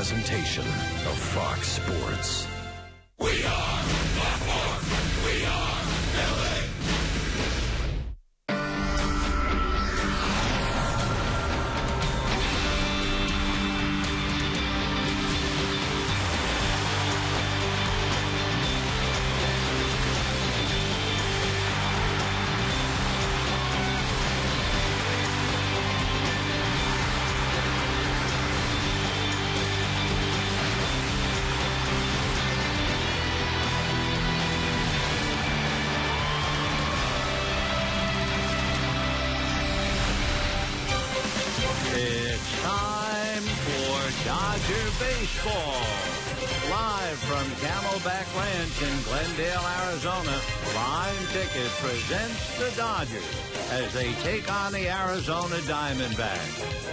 presentation of Fox Sports. We are Fox Sports. We are LA. Baseball. Live from Camelback Ranch in Glendale, Arizona, Line Ticket presents the Dodgers as they take on the Arizona Diamondbacks.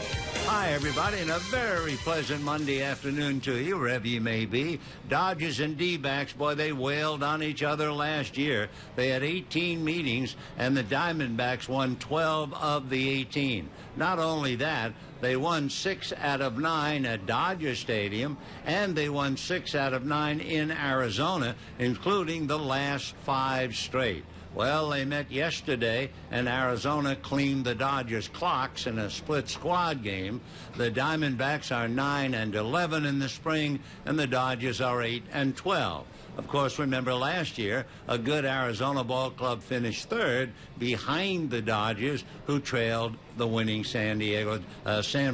Hi, everybody, and a very pleasant Monday afternoon to you, wherever you may be. Dodgers and D-backs, boy, they wailed on each other last year. They had 18 meetings, and the Diamondbacks won 12 of the 18. Not only that, they won 6 out of 9 at Dodger Stadium, and they won 6 out of 9 in Arizona, including the last 5 straight. Well, they met yesterday, and Arizona cleaned the Dodgers' clocks in a split squad game. The Diamondbacks are 9-11 in the spring, and the Dodgers are 8-12. Of course, remember last year, a good Arizona ball club finished third behind the Dodgers, who trailed the winning San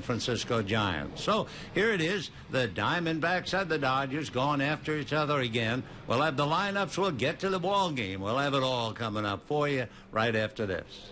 Francisco Giants. So here it is. The Diamondbacks and the Dodgers going after each other again. We'll have the lineups. We'll get to the ball game. We'll have it all coming up for you right after this.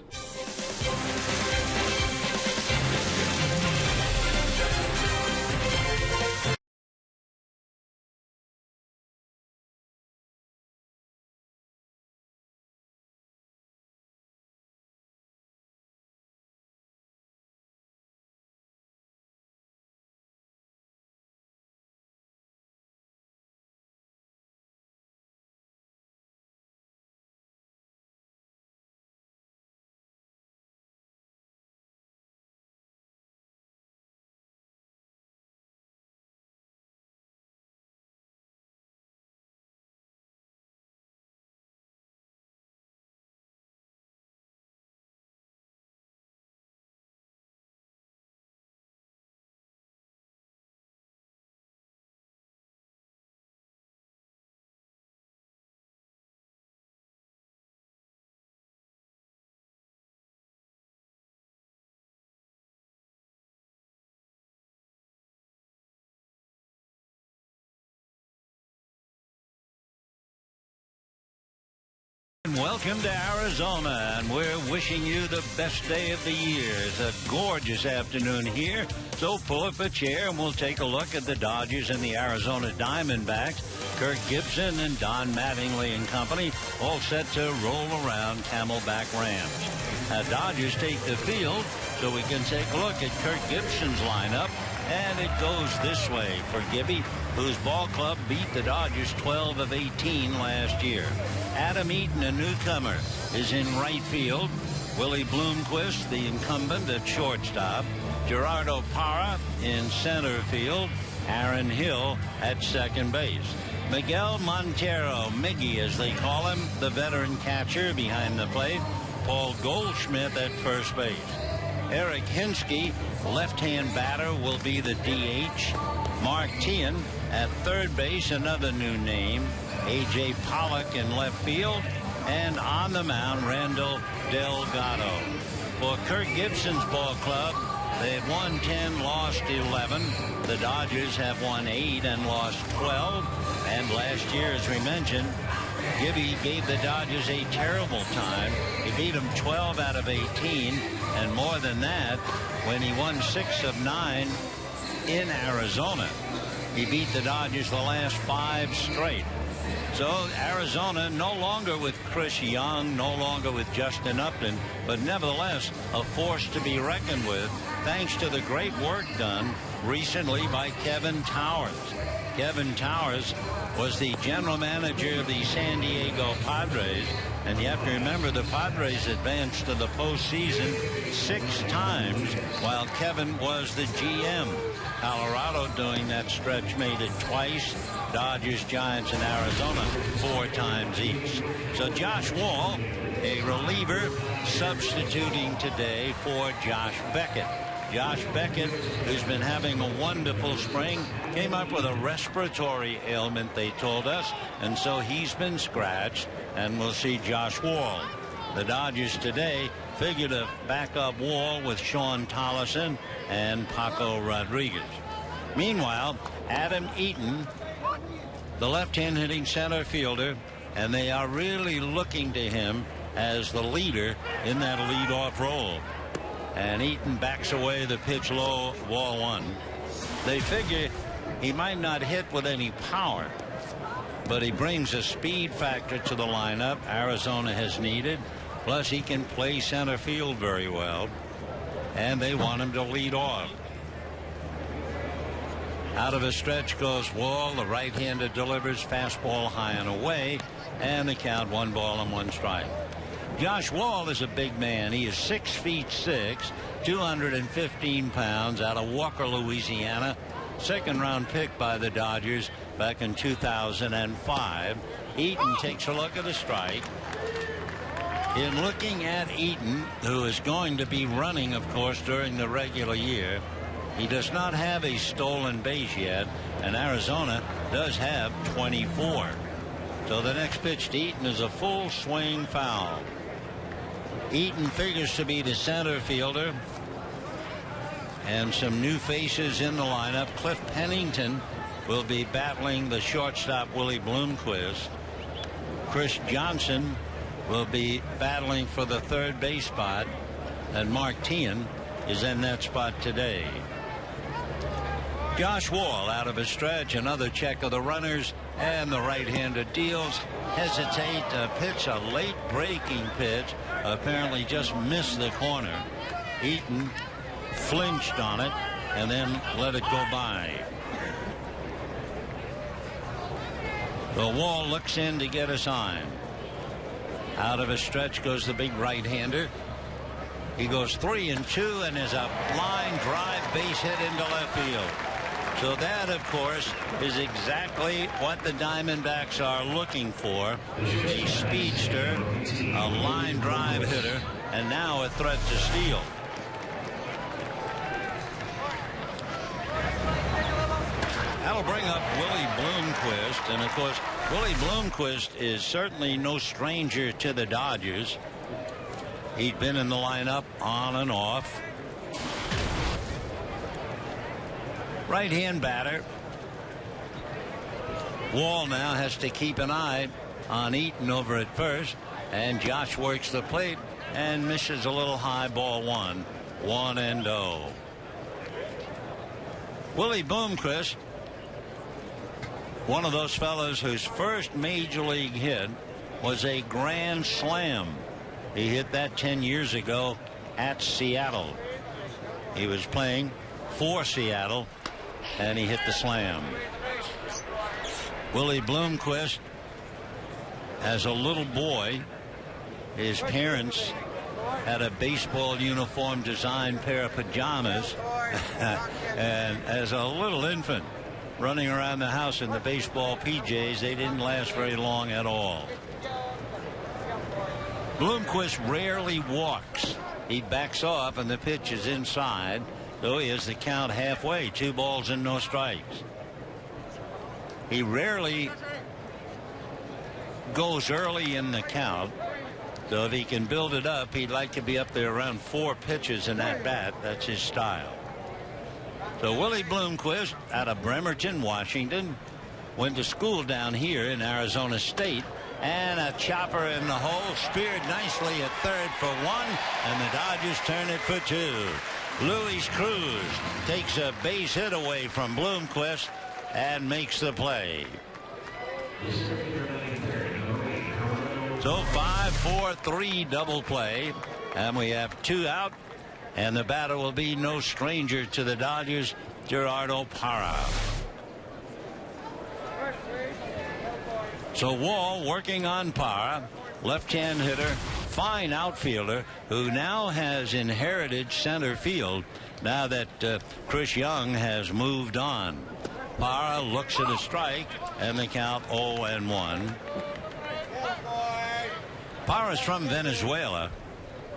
Welcome to Arizona, and we're wishing you the best day of the year. It's a gorgeous afternoon here, so pull up a chair and we'll take a look at the Dodgers and the Arizona Diamondbacks. Kirk Gibson and Don Mattingly and company all set to roll around Camelback Ranch. Dodgers take the field, so we can take a look at Kirk Gibson's lineup. And it goes this way for Gibby, whose ball club beat the Dodgers 12 of 18 last year. Adam Eaton, a newcomer, is in right field. Willie Bloomquist, the incumbent, at shortstop. Gerardo Parra in center field. Aaron Hill at second base. Miguel Montero, Miggy as they call him, the veteran catcher behind the plate. Paul Goldschmidt at first base. Eric Hinsky, left-hand batter, will be the DH. Mark Teahan at third base, another new name. A.J. Pollock in left field. And on the mound, Randall Delgado. For Kirk Gibson's ball club, they had won 10, lost 11. The Dodgers have won 8 and lost 12. And last year, as we mentioned, Gibby gave the Dodgers a terrible time. He beat them 12 out of 18. And more than that, when he won 6 of 9 in Arizona, he beat the Dodgers the last 5 straight. So Arizona no longer with Chris Young, no longer with Justin Upton, but nevertheless a force to be reckoned with, thanks to the great work done recently by Kevin Towers. Kevin Towers was the general manager of the San Diego Padres And you have to remember the Padres advanced to the postseason 6 times while Kevin was the GM. Colorado during that stretch made it twice. Dodgers, Giants, and Arizona 4 times each. So Josh Wall, a reliever, substituting today for Josh Beckett. Josh Beckett, who's been having a wonderful spring, came up with a respiratory ailment, they told us, and so he's been scratched, and we'll see Josh Wall. The Dodgers today figure to back up Wall with Sean Tollison and Paco Rodriguez. Meanwhile, Adam Eaton, the left-hand hitting center fielder, and they are really looking to him as the leader in that leadoff role. And Eaton backs away the pitch low, ball 1. They figure he might not hit with any power, but he brings a speed factor to the lineup Arizona has needed. Plus, he can play center field very well, and they want him to lead off. Out of a stretch goes Wall. The right-hander delivers fastball high and away, and the count 1 ball and 1 strike. Josh Wall is a big man. He is 6'6", 215 pounds, out of Walker, Louisiana. Second-round pick by the Dodgers back in 2005. Eaton takes a look at the strike. In looking at Eaton, who is going to be running, of course, during the regular year, he does not have a stolen base yet, and Arizona does have 24. So the next pitch to Eaton is a full swing foul. Eaton figures to be the center fielder, and some new faces in the lineup. Cliff Pennington will be battling the shortstop Willie Bloomquist. Chris Johnson will be battling for the third base spot, and Mark Teahan is in that spot today. Josh Wall out of a stretch, another check of the runners, and the right-hander deals. Hesitate to pitch a late breaking pitch, apparently just missed the corner. Eaton flinched on it and then let it go by. The Wall looks in to get a sign. Out of a stretch goes the big right-hander. He goes 3-2 and is a line drive base hit into left field. So that, of course, is exactly what the Diamondbacks are looking for. A speedster, a line drive hitter, and now a threat to steal. That'll bring up Willie Bloomquist, and of course Willie Bloomquist is certainly no stranger to the Dodgers. He'd been in the lineup on and off. Right-hand batter. Wall now has to keep an eye on Eaton over at first, and Josh works the plate and misses a little high, ball 1. 1-0. Willie Bloomquist, one of those fellows whose first major league hit was a grand slam. He hit that 10 years ago at Seattle. He was playing for Seattle, and he hit the slam. Willie Bloomquist, as a little boy, his parents had a baseball uniform design pair of pajamas, and as a little infant running around the house in the baseball PJs, they didn't last very long at all. Bloomquist rarely walks. He backs off and the pitch is inside, though he has the count halfway, 2 balls and no strikes. He rarely goes early in the count, so if he can build it up, he'd like to be up there around 4 pitches in that bat. That's his style. So Willie Bloomquist out of Bremerton, Washington, went to school down here in Arizona State, and a chopper in the hole, speared nicely at third for 1, and the Dodgers turn it for 2. Luis Cruz takes a base hit away from Bloomquist and makes the play. So 5-4-3 double play, and we have 2 out, and the batter will be no stranger to the Dodgers, Gerardo Parra. So Wall working on Parra. left-hand hitter, fine outfielder, who now has inherited center field now that Chris Young has moved on. Parra looks at a strike, and the count 0-1. Parra's from Venezuela.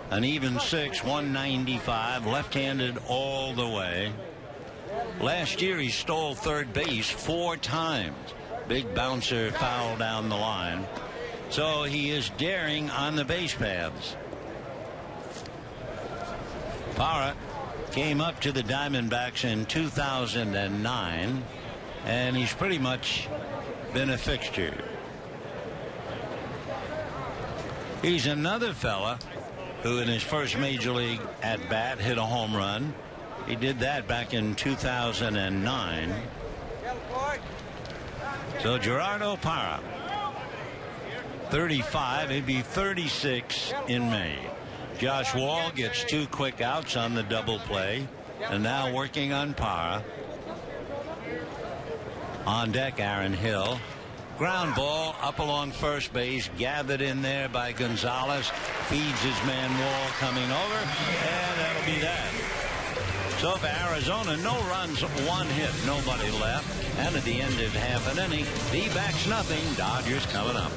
An even 6, 195, left-handed all the way. Last year he stole third base 4 times. Big bouncer foul down the line. So he is daring on the base paths. Parra came up to the Diamondbacks in 2009, and he's pretty much been a fixture. He's another fella who in his first major league at bat hit a home run. He did that back in 2009. So Gerardo Parra, 35, he'd be 36 in May. Josh Wall gets 2 quick outs on the double play, and now working on Parra. On deck, Aaron Hill. Ground ball up along first base, gathered in there by Gonzalez, feeds his man Wall coming over, and that'll be that. So for Arizona, no runs, 1 hit, nobody left, and at the end of half an inning, D-backs nothing, Dodgers coming up.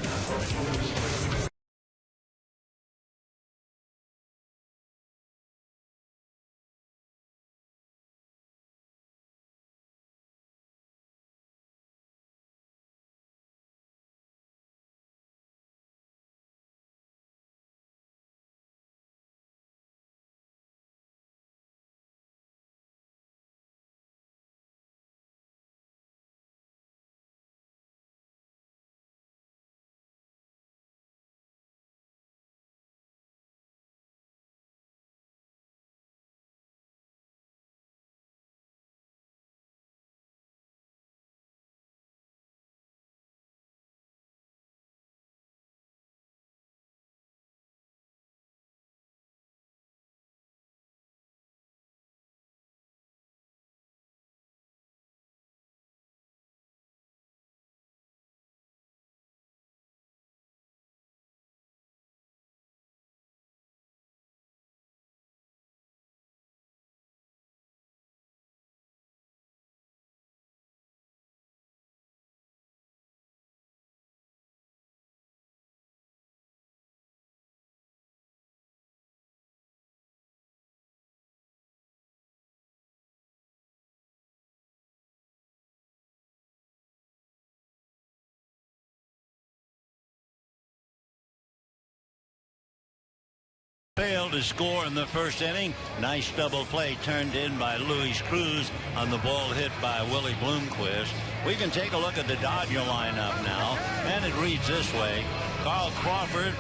Failed to score in the first inning. Nice double play turned in by Luis Cruz on the ball hit by Willie Bloomquist. We can take a look at the Dodger lineup now, and it reads this way. Carl Crawford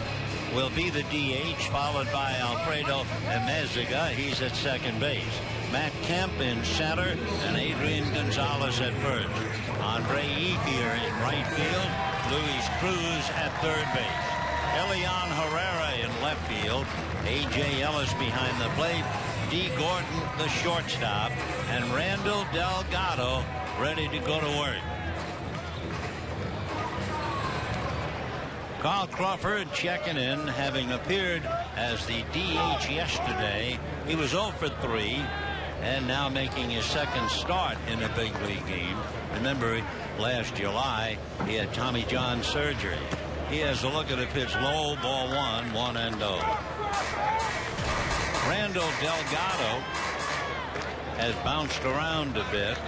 will be the DH, followed by Alfredo Emeziga. He's at second base. Matt Kemp in center, and Adrian Gonzalez at first. Andre Ethier in right field. Luis Cruz at third base. Elian Herrera in left field. A.J. Ellis behind the plate. D. Gordon, the shortstop. And Randall Delgado ready to go to work. Carl Crawford checking in, having appeared as the DH yesterday. He was 0 for 3, and now making his second start in a big league game. Remember, last July, he had Tommy John surgery. He has a look at a pitch, low, ball 1, 1-0. Randall Delgado has bounced around a bit.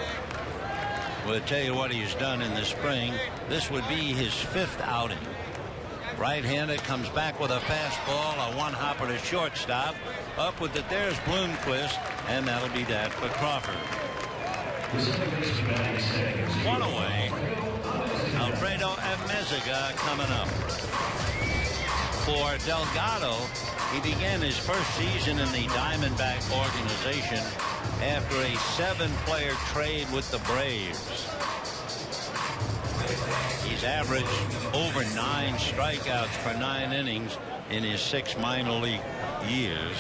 We'll tell you what he's done in the spring. This would be his 5th outing. Right-hander comes back with a fastball, a one-hopper to shortstop. Up with it, there's Bloomquist, and that'll be that for Crawford. 1 away. Alfredo Emeziga coming up. For Delgado, he began his first season in the Diamondback organization after a 7-player trade with the Braves. He's averaged over 9 strikeouts per 9 innings in his 6 minor league years.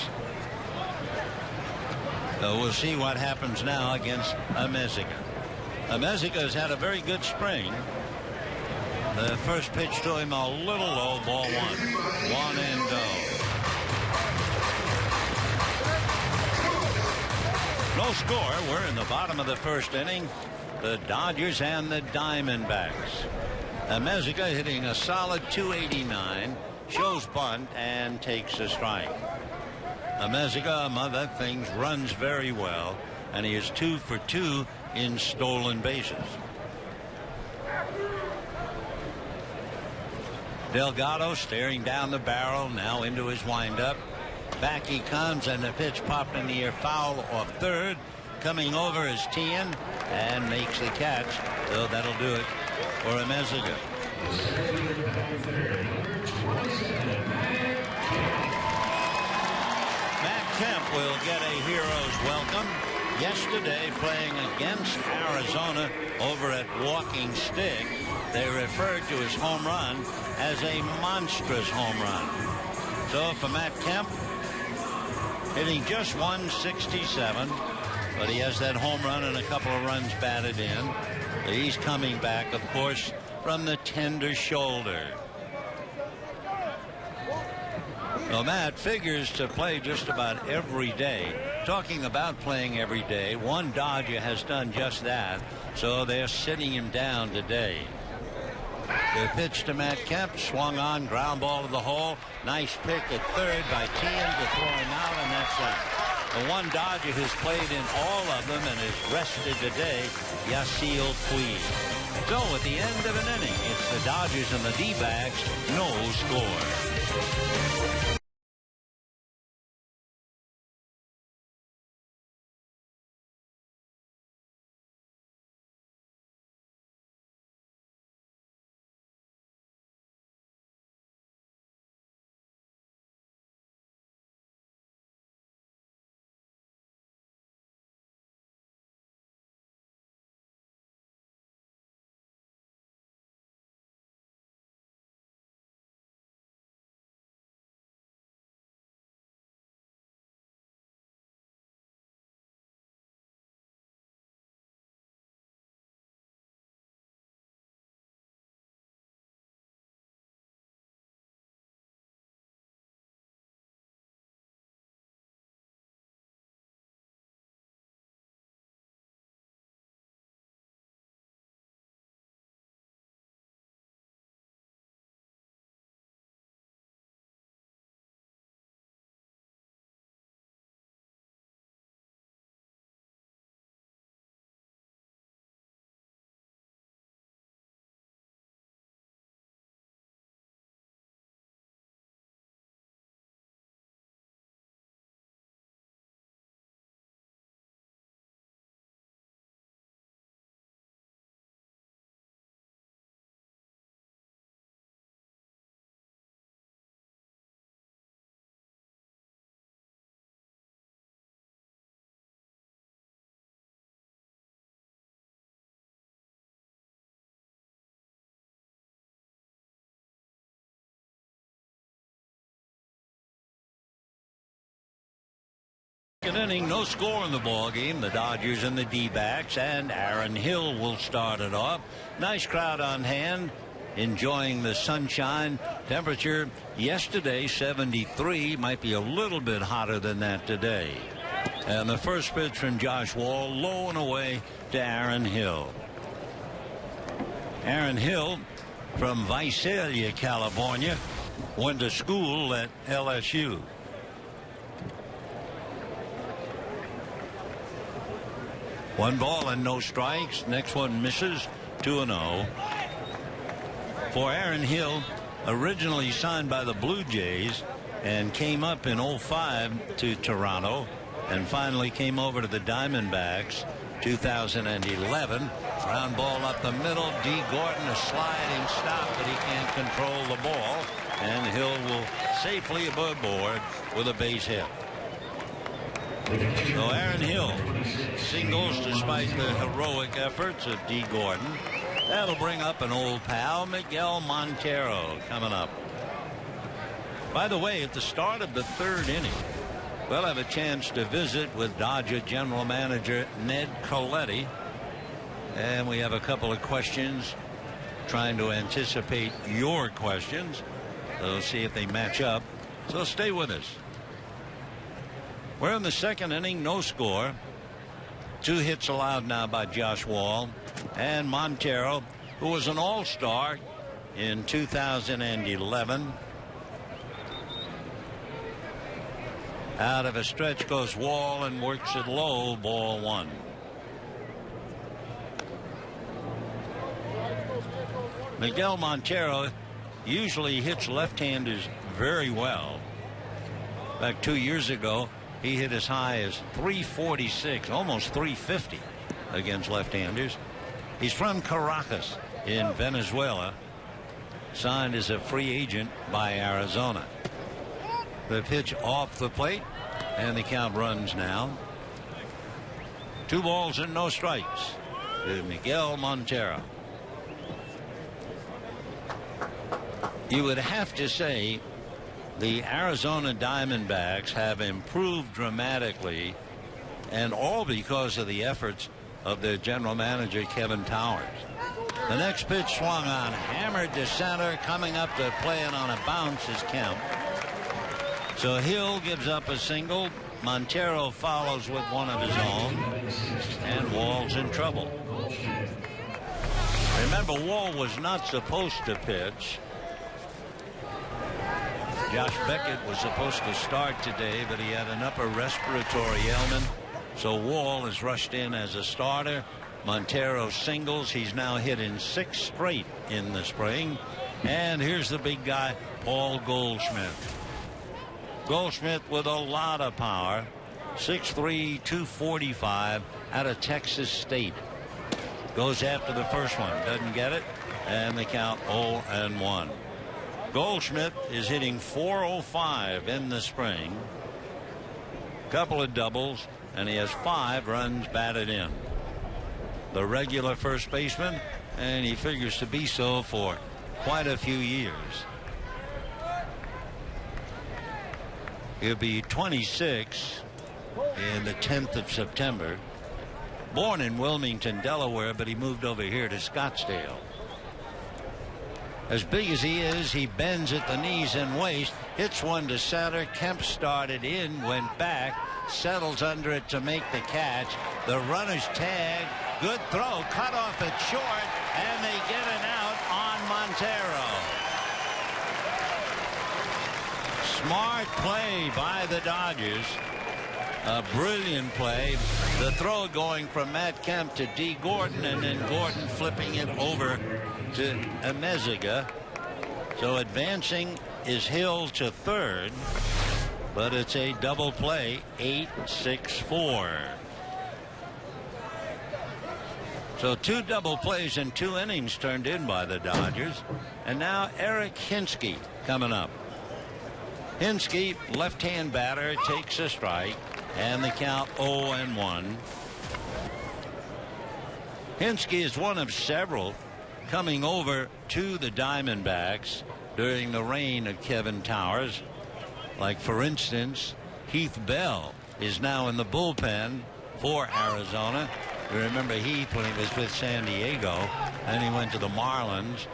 So we'll see what happens now against Emeziga. Emeziga has had a very good spring. The first pitch to him a little low, ball one. 1-0. No score. We're in the bottom of the first inning. The Dodgers and the Diamondbacks. Meziga hitting a solid .289, shows bunt and takes a strike. Meziga, among other things, runs very well, and he is 2 for 2 in stolen bases. Delgado staring down the barrel, now into his windup. Back he comes, and the pitch popped in the air, foul off third. Coming over is Tien and makes the catch, so that'll do it for Meziga. Matt Kemp will get a hero's welcome. Yesterday, playing against Arizona over at Walking Stick, they referred to his home run as a monstrous home run. So for Matt Kemp, hitting just 167, but he has that home run and a couple of runs batted in. He's coming back, of course, from the tender shoulder. Well, Matt figures to play just about every day. Talking about playing every day, one Dodger has done just that, so they're sitting him down today. The pitch to Matt Kemp, swung on, ground ball to the hole. Nice pick at third by Tien to throw him out, and that's it. The one Dodger who's played in all of them and is rested today, Yasiel Puig. So at the end of an inning, it's the Dodgers and the D-backs, no score. Second inning, no score in the ball game. The Dodgers and the D-backs, and Aaron Hill will start it off. Nice crowd on hand, enjoying the sunshine. Temperature yesterday 73, might be a little bit hotter than that today. And the first pitch from Josh Wall, low and away to Aaron Hill. Aaron Hill from Visalia, California, went to school at LSU. One ball and no strikes. Next one misses. 2-0. For Aaron Hill, originally signed by the Blue Jays and came up in 05 to Toronto and finally came over to the Diamondbacks 2011. Ground ball up the middle. D. Gordon, a sliding stop, but he can't control the ball, and Hill will safely above board with a base hit. So Aaron Hill singles despite the heroic efforts of D. Gordon. That'll bring up an old pal, Miguel Montero, coming up. By the way, at the start of the third inning, we'll have a chance to visit with Dodger General Manager Ned Colletti. And we have a couple of questions trying to anticipate your questions. So see if they match up. So stay with us. We're in the second inning, no score. 2 hits allowed now by Josh Wall. And Montero, who was an all-star in 2011. Out of a stretch goes Wall and works it low, ball 1. Miguel Montero usually hits left-handers very well. In fact, 2 years ago, he hit as high as 346, almost 350 against left-handers. He's from Caracas in Venezuela, signed as a free agent by Arizona. The pitch off the plate, and the count runs now. 2 balls and no strikes to Miguel Montero. You would have to say the Arizona Diamondbacks have improved dramatically, and all because of the efforts of their general manager, Kevin Towers. The next pitch swung on, hammered to center, coming up to play it on a bounce is Kemp. So Hill gives up a single. Montero follows with one of his own, and Wall's in trouble. Remember, Wall was not supposed to pitch. Josh Beckett was supposed to start today, but he had an upper respiratory ailment. So Wall is rushed in as a starter. Montero singles. He's now hit in 6 straight in the spring. And here's the big guy, Paul Goldschmidt. Goldschmidt with a lot of power. 6'3", 245 out of Texas State. Goes after the first one. Doesn't get it. And the count 0-1. Goldschmidt is hitting .405 in the spring. Couple of doubles, and he has 5 runs batted in. The regular first baseman, and he figures to be so for quite a few years. He'll be 26 in the 10th of September. Born in Wilmington, Delaware, but he moved over here to Scottsdale. As big as he is, he bends at the knees and waist, hits one to center. Kemp started in, went back, settles under it to make the catch. The runner's tag, good throw, cut off it short, and they get an out on Montero. Smart play by the Dodgers. A brilliant play. The throw going from Matt Kemp to D. Gordon, and then Gordon flipping it over to Amezaga. So advancing is Hill to third, but it's a double play, 8-6-4. So 2 double plays in 2 innings turned in by the Dodgers. And now Eric Hinske coming up. Hinske, left-hand batter, takes a strike, and the count 0-1. Hinske is one of several coming over to the Diamondbacks during the reign of Kevin Towers. Like, for instance, Heath Bell is now in the bullpen for Arizona. You remember Heath when he was with San Diego, and he went to the Marlins,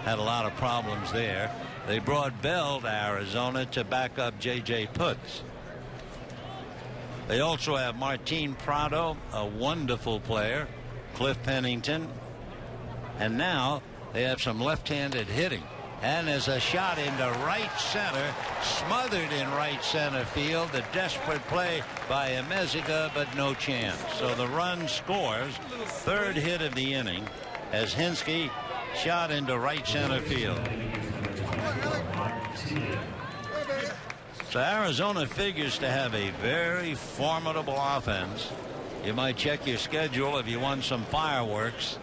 had a lot of problems there. They brought Bell to Arizona to back up J.J. Putz. They also have Martin Prado, a wonderful player, Cliff Pennington, and now they have some left-handed hitting. And there's a shot into right center, smothered in right center field. The desperate play by Amezaga, but no chance. So the run scores. 3rd hit of the inning as Hinske shot into right center field. So Arizona figures to have a very formidable offense. You might check your schedule if you want some fireworks.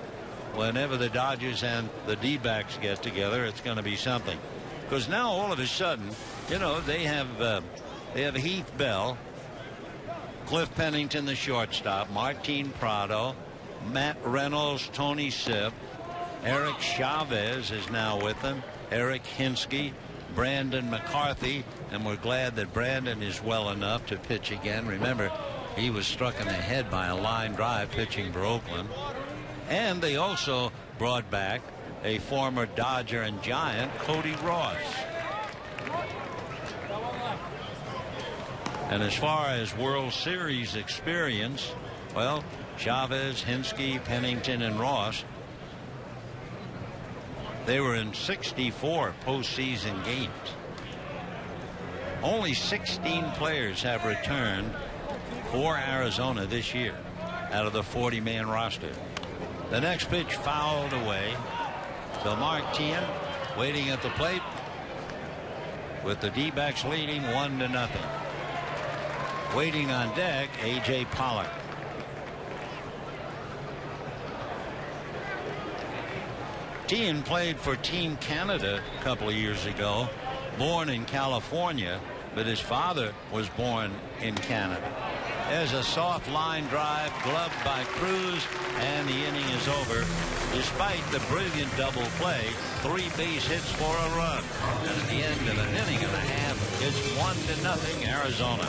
Whenever the Dodgers and the D-backs get together, it's going to be something. Because now all of a sudden, you know, they have Heath Bell, Cliff Pennington, the shortstop, Martin Prado, Matt Reynolds, Tony Sipp, Eric Chavez is now with them, Eric Hinske, Brandon McCarthy, and we're glad that Brandon is well enough to pitch again. Remember, he was struck in the head by a line drive pitching for Oakland. And they also brought back a former Dodger and Giant, Cody Ross. And as far as World Series experience, well, Chavez, Hinsky, Pennington, and Ross, they were in 64 postseason games. Only 16 players have returned for Arizona this year out of the 40-man roster. The next pitch fouled away. So Mark Tien waiting at the plate with the D-backs leading 1-0. Waiting on deck, A.J. Pollock. Tien played for Team Canada a couple of years ago, born in California, but his father was born in Canada. There's a soft line drive, gloved by Cruz, and the inning is over. Despite the brilliant double play, 3 base hits for a run. And at the end of an inning and a half, it's 1-0 Arizona.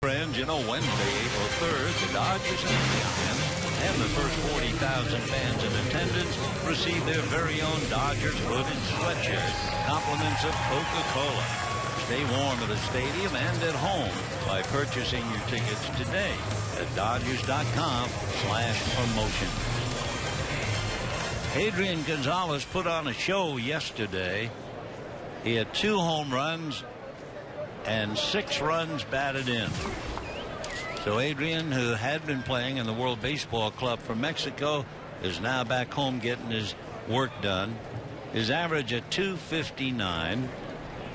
Friends, you know, Wednesday, April 3rd, the Dodgers and the Giants and the first 40,000 fans in attendance receive their very own Dodgers hooded sweatshirt, compliments of Coca-Cola. Stay warm at the stadium and at home by purchasing your tickets today at Dodgers.com/promotion. Adrian Gonzalez put on a show yesterday. He had 2 home runs and 6 runs batted in. So Adrian, who had been playing in the World Baseball Club for Mexico, is now back home getting his work done. His average at .259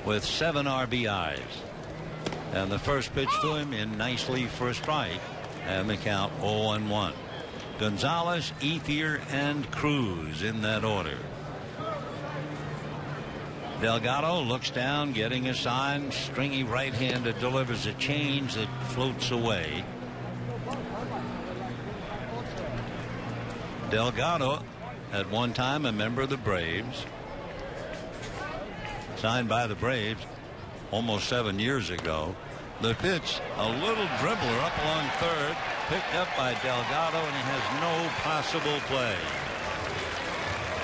with 7 RBIs. And the first pitch to him in nicely for a strike, and the count 0-1. Gonzalez, Ethier, and Cruz in that order. Delgado looks down, getting a sign. Stringy right-hander delivers a change that floats away. Delgado, at one time a member of the Braves, signed by the Braves almost 7 years ago. The pitch, a little dribbler up along third, picked up by Delgado, and he has no possible play.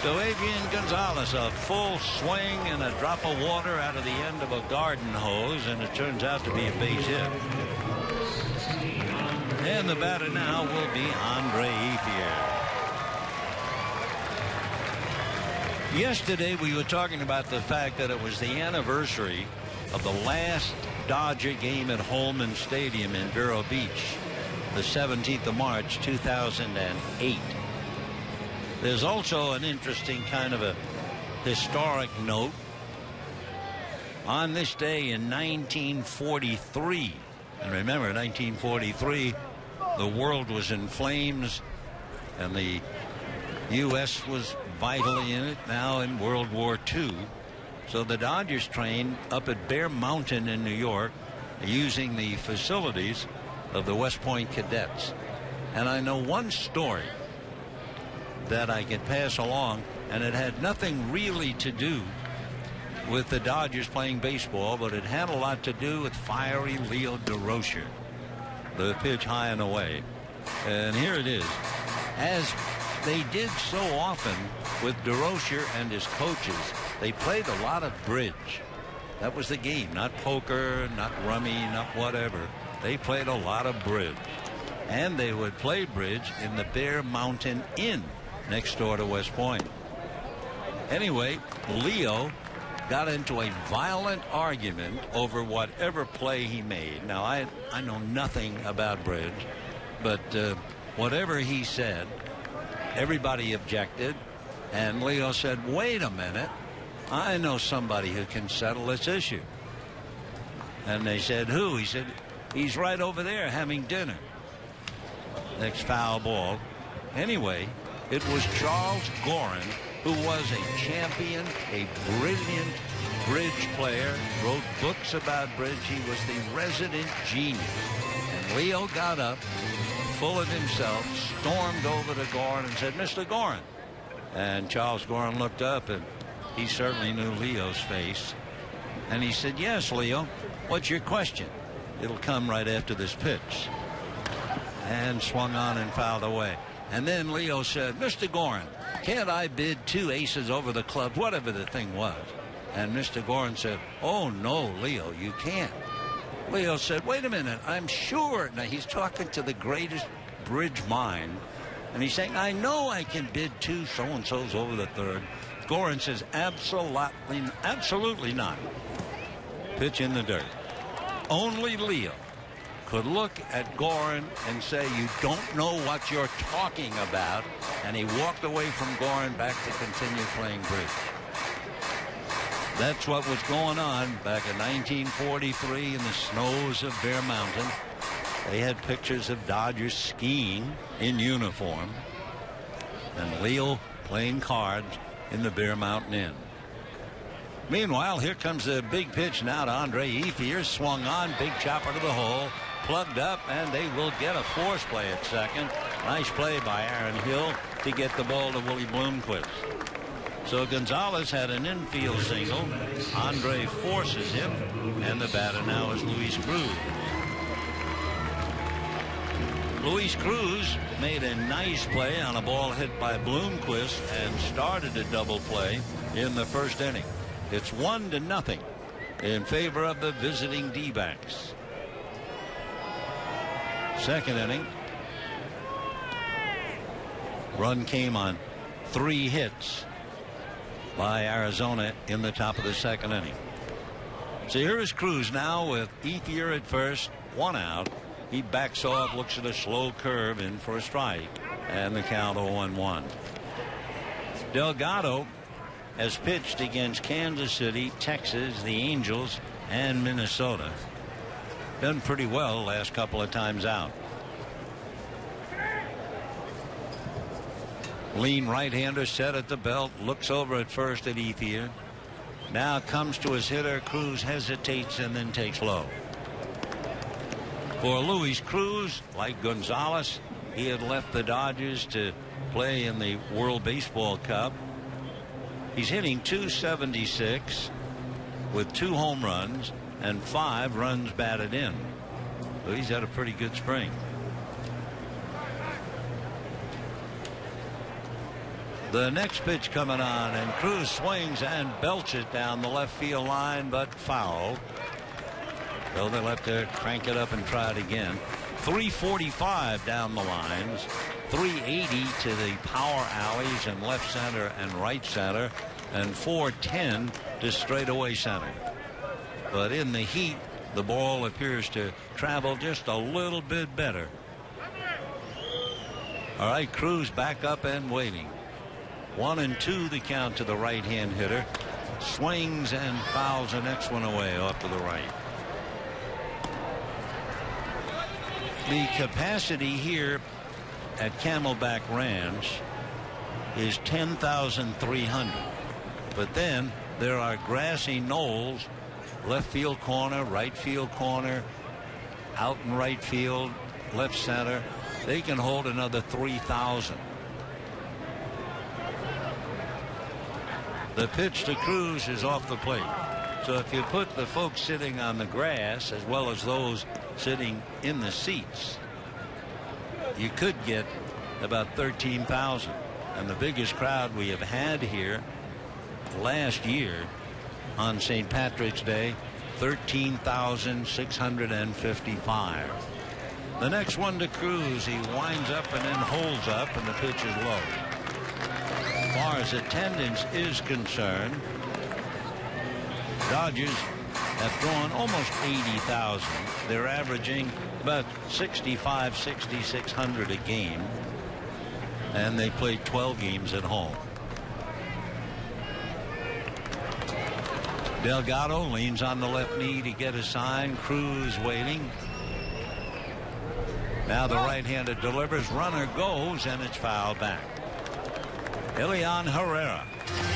So Adrian Gonzalez, a full swing and a drop of water out of the end of a garden hose, and it turns out to be a base hit. And the batter now will be Andre Ethier. Yesterday we were talking about the fact that it was the anniversary of the last Dodger game at Holman Stadium in Vero Beach, the 17th of March 2008. There's also an interesting kind of a historic note. On this day in 1943, and remember 1943, the world was in flames And the U.S. was vitally in it now in World War II. So the Dodgers trained up at Bear Mountain in New York using the facilities of the West Point Cadets. And I know one story that I could pass along, and it had nothing really to do with the Dodgers playing baseball, but it had a lot to do with fiery Leo DeRocher, the pitch high and away. And here it is. As they did so often with DeRocher and his coaches, they played a lot of bridge. That was the game, not poker, not rummy, not whatever. They played a lot of bridge. And they would play bridge in the Bear Mountain Inn next door to West Point. Anyway, Leo got into a violent argument over whatever play he made. Now, I know nothing about bridge, but whatever he said, everybody objected, and Leo said, wait a minute, I know somebody who can settle this issue. And they said, who? He said, he's right over there having dinner. Next foul ball. Anyway, it was Charles Gorin, who was a champion, a brilliant bridge player, wrote books about bridge. He was the resident genius. And Leo got up, full of himself, stormed over to Gorin and said, Mr. Gorin. And Charles Gorin looked up, and he certainly knew Leo's face. And he said, yes, Leo, what's your question? It'll come right after this pitch. And swung on and fouled away. And then Leo said, Mr. Gorin, can't I bid 2 aces over the club, whatever the thing was? And Mr. Gorin said, oh, no, Leo, you can't. Leo said, wait a minute, I'm sure. Now, he's talking to the greatest bridge mind. And he's saying, I know I can bid 2 so-and-sos over the third. Gorin says, absolutely not. Pitch in the dirt. Only Leo could look at Gorin and say, you don't know what you're talking about. And he walked away from Gorin back to continue playing bridge. That's what was going on back in 1943 in the snows of Bear Mountain. They had pictures of Dodgers skiing in uniform and Leo playing cards in the Bear Mountain Inn. Meanwhile, here comes the big pitch now to Andre Ethier. Swung on, big chopper to the hole, plugged up, and they will get a force play at second. Nice play by Aaron Hill to get the ball to Willie Bloomquist. So Gonzalez had an infield single. Andre forces him, and the batter now is Luis Cruz. Luis Cruz made a nice play on a ball hit by Bloomquist and started a double play in the first inning. It's 1-0 in favor of the visiting D-backs. Second inning. Run came on 3 hits by Arizona in the top of the second inning. So here is Cruz now with Ethier at first, 1 out. He backs off, looks at a slow curve in for a strike, and the count 0-1. Delgado has pitched against Kansas City, Texas, the Angels, and Minnesota. Done pretty well the last couple of times out. Lean right-hander set at the belt, looks over at first at Ethier. Now comes to his hitter. Cruz hesitates and then takes low. For Luis Cruz, like Gonzalez, he had left the Dodgers to play in the World Baseball Cup. He's hitting .276 with 2 home runs and 5 runs batted in. So he's had a pretty good spring. The next pitch coming on, and Cruz swings and belts it down the left field line, but foul. So they'll have to crank it up and try it again. 345 down the lines, 380 to the power alleys and left center and right center, and 410 to straightaway center. But in the heat, the ball appears to travel just a little bit better. All right, Cruz back up and waiting. 1-2 the count to the right-hand hitter. Swings and fouls the next one away off to the right. The capacity here at Camelback Ranch is 10,300. But then there are grassy knolls, left field corner, right field corner, out in right field, left center. They can hold another 3,000. The pitch to Cruz is off the plate. So if you put the folks sitting on the grass as well as those sitting in the seats, you could get about 13,000. And the biggest crowd we have had here last year on St. Patrick's Day, 13,655. The next one to Cruz, he winds up and then holds up, and the pitch is low. As far as attendance is concerned, Dodgers have drawn almost 80,000. They're averaging about 6,600 a game, and they played 12 games at home. Delgado leans on the left knee to get a sign. Cruz waiting. Now the right-hander delivers. Runner goes, and it's fouled back. Elian Herrera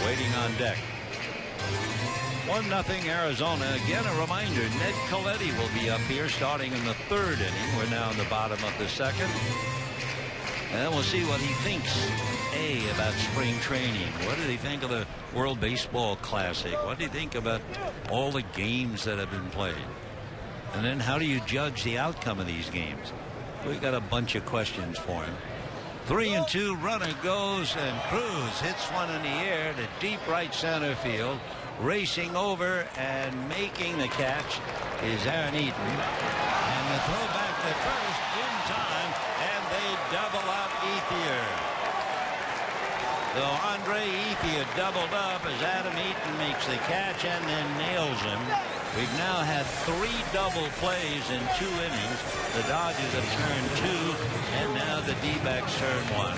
waiting on deck. 1-0 Arizona. Again, a reminder, Ned Colletti will be up here starting in the third inning. We're now in the bottom of the second. And we'll see what he thinks, about spring training. What did he think of the World Baseball Classic? What do you think about all the games that have been played? And then how do you judge the outcome of these games? We got a bunch of questions for him. 3-2, runner goes, and Cruz hits one in the air to deep right center field. Racing over and making the catch is Aaron Eaton. And the throw back to first in time, and they double up Ethier. So Andre Ethier doubled up as Adam Eaton makes the catch and then nails him. We've now had 3 double plays in 2 innings. The Dodgers have turned 2, and now the D-backs turn 1.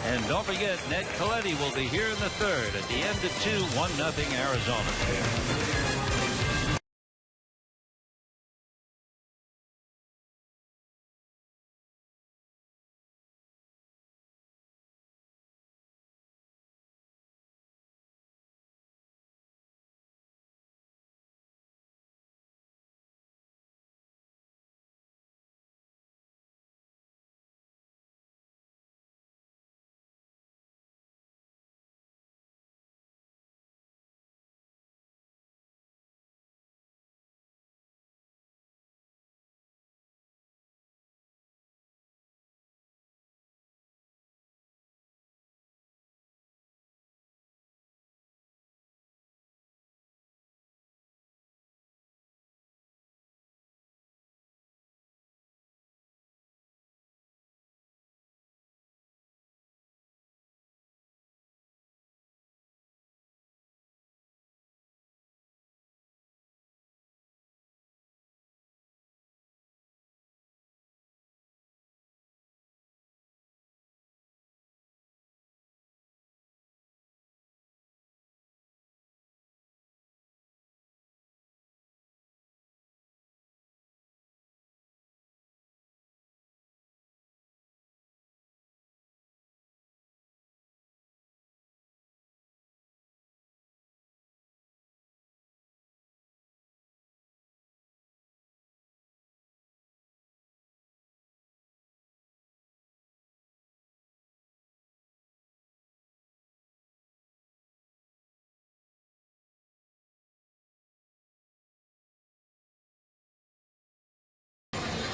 And don't forget, Ned Colletti will be here in the third. At the end of 2, 1-0 Arizona.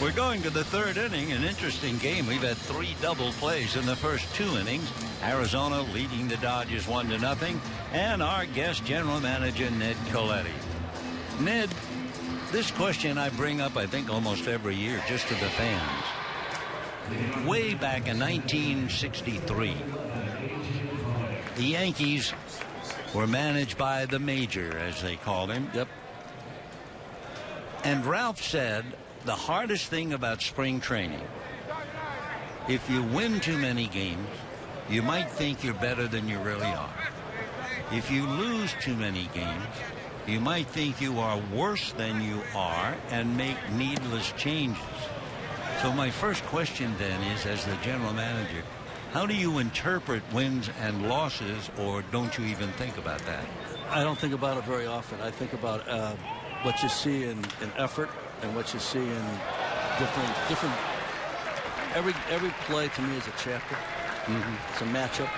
We're going to the third inning, an interesting game. We've had 3 double plays in the first 2 innings. Arizona leading the Dodgers 1-0. And our guest general manager, Ned Colletti. Ned, this question I bring up, I think, almost every year, just to the fans. Way back in 1963, the Yankees were managed by the Major, as they called him. Yep. And Ralph said, the hardest thing about spring training, if you win too many games, you might think you're better than you really are. If you lose too many games, you might think you are worse than you are and make needless changes. So my first question then is, as the general manager, how do you interpret wins and losses, or don't you even think about that? I don't think about it very often. I think about what you see in effort and what you see in different. Every play to me is a chapter. It's a matchup,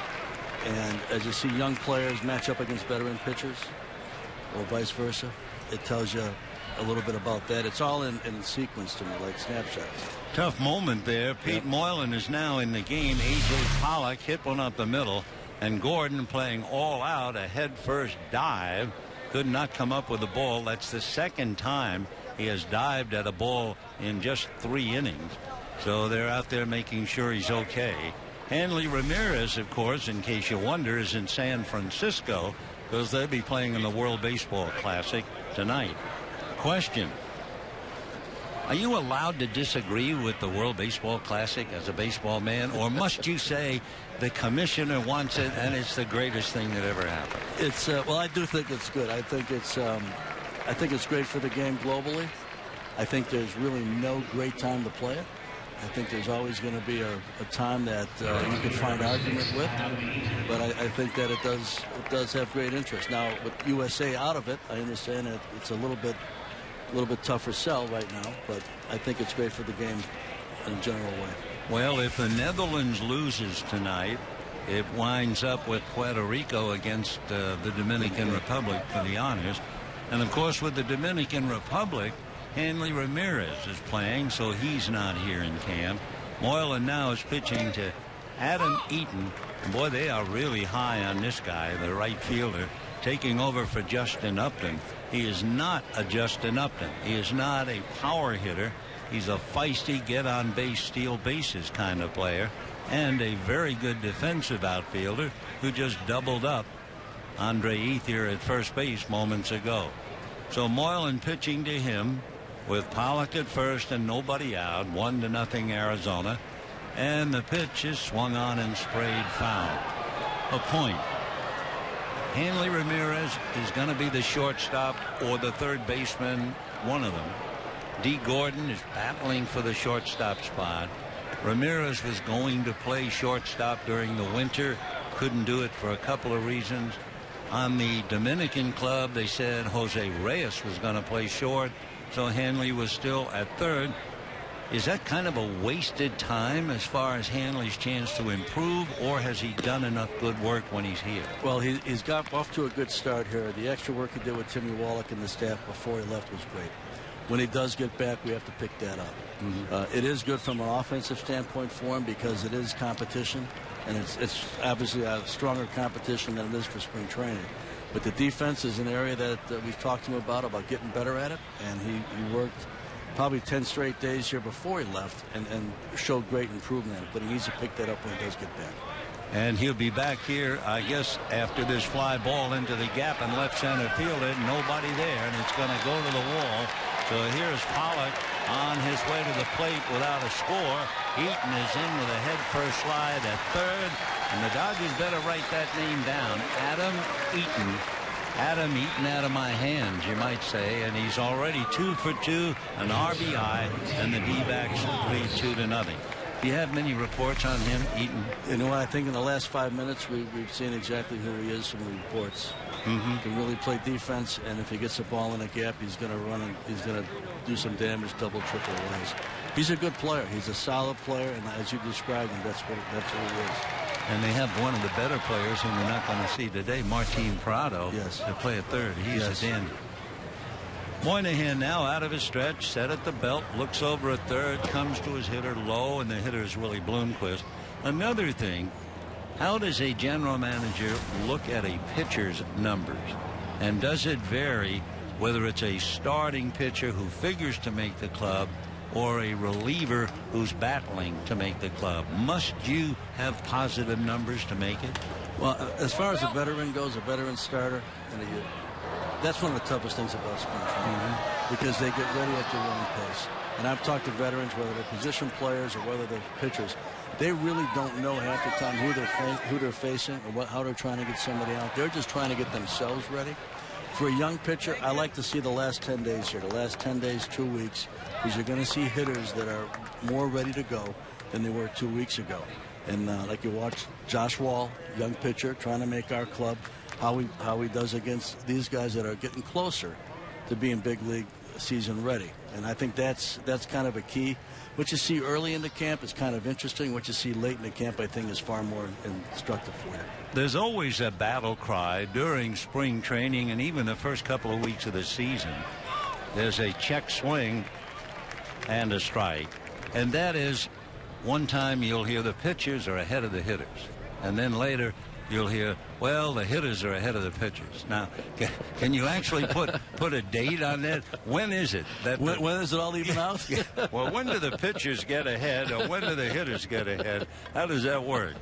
and as you see young players match up against veteran pitchers, or vice versa, it tells you a little bit about that. It's all in sequence to me, like snapshots. Tough moment there. Pete Moylan is now in the game. A.J. Pollock hit one up the middle, and Gordon playing all out, a head-first dive. Could not come up with the ball. That's the second time he has dived at a ball in just 3 innings. So they're out there making sure he's okay. Hanley Ramirez, of course, in case you wonder, is in San Francisco because they'll be playing in the World Baseball Classic tonight. Question: are you allowed to disagree with the World Baseball Classic as a baseball man, or must you say the commissioner wants it and it's the greatest thing that ever happened? It's well, I do think it's good. I think it's great for the game globally. I think there's really no great time to play it. I think there's always going to be a time that you can find argument with, but I think that it does have great interest. Now with USA out of it, I understand that it's a little bit tougher sell right now, but I think it's great for the game in a general way. Well, if the Netherlands loses tonight, it winds up with Puerto Rico against the Dominican Republic for the honors. And of course, with the Dominican Republic, Hanley Ramirez is playing, so he's not here in camp. Moylan now is pitching to Adam Eaton. And boy, they are really high on this guy, the right fielder, taking over for Justin Upton. He is not a Justin Upton. He is not a power hitter. He's a feisty, get-on-base, steal bases kind of player, and a very good defensive outfielder who just doubled up Andre Ethier at first base moments ago. So Moylan pitching to him with Pollock at first and nobody out, 1-0 Arizona, and the pitch is swung on and sprayed foul. A point. Hanley Ramirez is going to be the shortstop or the third baseman, one of them. D. Gordon is battling for the shortstop spot. Ramirez was going to play shortstop during the winter, couldn't do it for a couple of reasons. On the Dominican club, they said Jose Reyes was going to play short, so Hanley was still at third. Is that kind of a wasted time as far as Hanley's chance to improve, or has he done enough good work when he's here? Well, he's got off to a good start here. The extra work he did with Timmy Wallach and the staff before he left was great. When he does get back, we have to pick that up. It is good from an offensive standpoint for him because it is competition, and it's obviously a stronger competition than it is for spring training. But the defense is an area that we've talked to him about getting better at it, and he worked probably 10 straight days here before he left and showed great improvement at it, but he needs to pick that up when he does get back. And he'll be back here, I guess, after this fly ball into the gap in left center field. Nobody there, and it's going to go to the wall. So here's Pollock on his way to the plate without a score. Eaton is in with a head-first slide at third, and the Dodgers better write that name down. Adam Eaton. Adam Eaton out of my hands, you might say, and he's already 2 for 2, an RBI, and the D-backs lead 2-0. Do you have many reports on him, Eaton? You know what? I think in the last 5 minutes we've seen exactly who he is from the reports. He can really play defense, and if he gets the ball in a gap, he's going to run and he's going to do some damage, double, triple ways. He's a good player. He's a solid player, and as you described him, that's what he is. And they have one of the better players whom we're not going to see today, Martin Prado, to play at third. He's a dandy. Moynihan now out of his stretch, set at the belt, looks over at third, comes to his hitter low, and the hitter is Willie Bloomquist. Another thing, how does a general manager look at a pitcher's numbers? And does it vary whether it's a starting pitcher who figures to make the club or a reliever who's battling to make the club? Must you have positive numbers to make it? Well, as far as a veteran goes, a veteran starter, that's one of the toughest things about spring training because they get ready at their own pace. And I've talked to veterans, whether they're position players or whether they're pitchers, they really don't know half the time who they're facing or how they're trying to get somebody out. They're just trying to get themselves ready. For a young pitcher, I like to see the last 10 days here, the last 10 days, 2 weeks, is you're going to see hitters that are more ready to go than they were 2 weeks ago. And like you watch Josh Wall, young pitcher, trying to make our club, how he does against these guys that are getting closer to being big league season ready. And I think that's kind of a key. What you see early in the camp is kind of interesting. What you see late in the camp, I think, is far more instructive for you. There's always a battle cry during spring training and even the first couple of weeks of the season. There's a check swing and a strike. And that is, one time you'll hear the pitchers are ahead of the hitters. And then later you'll hear, well, the hitters are ahead of the pitchers. Now, can you actually put a date on that? When is it? When does it all even out? Well, when do the pitchers get ahead or when do the hitters get ahead? How does that work?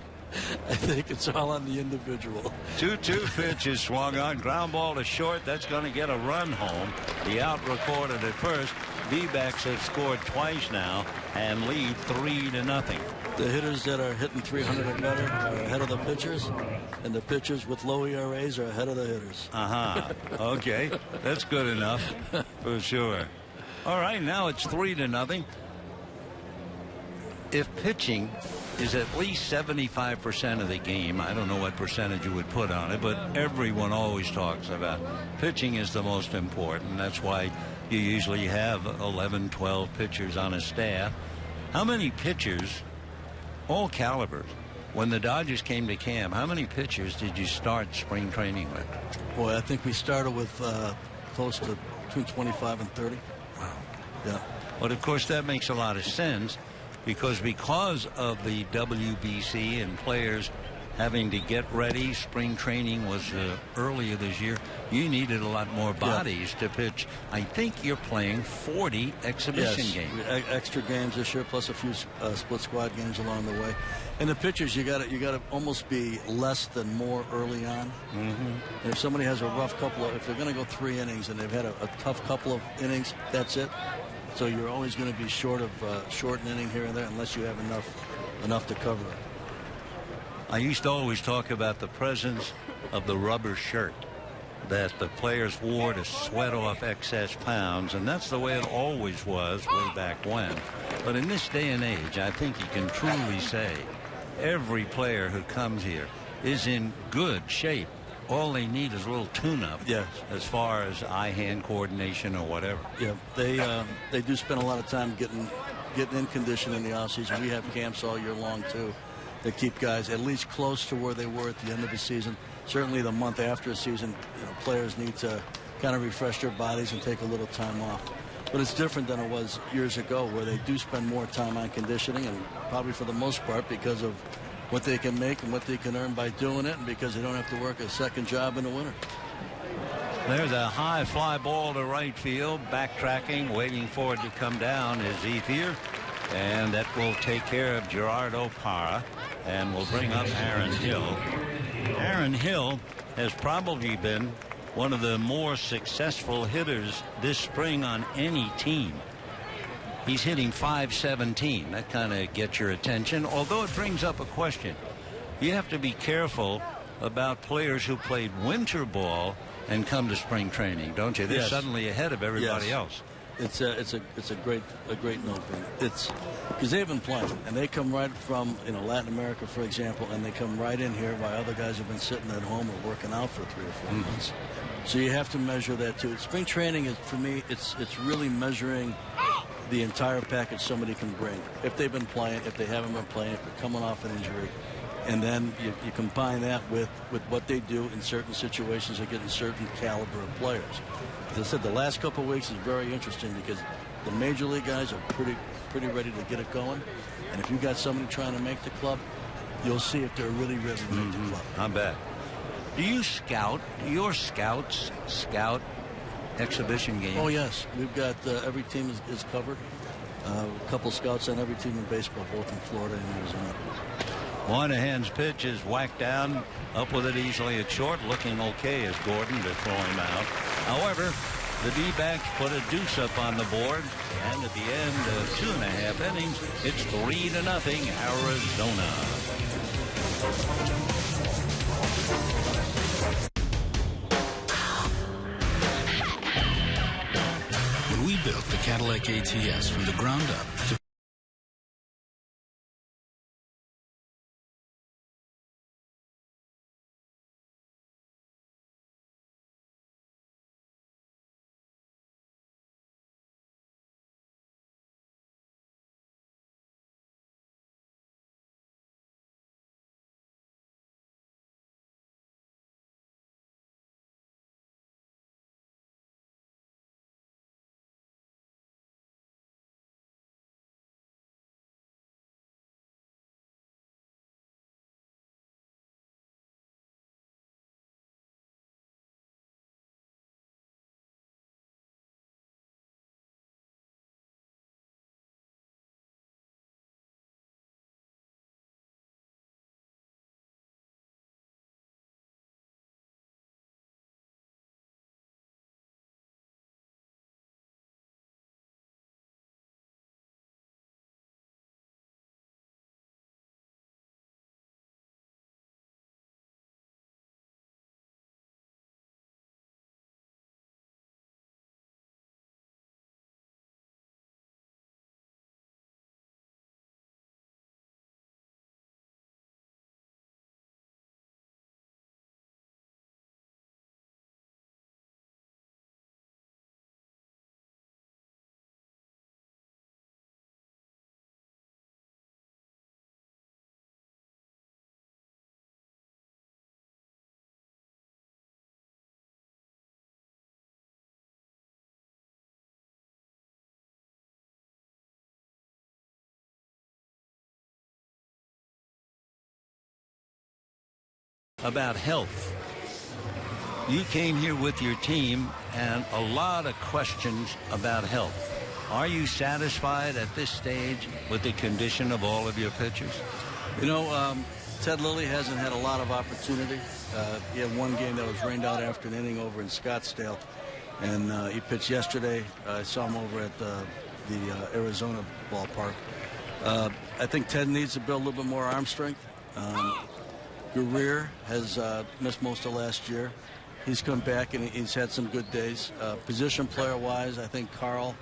I think it's all on the individual. 2-2 pitch is swung on. Ground ball to short. That's going to get a run home. The out recorded at first. D-backs have scored twice now and lead 3-0. The hitters that are hitting 300 or better are ahead of the pitchers, and the pitchers with low ERAs are ahead of the hitters. Okay, that's good enough for sure. All right, now it's 3-0. If pitching is at least 75% of the game, I don't know what percentage you would put on it, but everyone always talks about pitching is the most important. That's why you usually have 11, 12 pitchers on a staff. How many pitchers, all calibers, when the Dodgers came to camp, how many pitchers did you start spring training with? Boy, I think we started with close to between 25 and 30. Wow. Yeah. But of course that makes a lot of sense because of the WBC and players having to get ready. Spring training was earlier this year. You needed a lot more bodies to pitch. I think you're playing 40 exhibition games. Extra games this year, plus a few split squad games along the way. And the pitchers, you got to almost be less than more early on. And if somebody has a rough if they're going to go 3 innings and they've had a tough couple of innings, that's it. So you're always going to be short an inning here and there unless you have enough to cover it. I used to always talk about the presence of the rubber shirt that the players wore to sweat off excess pounds, and that's the way it always was way back when. But in this day and age, I think you can truly say every player who comes here is in good shape. All they need is a little tune-up as far as eye-hand coordination or whatever. Yeah, they do spend a lot of time getting in condition in the offseason. We have camps all year long, too, that keep guys at least close to where they were at the end of the season. Certainly the month after the season, players need to kind of refresh their bodies and take a little time off. But it's different than it was years ago, where they do spend more time on conditioning, and probably for the most part because of what they can make and what they can earn by doing it, and because they don't have to work a second job in the winter. There's a high fly ball to right field. Backtracking, waiting for it to come down is Ethier. And that will take care of Gerard O'Para. And will bring up Aaron Hill. Aaron Hill has probably been one of the more successful hitters this spring on any team. He's hitting .517. That kind of gets your attention, although it brings up a question. You have to be careful about players who played winter ball and come to spring training, don't you? They're suddenly ahead of everybody else. It's a great note thing. It's because they've been playing, and they come right from Latin America, for example, and they come right in here while other guys have been sitting at home or working out for 3 or 4 months. So you have to measure that too. Spring training is, for me, it's really measuring the entire package somebody can bring. If they've been playing, if they haven't been playing, if they're coming off an injury. And then you combine that with what they do in certain situations against certain caliber of players. As I said, the last couple of weeks is very interesting because the major league guys are pretty ready to get it going. And if you got somebody trying to make the club, you'll see if they're really ready to make the club. I bet. Do you scout? Do your scouts scout exhibition games? Oh, yes. We've got every team is covered. A couple scouts on every team in baseball, both in Florida and Arizona. Moynihan's pitch is whacked down, up with it easily at short, looking okay as Gordon to throw him out. However, the D-backs put a deuce up on the board, and at the end of 2.5 innings, it's 3-0 Arizona. When we build built the Cadillac ATS from the ground up to about health. You came here with your team and a lot of questions about health. Are you satisfied at this stage with the condition of all of your pitchers? You know, Ted Lilly hasn't had a lot of opportunity. He had one game that was rained out after an inning over in Scottsdale, and he pitched yesterday. I saw him over at the Arizona ballpark. I think Ted needs to build a little bit more arm strength. Guerrero has missed most of last year. He's come back and he's had some good days. Position player-wise, I think Carl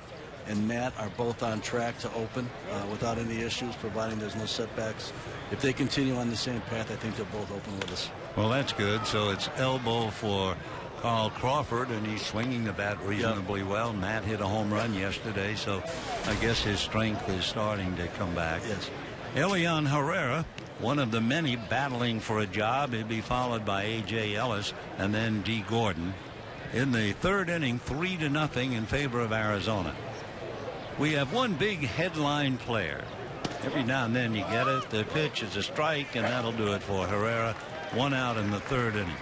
and Matt are both on track to open without any issues, providing there's no setbacks. If they continue on the same path, I think they're both open with us. Well, that's good. So it's elbow for Carl Crawford, and he's swinging the bat reasonably well. Matt hit a home run yesterday, so I guess his strength is starting to come back. Yes. Elian Herrera, one of the many battling for a job. He'd be followed by A.J. Ellis and then D. Gordon. In the third inning, 3-0 in favor of Arizona. We have one big headline player. Every now and then you get it. The pitch is a strike, and that'll do it for Herrera. 1 out in the third inning.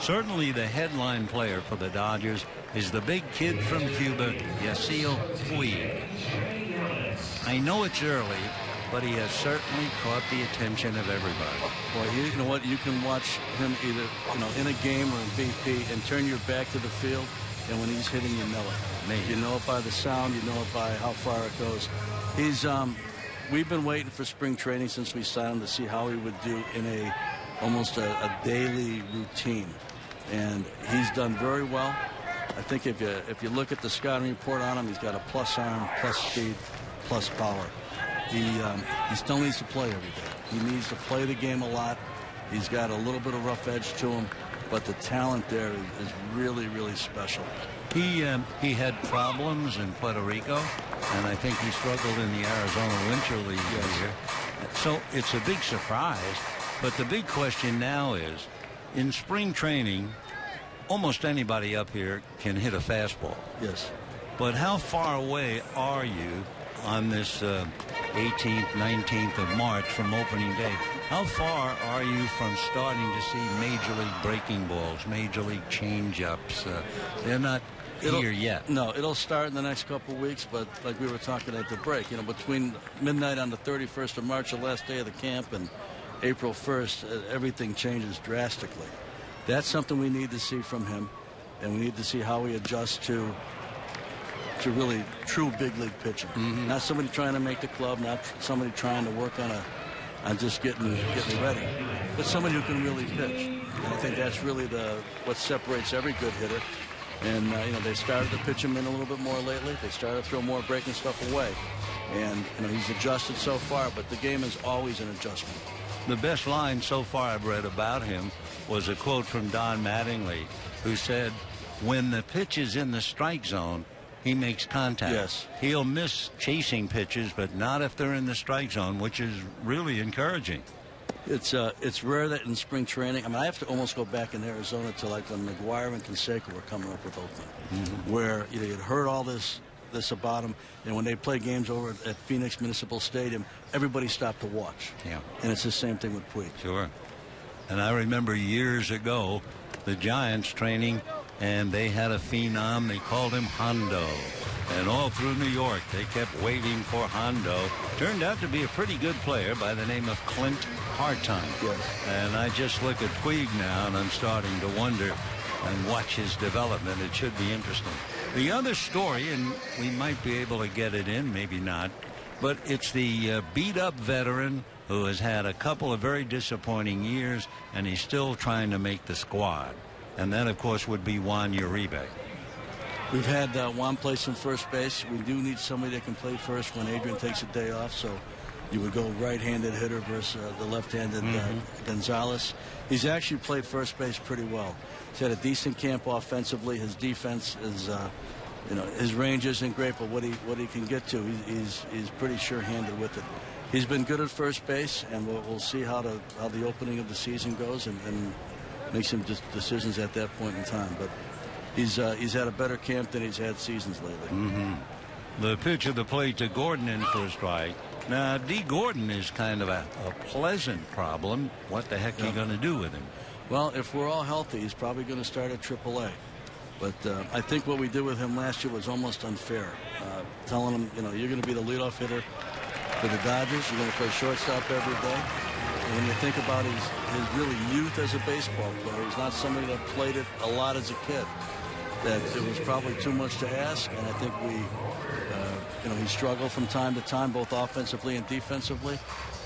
Certainly the headline player for the Dodgers is the big kid from Cuba, Yasiel Puig. I know it's early, but he has certainly caught the attention of everybody. Well, you know what? You can watch him either, in a game or in BP and turn your back to the field, and when he's hitting, you know it. Maybe. You know it by the sound. You know it by how far it goes. We've been waiting for spring training since we signed him to see how he would do in almost a daily routine, and he's done very well. I think if you look at the scouting report on him, he's got a plus arm, plus speed, plus power. He still needs to play every day. He needs to play the game a lot. He's got a little bit of rough edge to him, but the talent there is really, really special. He had problems in Puerto Rico, and I think he struggled in the Arizona Winter League here. So it's a big surprise. But the big question now is, in spring training, almost anybody up here can hit a fastball. Yes. But how far away are you on this 18th, 19th of March from opening day? How far are you from starting to see Major League breaking balls, Major League change-ups? They're not here yet. No, it'll start in the next couple of weeks, but like we were talking at the break, between midnight on the 31st of March, the last day of the camp, and April 1st, everything changes drastically. That's something we need to see from him, and we need to see how he adjusts to really true big league pitching. Mm-hmm. Not somebody trying to make the club, not somebody trying to work on just getting ready, but somebody who can really pitch. And I think that's really what separates every good hitter And, they started to pitch him in a little bit more lately. They started to throw more breaking stuff away. And, he's adjusted so far, but the game is always an adjustment. The best line so far I've read about him was a quote from Don Mattingly, who said, when the pitch is in the strike zone, he makes contact. Yes. He'll miss chasing pitches, but not if they're in the strike zone, which is really encouraging. It's rare that in spring training, I have to almost go back in Arizona to like when McGuire and Canseco were coming up with Oakland, where you had heard all this about him, and when they play games over at Phoenix Municipal Stadium, everybody stopped to watch. Yeah. And it's the same thing with Puig. Sure. And I remember years ago, the Giants training, and they had a phenom. They called him Hondo. And all through New York, they kept waiting for Hondo. Turned out to be a pretty good player by the name of Clint Hartine. Yes. And I just look at Puig now, and I'm starting to wonder and watch his development. It should be interesting. The other story, and we might be able to get it in, maybe not, but it's the beat-up veteran who has had a couple of very disappointing years, and he's still trying to make the squad. And that, of course, would be Juan Uribe. We've had Juan play some first base. We do need somebody that can play first when Adrian takes a day off, so you would go right-handed hitter versus the left-handed Gonzalez. He's actually played first base pretty well. He's had a decent camp offensively. His defense is, his range isn't great, but what he can get to, he's pretty sure-handed with it. He's been good at first base, and we'll see how the opening of the season goes and make some decisions at that point in time. But he's had a better camp than he's had seasons lately. The pitch of the plate to Gordon in for a strike. Now, D. Gordon is kind of a pleasant problem. What the heck are you going to do with him? Well, if we're all healthy, he's probably going to start at AAA. But I think what we did with him last year was almost unfair. Telling him, you're going to be the leadoff hitter for the Dodgers. You're going to play shortstop every day. And when you think about his really youth as a baseball player, he's not somebody that played it a lot as a kid. That it was probably too much to ask, and I think he struggled from time to time, both offensively and defensively.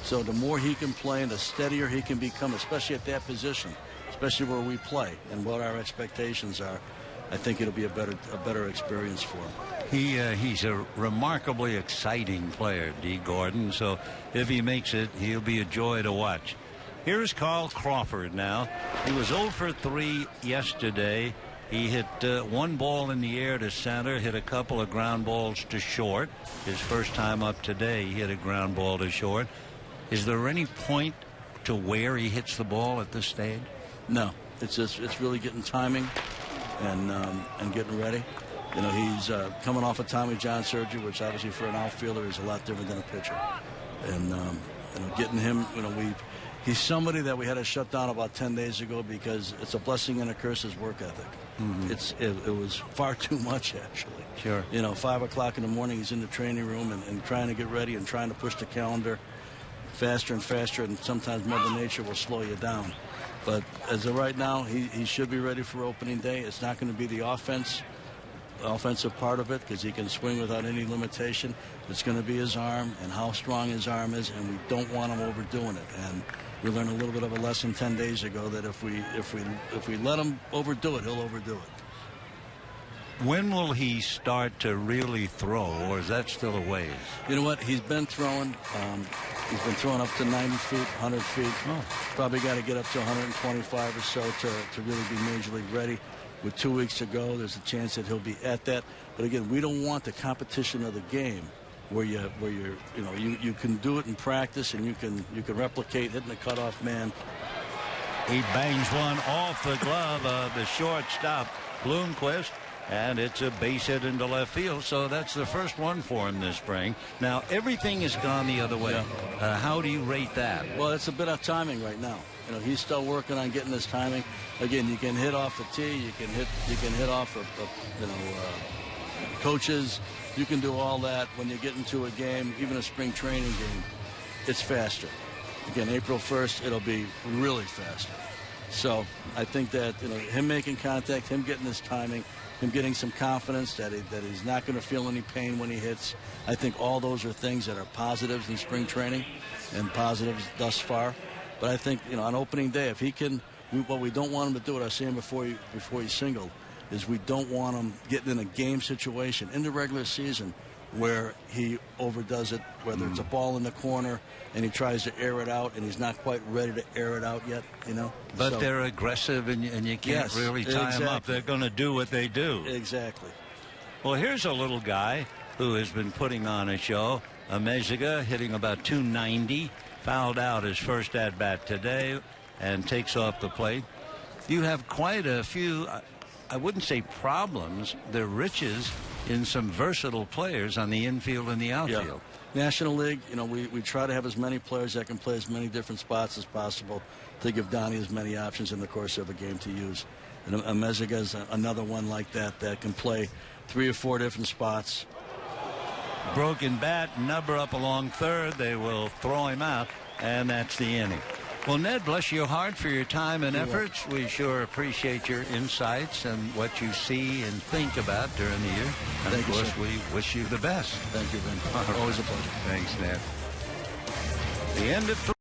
So the more he can play and the steadier he can become, especially at that position, especially where we play and what our expectations are, I think it'll be a better experience for him. He's a remarkably exciting player, D. Gordon. So if he makes it, he'll be a joy to watch. Here's Carl Crawford now. He was 0 for 3 yesterday. He hit one ball in the air to center, hit a couple of ground balls to short. His first time up today, he hit a ground ball to short. Is there any point to where he hits the ball at this stage? No, it's really getting timing and getting ready. He's coming off a Tommy John surgery, which obviously for an outfielder is a lot different than a pitcher. And getting him, he's somebody that we had to shut down about 10 days ago because it's a blessing and a curse, his work ethic. It was far too much, actually. Sure. 5 o'clock in the morning, he's in the training room and trying to get ready and trying to push the calendar faster and faster, and sometimes Mother Nature will slow you down. But as of right now, he should be ready for opening day. It's not going to be the offensive part of it because he can swing without any limitation. It's going to be his arm and how strong his arm is, and we don't want him overdoing it. And we learned a little bit of a lesson 10 days ago that if we let him overdo it, he'll overdo it. When will he start to really throw, or is that still a ways? You know what? He's been throwing. He's been throwing up to 90 feet, 100 feet. Oh. Probably got to get up to 125 or so to really be major league ready. With 2 weeks to go, there's a chance that he'll be at that. But again, we don't want the competition of the game where you can do it in practice and you can replicate hitting the cutoff man. He bangs one off the glove of the shortstop, Bloomquist, and it's a base hit into left field. So that's the first one for him this spring. Now everything has gone the other way. Yeah. How do you rate that? Well, it's a bit of timing right now. He's still working on getting his timing. Again, you can hit off the tee. You can hit off of coaches. You can do all that when you get into a game, even a spring training game. It's faster. Again, April 1st, it'll be really faster. So I think that him making contact, him getting his timing, him getting some confidence that he's not going to feel any pain when he hits. I think all those are things that are positives in spring training and positives thus far. But I think on opening day, if he can, what we don't want him to do, what I was saying before he singled, is we don't want him getting in a game situation in the regular season where he overdoes it, whether it's a ball in the corner and he tries to air it out and he's not quite ready to air it out yet, you know. But they're aggressive and you can't really tie them up. They're going to do what they do. Exactly. Well, here's a little guy who has been putting on a show. Meziga hitting about 290, fouled out his first at-bat today and takes off the plate. You have quite a few, I wouldn't say problems, they're riches in some versatile players on the infield and the outfield. Yeah. National League, you know, we try to have as many players that can play as many different spots as possible to give Donnie as many options in the course of a game to use. And Meziga is another one like that can play 3 or 4 different spots. Broken bat, Nubber up along third. They will throw him out, and that's the inning. Well, Ned, bless your heart for your time and efforts. We sure appreciate your insights and what you see and think about during the year. And of course, we wish you the best. Thank you, Vin. Always a pleasure. Thanks, Ned. The end of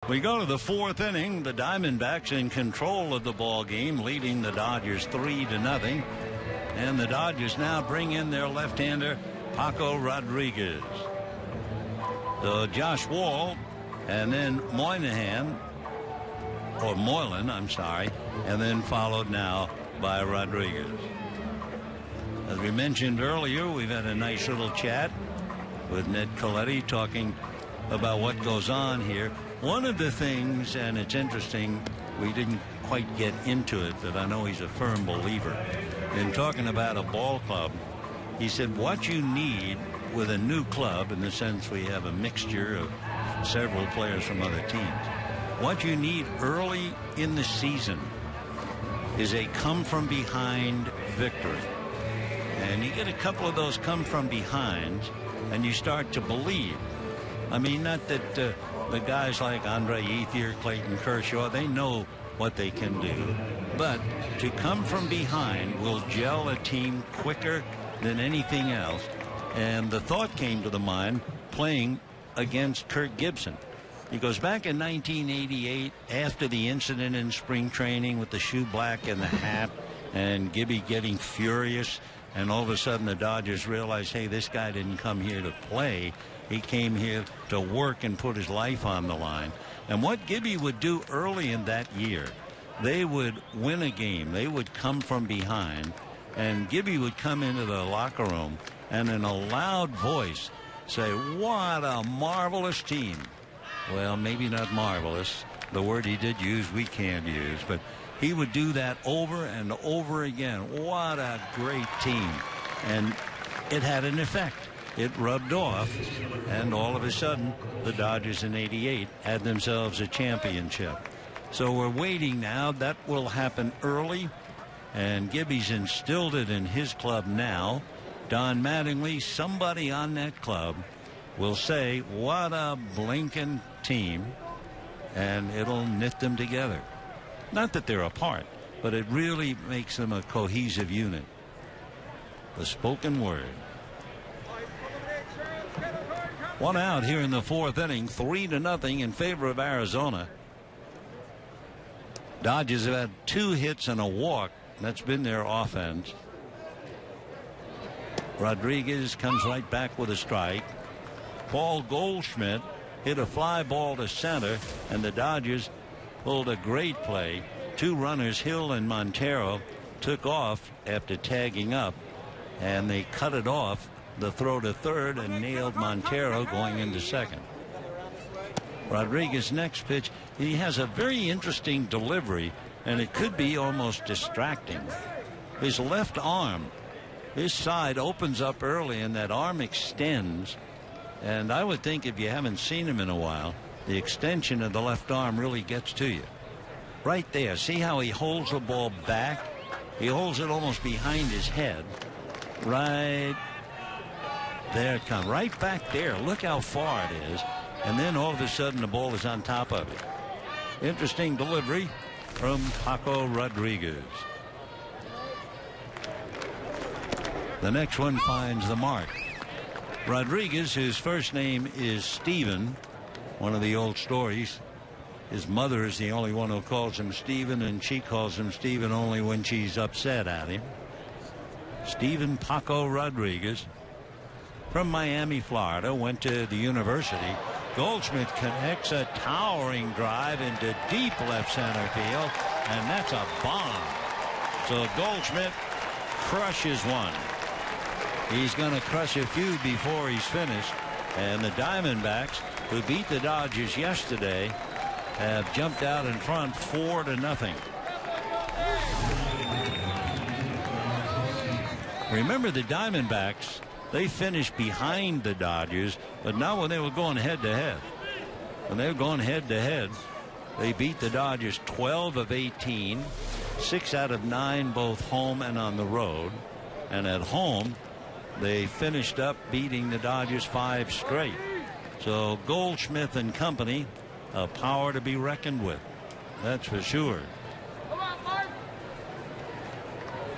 we go to the 4th inning. The Diamondbacks in control of the ball game, leading the Dodgers 3-0. And the Dodgers now bring in their left-hander, Paco Rodriguez. So Josh Wall and then Moylan, I'm sorry, and then followed now by Rodriguez. As we mentioned earlier, we've had a nice little chat with Ned Colletti talking about what goes on here. One of the things, and it's interesting, we didn't quite get into it, but I know he's a firm believer in talking about a ball club. He said what you need with a new club, in the sense we have a mixture of several players from other teams, what you need early in the season is a come-from-behind victory. And you get a couple of those come-from-behinds, and you start to believe. I mean, not that the guys like Andre Ethier, Clayton Kershaw, they know what they can do. But to come from behind will gel a team quicker than anything else. And the thought came to the mind playing against Kirk Gibson. He goes back in 1988, after the incident in spring training with the shoe black and the hat, and Gibby getting furious, and all of a sudden the Dodgers realize, hey, this guy didn't come here to play. He came here to work and put his life on the line. And what Gibby would do early in that year, they would win a game. They would come from behind, and Gibby would come into the locker room and in a loud voice say, what a marvelous team. Well, maybe not marvelous. The word he did use, we can't use. But he would do that over and over again. What a great team. And it had an effect. It rubbed off, and all of a sudden, the Dodgers in '88 had themselves a championship. So we're waiting now. That will happen early, and Gibby's instilled it in his club now. Don Mattingly, somebody on that club, will say, what a blinking team, and it'll knit them together. Not that they're apart, but it really makes them a cohesive unit. The spoken word. One out here in the fourth inning, 3-0 in favor of Arizona. Dodgers have had 2 hits and a walk. That's been their offense. Rodriguez comes right back with a strike. Paul Goldschmidt hit a fly ball to center, and the Dodgers pulled a great play. 2 runners, Hill and Montero, took off after tagging up, and they cut it off the throw to third and nailed Montero going into second. Rodriguez next pitch, he has a very interesting delivery, and it could be almost distracting. His left arm, his side opens up early, and that arm extends, and I would think if you haven't seen him in a while, the extension of the left arm really gets to you. Right there, see how he holds the ball back? He holds it almost behind his head. Right there it comes, right back there. Look how far it is. And then all of a sudden the ball is on top of it. Interesting delivery from Paco Rodriguez. The next one finds the mark. Rodriguez, his first name is Steven. One of the old stories. His mother is the only one who calls him Steven, and she calls him Steven only when she's upset at him. Steven Paco Rodriguez from Miami, Florida, went to the university. Goldschmidt connects a towering drive into deep left center field, and that's a bomb. So Goldschmidt crushes one. He's going to crush a few before he's finished. And the Diamondbacks, who beat the Dodgers yesterday, have jumped out in front 4-0. Remember, the Diamondbacks, they finished behind the Dodgers, but not when they were going head-to-head. When they were going head-to-head, they beat the Dodgers 12 of 18, 6 out of 9 both home and on the road. And at home, they finished up beating the Dodgers 5 straight. So Goldschmidt and company, a power to be reckoned with. That's for sure.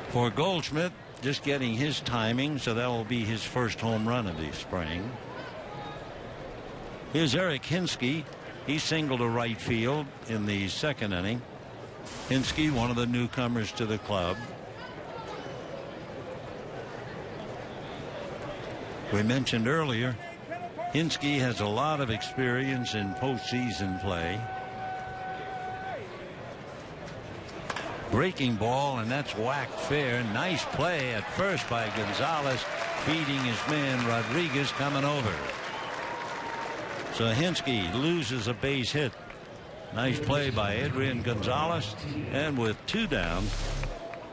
For Goldschmidt, just getting his timing, so that will be his first home run of the spring. Here's Eric Hinske. He singled to right field in the second inning. Hinske, one of the newcomers to the club. We mentioned earlier, Hinske has a lot of experience in postseason play. Breaking ball, and that's whacked fair. Nice play at first by Gonzalez, feeding his man Rodriguez coming over. So Hinske loses a base hit. Nice play by Adrian Gonzalez, and with 2 down,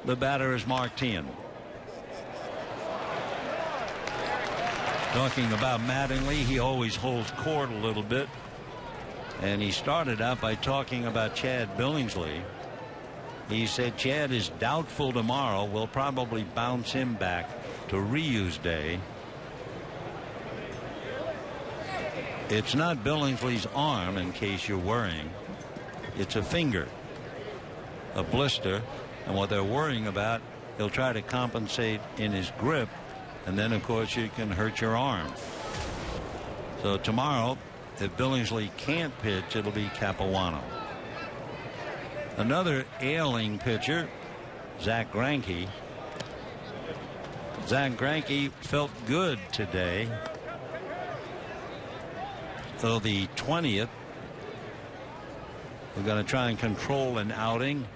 the batter is Martin. Talking about Mattingly, he always holds court a little bit, and he started out by talking about Chad Billingsley. He said Chad is doubtful tomorrow. We'll probably bounce him back to reuse day. It's not Billingsley's arm, in case you're worrying. It's a finger, a blister, and what they're worrying about, he'll try to compensate in his grip, and then of course you can hurt your arm. So tomorrow, if Billingsley can't pitch, it'll be Capuano. Another ailing pitcher, Zach Greinke. Zach Greinke felt good today. So the 20th, we're going to try and control an outing,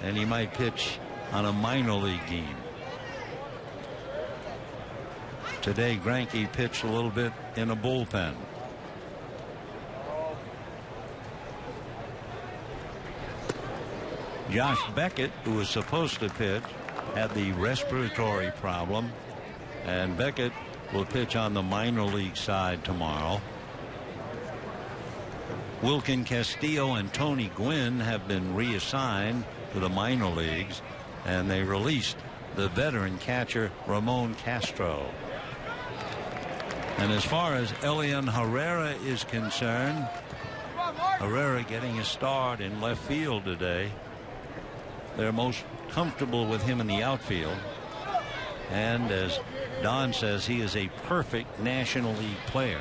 and he might pitch on a minor league game. Today, Greinke pitched a little bit in a bullpen. Josh Beckett, who was supposed to pitch, had the respiratory problem, and Beckett will pitch on the minor league side tomorrow. Wilkin Castillo and Tony Gwynn have been reassigned to the minor leagues, and they released the veteran catcher Ramon Castro. And as far as Elian Herrera is concerned, Herrera getting a start in left field today. They're most comfortable with him in the outfield. And as Don says, he is a perfect National League player.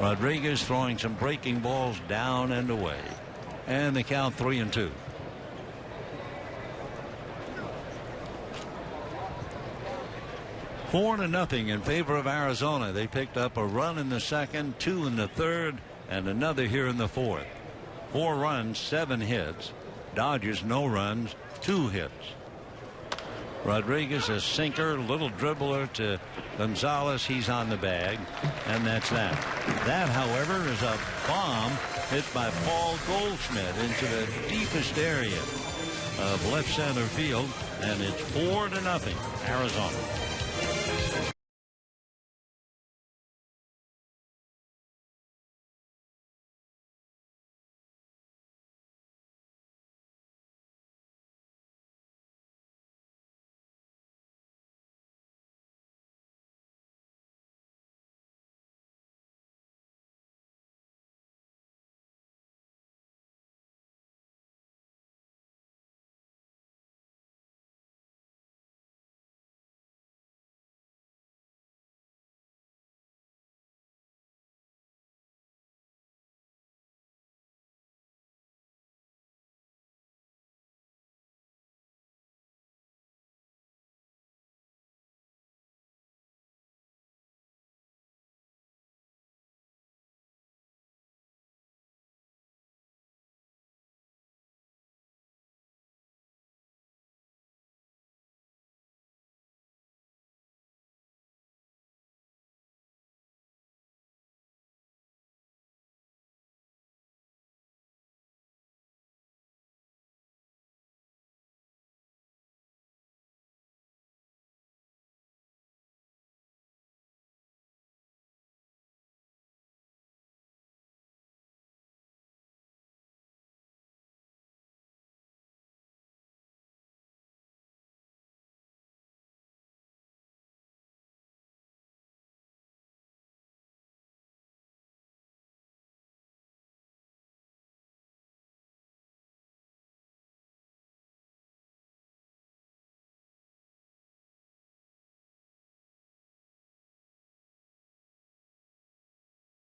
Rodriguez throwing some breaking balls down and away. And the count 3-2. Four to nothing in favor of Arizona. They picked up a run in the second, 2 in the third, and another here in the fourth. 4 runs, 7 hits. Dodgers no runs, 2 hits. Rodriguez, a sinker, little dribbler to Gonzalez. He's on the bag, and that's that. That, however, is a bomb hit by Paul Goldschmidt into the deepest area of left center field, and it's 4 to nothing, Arizona.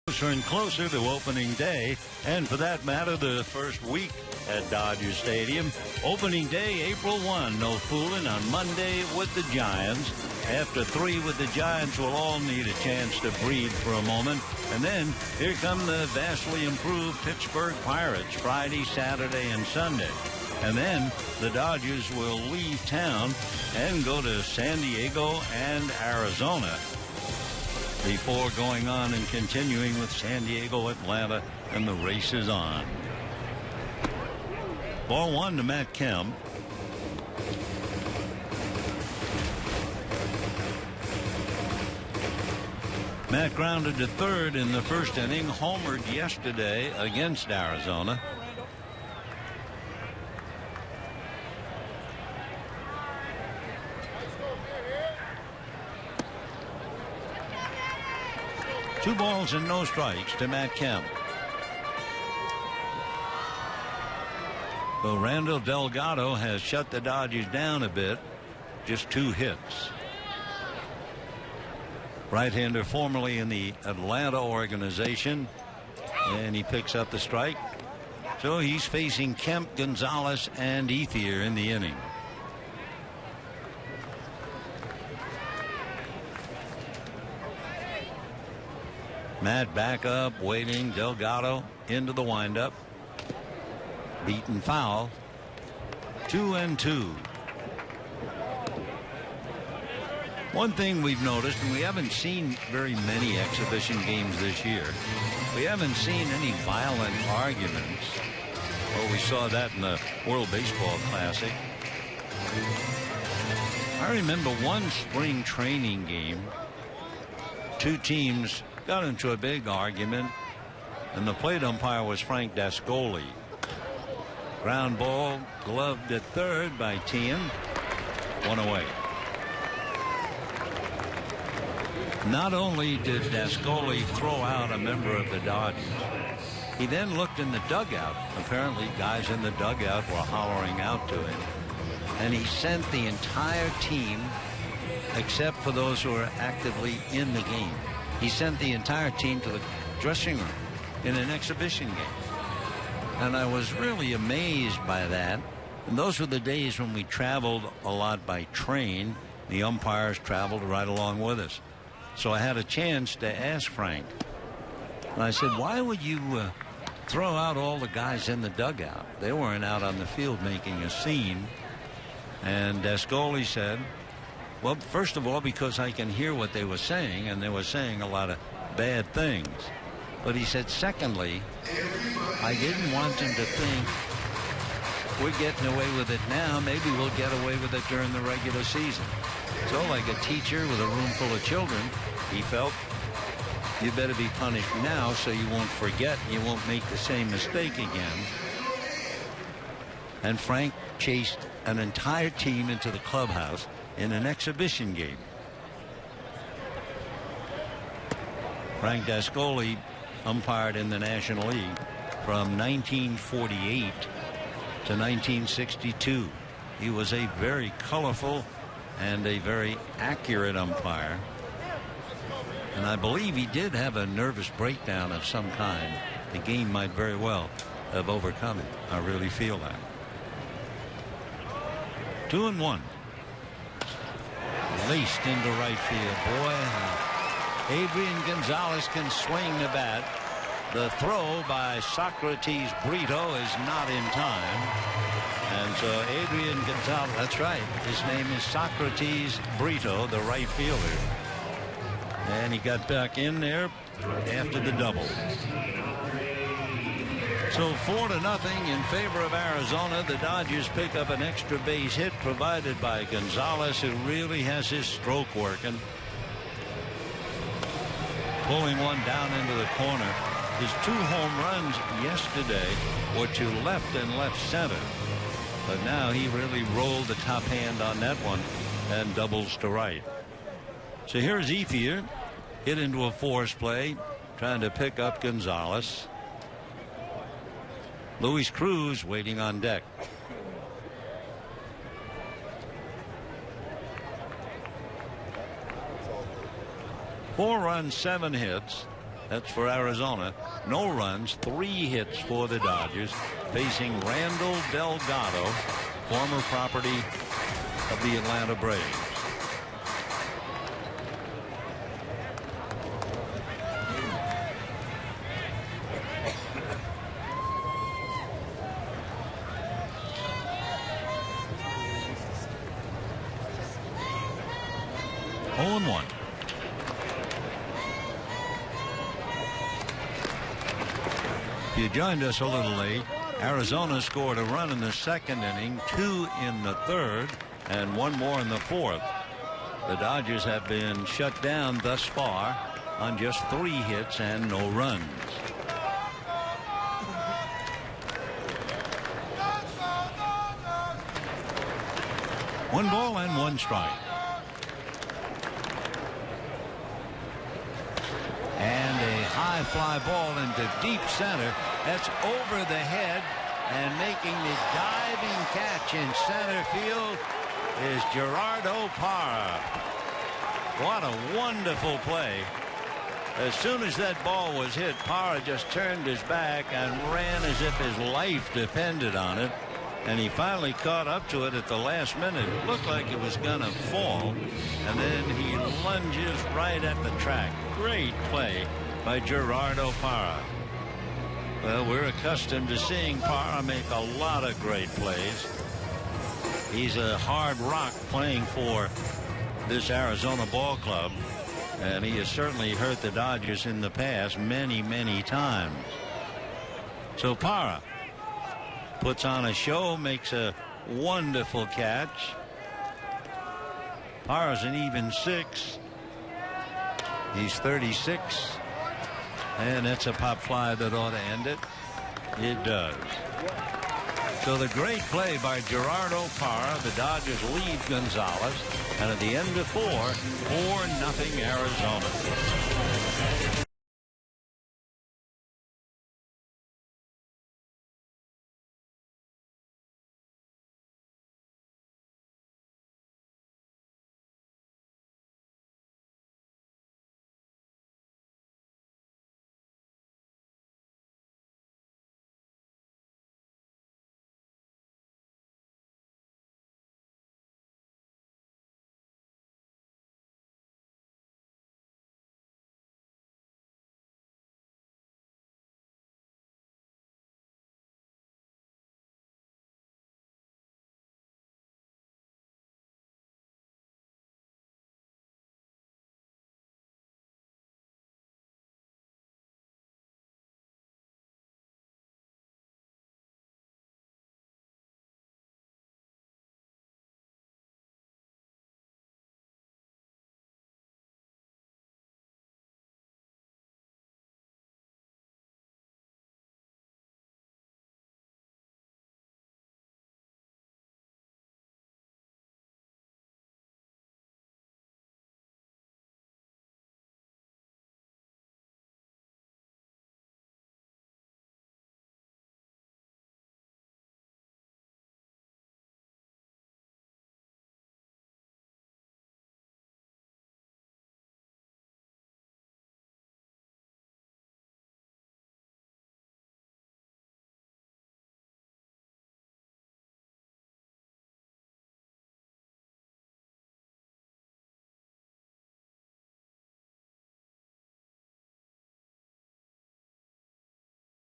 Closer and closer to opening day, and for that matter, the first week at Dodger Stadium. Opening day, April 1. No fooling on Monday with the Giants. After 3 with the Giants, we'll all need a chance to breathe for a moment. And then here come the vastly improved Pittsburgh Pirates Friday, Saturday, and Sunday. And then the Dodgers will leave town and go to San Diego and Arizona before going on and continuing with San Diego, Atlanta, and the race is on. Ball 1 to Matt Kemp. Matt grounded to third in the first inning, homered yesterday against Arizona. Two balls and no strikes to Matt Kemp. So Randall Delgado has shut the Dodgers down a bit. Just 2 hits. Right-hander formerly in the Atlanta organization. And he picks up the strike. So he's facing Kemp, Gonzalez, and Ethier in the inning. Matt back up, waiting. Delgado into the windup. Beaten foul. 2-2. One thing we've noticed, and we haven't seen very many exhibition games this year, we haven't seen any violent arguments. Oh, we saw that in the World Baseball Classic. I remember one spring training game, 2 teams got into a big argument, and the plate umpire was Frank Dascoli. Ground ball gloved at third by Tien. 1 away. Not only did Dascoli throw out a member of the Dodgers, he then looked in the dugout. Apparently guys in the dugout were hollering out to him, and he sent the entire team, except for those who were actively in the game, he sent the entire team to the dressing room in an exhibition game. And I was really amazed by that. And those were the days when we traveled a lot by train. The umpires traveled right along with us. So I had a chance to ask Frank. And I said, why would you throw out all the guys in the dugout? They weren't out on the field making a scene. And Dascoli said, well, first of all, because I can hear what they were saying, and they were saying a lot of bad things. But he said, secondly, I didn't want them to think we're getting away with it now. Maybe we'll get away with it during the regular season. So like a teacher with a room full of children, he felt you better be punished now so you won't forget, you won't make the same mistake again. And Frank chased an entire team into the clubhouse in an exhibition game. Frank Dascoli umpired in the National League from 1948 to 1962. He was a very colorful and a very accurate umpire. And I believe he did have a nervous breakdown of some kind. The game might very well have overcome it. I really feel that. 2-1. Laced into right field. Boy, Adrian Gonzalez can swing the bat. The throw by Socrates Brito is not in time. And so Adrian Gonzalez, that's right, his name is Socrates Brito, the right fielder. And he got back in there after the double. So 4-0 in favor of Arizona. The Dodgers pick up an extra base hit provided by Gonzalez, who really has his stroke working. Pulling one down into the corner. His 2 home runs yesterday were to left and left center. But now he really rolled the top hand on that one and doubles to right. So here's Ethier, hit into a force play, trying to pick up Gonzalez. Luis Cruz waiting on deck. Four runs, 7 hits. That's for Arizona. No runs, 3 hits for the Dodgers, facing Randall Delgado, former property of the Atlanta Braves. (0-1). If you joined us a little late, Arizona scored a run in the second inning, 2 in the third, and 1 more in the fourth. The Dodgers have been shut down thus far on just 3 hits and no runs. One ball and 1 strike. And a high fly ball into deep center. That's over the head, and making the diving catch in center field is Gerardo Parra. What a wonderful play. As soon as that ball was hit, Parra just turned his back and ran as if his life depended on it. And he finally caught up to it at the last minute. It looked like it was going to fall. And then he lunges right at the track. Great play by Gerardo Parra. Well, we're accustomed to seeing Parra make a lot of great plays. He's a hard rock playing for this Arizona ball club. And he has certainly hurt the Dodgers in the past many, many times. So Parra puts on a show, makes a wonderful catch. Parra's an even 6. He's 36. And that's a pop fly that ought to end it. It does. So the great play by Gerardo Parra. The Dodgers lead Gonzalez. And at the end of 4-0 Arizona.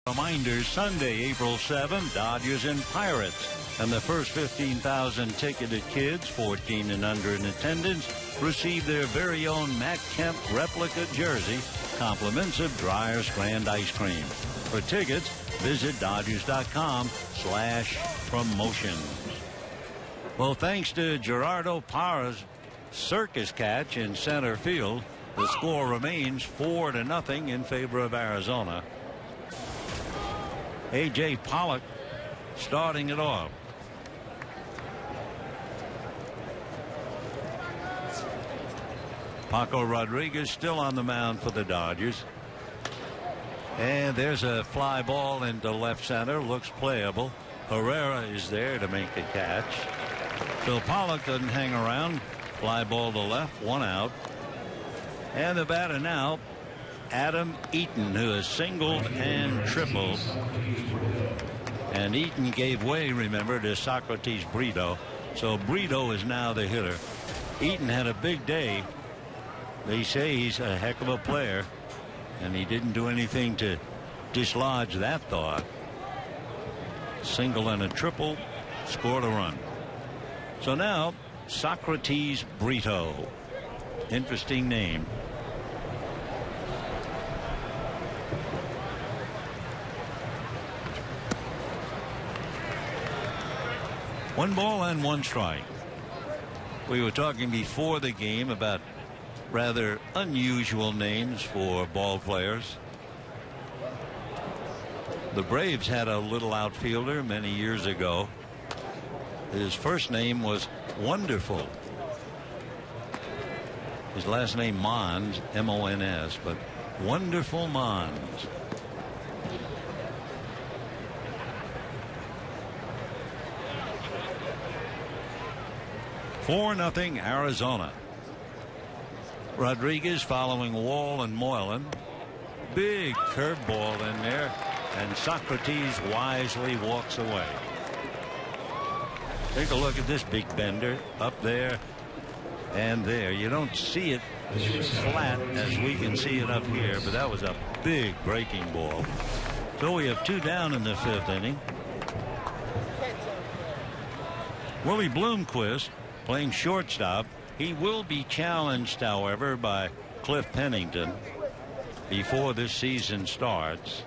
Reminder, Sunday, April 7th, Dodgers and Pirates. And the first 15,000 ticketed kids, 14 and under in attendance, receive their very own Matt Kemp replica jersey, compliments of Dreyer's Grand Ice Cream. For tickets, visit Dodgers.com/promotions. Well, thanks to Gerardo Parra's circus catch in center field, the score remains 4-0 in favor of Arizona. A.J. Pollock starting it off. Paco Rodriguez still on the mound for the Dodgers. And there's a fly ball into left center. Looks playable. Herrera is there to make the catch. So Pollock doesn't hang around. Fly ball to left. 1 out. And the batter now, Adam Eaton, who has singled and tripled. And Eaton gave way, remember, to Socrates Brito. So Brito is now the hitter. Eaton had a big day. They say he's a heck of a player, and he didn't do anything to dislodge that thought. Single and a triple, scored a run. So now Socrates Brito. Interesting name. One ball and 1 strike. We were talking before the game about rather unusual names for ball players. The Braves had a little outfielder many years ago. His first name was Wonderful. His last name Mons, M-O-N-S, but Wonderful Mons. Four nothing Arizona. Rodriguez following Wall and Moylan. Big curveball in there, and Socrates wisely walks away. Take a look at this big bender up there and there. You don't see it flat as we can see it up here, but that was a big breaking ball. So we have 2 down in the 5th inning. Willie Bloomquist playing shortstop. He will be challenged, however, by Cliff Pennington before this season starts.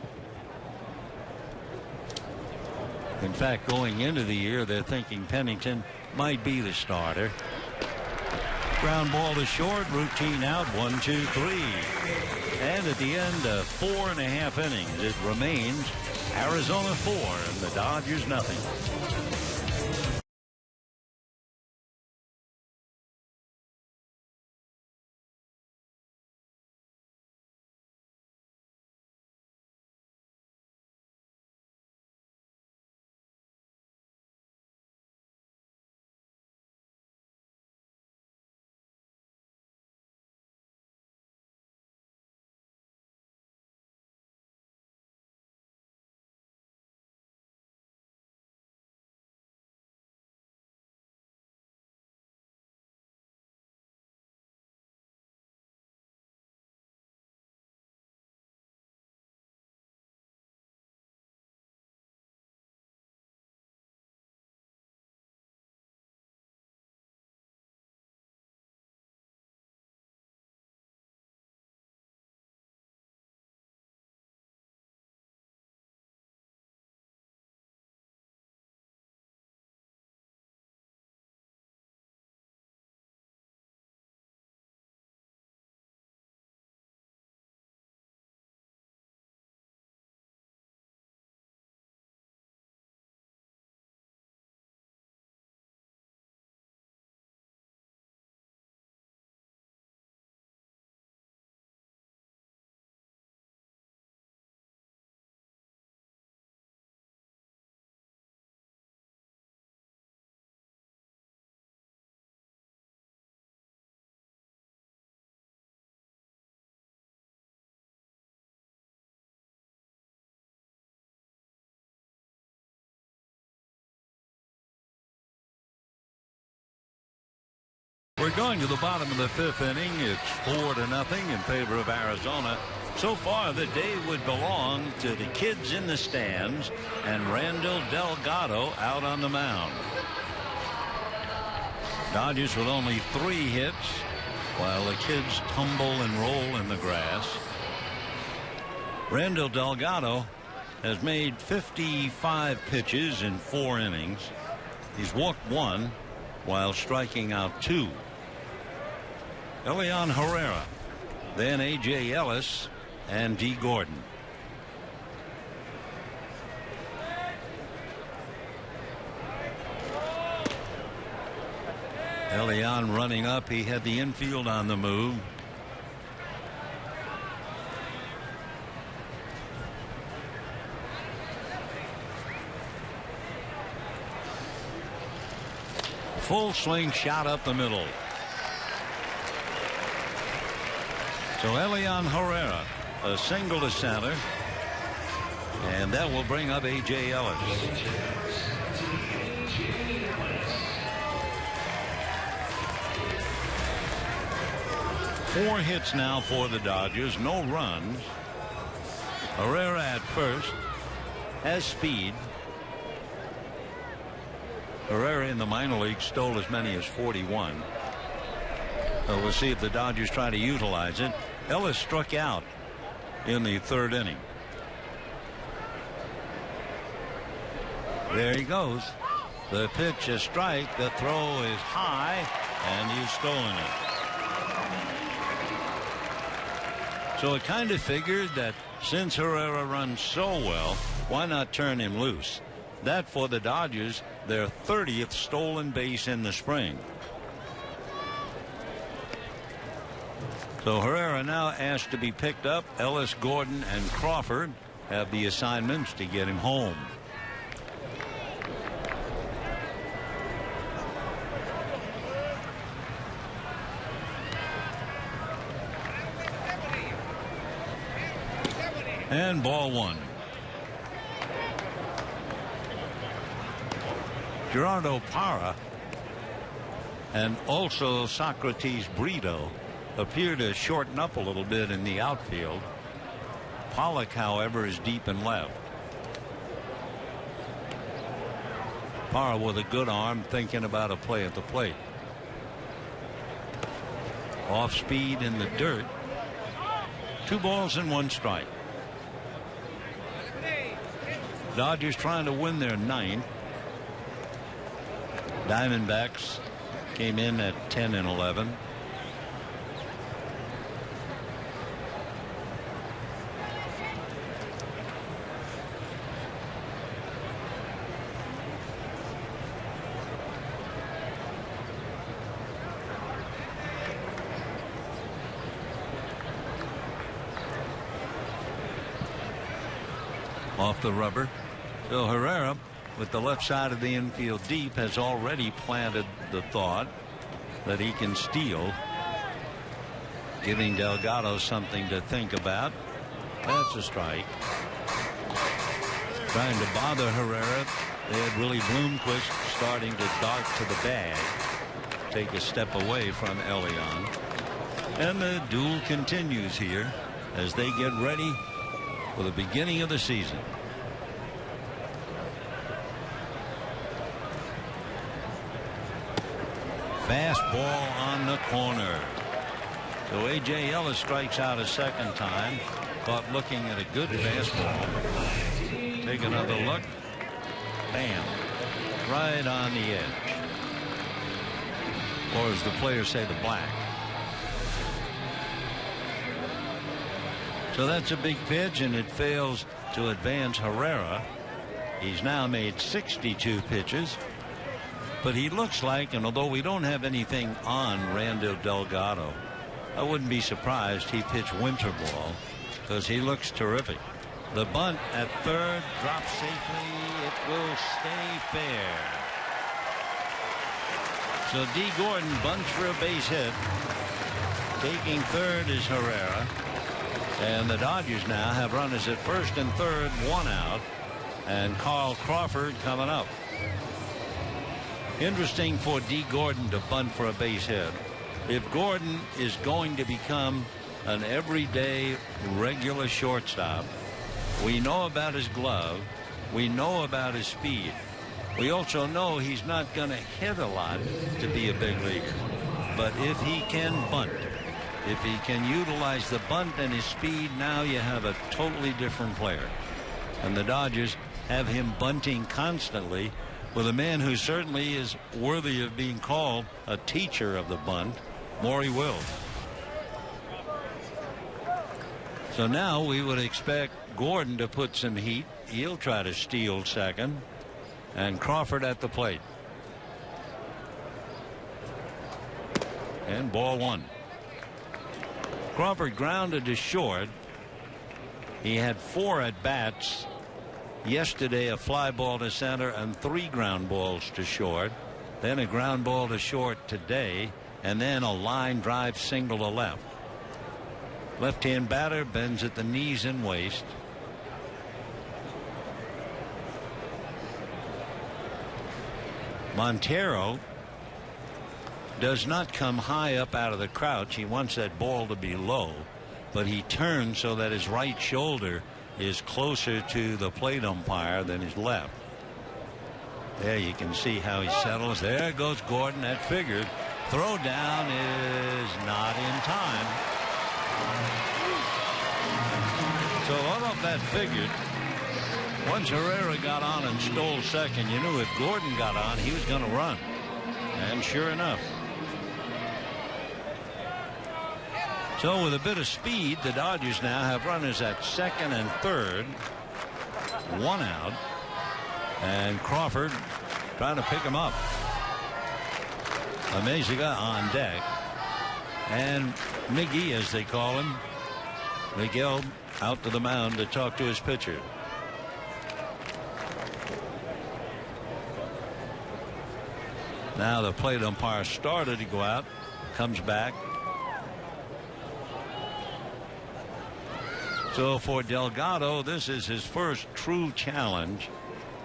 In fact, going into the year, they're thinking Pennington might be the starter. Ground ball to short, routine out, 1, 2, 3. And at the end of 4.5 innings, it remains Arizona 4 and the Dodgers nothing. We're going to the bottom of the fifth inning. It's 4-0 in favor of Arizona. So far, the day would belong to the kids in the stands and Randall Delgado out on the mound. Dodgers with only 3 hits while the kids tumble and roll in the grass. Randall Delgado has made 55 pitches in 4 innings. He's walked 1 while striking out 2. Elian Herrera, then A.J. Ellis, and D. Gordon. Elian running up. He had the infield on the move. Full swing shot up the middle. So Elian Herrera, a single to center, and that will bring up A.J. Ellis. Four hits now for the Dodgers, no runs. Herrera at first, has speed. Herrera in the minor league stole as many as 41. So we'll see if the Dodgers try to utilize it. Ellis struck out in the 3rd inning. There he goes. The pitch is strike. The throw is high, and he's stolen it. So it kind of figured that since Herrera runs so well, why not turn him loose? That for the Dodgers, their 30th stolen base in the spring. So Herrera now asked to be picked up. Ellis, Gordon, and Crawford have the assignments to get him home. And ball 1. Gerardo Parra and also Socrates Brito appear to shorten up a little bit in the outfield. Pollock, however, is deep in left. Parra with a good arm, thinking about a play at the plate. Off speed in the dirt. 2 balls and 1 strike. Dodgers trying to win their 9th. Diamondbacks came in at 10-11. off the rubber. So Herrera, with the left side of the infield deep, has already planted the thought that he can steal, giving Delgado something to think about. That's a strike. Trying to bother Herrera. They had Willie Bloomquist starting to dart to the bag, take a step away from Elion. And the duel continues here as they get ready for the beginning of the season. Fastball on the corner. So A.J. Ellis strikes out a second time. Caught looking at a good fastball. Take another look. Bam. Right on the edge. Or as the players say, the black. So that's a big pitch, and it fails to advance Herrera. He's now made 62 pitches. But he looks like, and although we don't have anything on Rando Delgado, I wouldn't be surprised he pitched winter ball, because he looks terrific. The bunt at third drops safely. It will stay fair. So D. Gordon bunts for a base hit. Taking third is Herrera. And the Dodgers now have runners at first and third, one out. And Carl Crawford coming up. Interesting for D. Gordon to bunt for a base hit. If Gordon is going to become an everyday regular shortstop, we know about his glove. We know about his speed. We also know he's not going to hit a lot to be a big leaguer. But if he can bunt, if he can utilize the bunt and his speed, now you have a totally different player. And the Dodgers have him bunting constantly with a man who certainly is worthy of being called a teacher of the bunt, Maury Wills. So now we would expect Gordon to put some heat. He'll try to steal second. And Crawford at the plate. And ball one. Crawford grounded to short. He had 4 at bats. Yesterday, a fly ball to center and 3 ground balls to short. Then a ground ball to short today. And then a line drive single to left. Left-hand batter bends at the knees and waist. Montero does not come high up out of the crouch. He wants that ball to be low, but he turns so that his right shoulder is closer to the plate umpire than his left. There you can see how he settles. There goes Gordon. That figured. Throw down is not in time. So all of that figured. Once Herrera got on and stole second, you knew if Gordon got on, he was going to run. And sure enough. So with a bit of speed, the Dodgers now have runners at second and third. 1 out. And Crawford trying to pick him up. Amezaga on deck. And Miggy, as they call him, Miguel, out to the mound to talk to his pitcher. Now the plate umpire started to go out, comes back. So for Delgado, this is his first true challenge.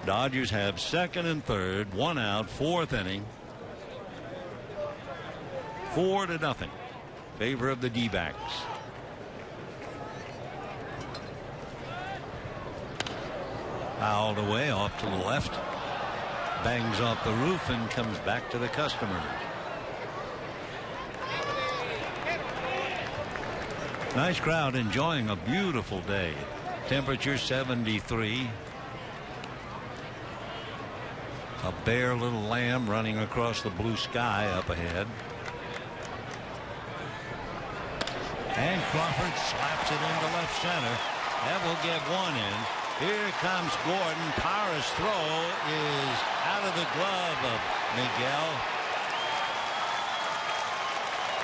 Dodgers have second and third, 1 out, 4th inning. 4-0. Favor of the D-backs. Fouled away off to the left. Bangs off the roof and comes back to the customer. Nice crowd enjoying a beautiful day. Temperature 73. A bare little lamb running across the blue sky up ahead. And Crawford slaps it into left center. That will get 1 in. Here comes Gordon. Parra's throw is out of the glove of Miguel.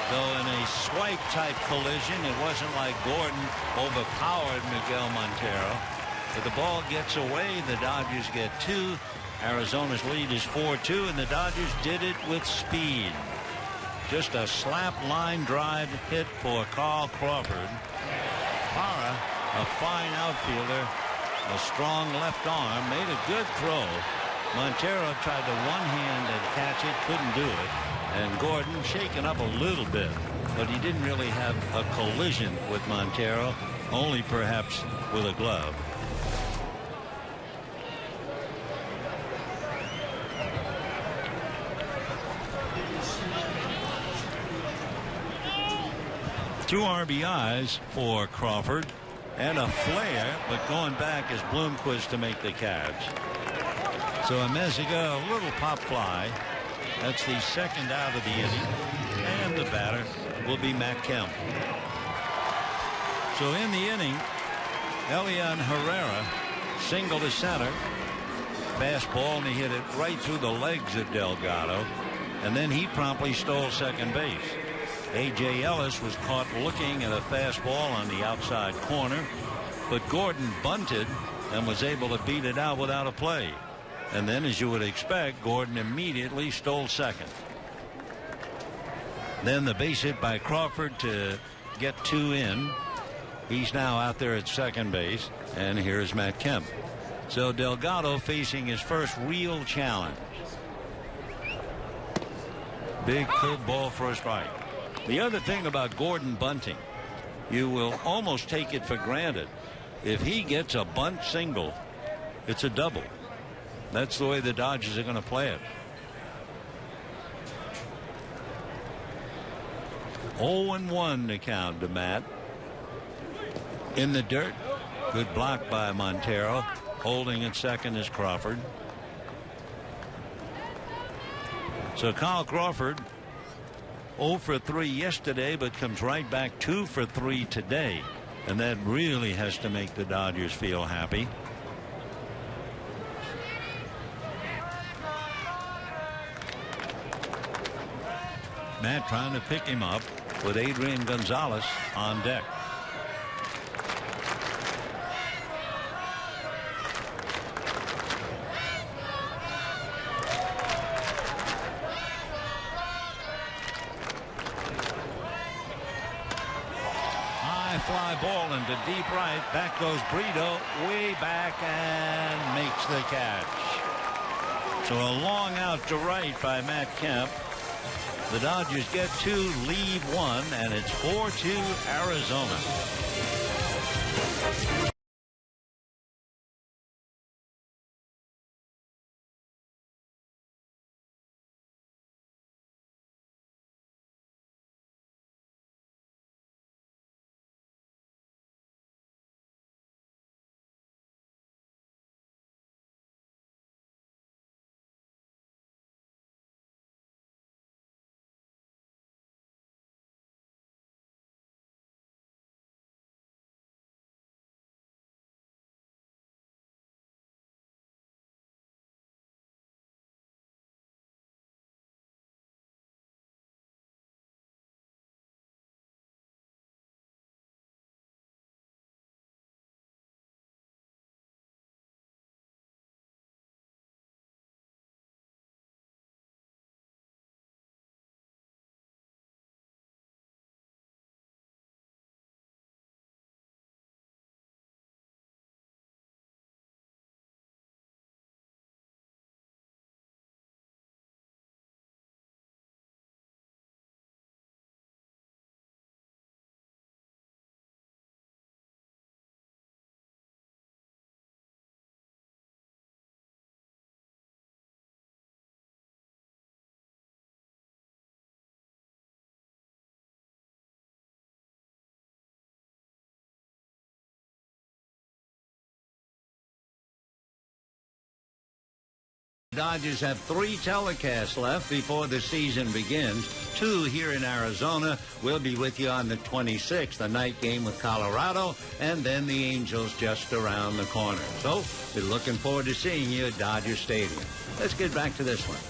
Though in a swipe type collision, it wasn't like Gordon overpowered Miguel Montero. But the ball gets away. The Dodgers get 2. Arizona's lead is 4-2, and the Dodgers did it with speed. Just a slap line drive hit for Carl Crawford. Parra, a fine outfielder, a strong left arm, made a good throw. Montero tried to one-hand and catch it, couldn't do it. And Gordon shaken up a little bit, but he didn't really have a collision with Montero, only perhaps with a glove. Two RBIs for Crawford and a flare, but going back is Bloomquist to make the catch. So a Meziga, a little pop fly. That's the second out of the inning, and the batter will be Matt Kemp. So in the inning, Elian Herrera single to center, fastball, and he hit it right through the legs of Delgado, and then he promptly stole second base. A.J. Ellis was caught looking at a fastball on the outside corner, but Gordon bunted and was able to beat it out without a play. And then, as you would expect, Gordon immediately stole second. Then the base hit by Crawford to get 2 in. He's now out there at second base, and here's Matt Kemp. So Delgado facing his first real challenge. Big curveball for a strike. The other thing about Gordon bunting, you will almost take it for granted. If he gets a bunt single, it's a double. That's the way the Dodgers are going to play it. 0-1 to count to Matt. In the dirt. Good block by Montero. Holding at second is Crawford. So Kyle Crawford 0 for 3 yesterday, but comes right back 2 for 3 today. And that really has to make the Dodgers feel happy. Matt trying to pick him up with Adrian Gonzalez on deck. High fly ball into deep right. Back goes Brito, way back, and makes the catch. So a long out to right by Matt Kemp. The Dodgers get 2, leave 1, and it's 4-2 Arizona. Dodgers have 3 telecasts left before the season begins. 2 here in Arizona. We'll be with you on the 26th, a night game with Colorado, and then the Angels just around the corner. So we're looking forward to seeing you at Dodger Stadium. Let's get back to this one.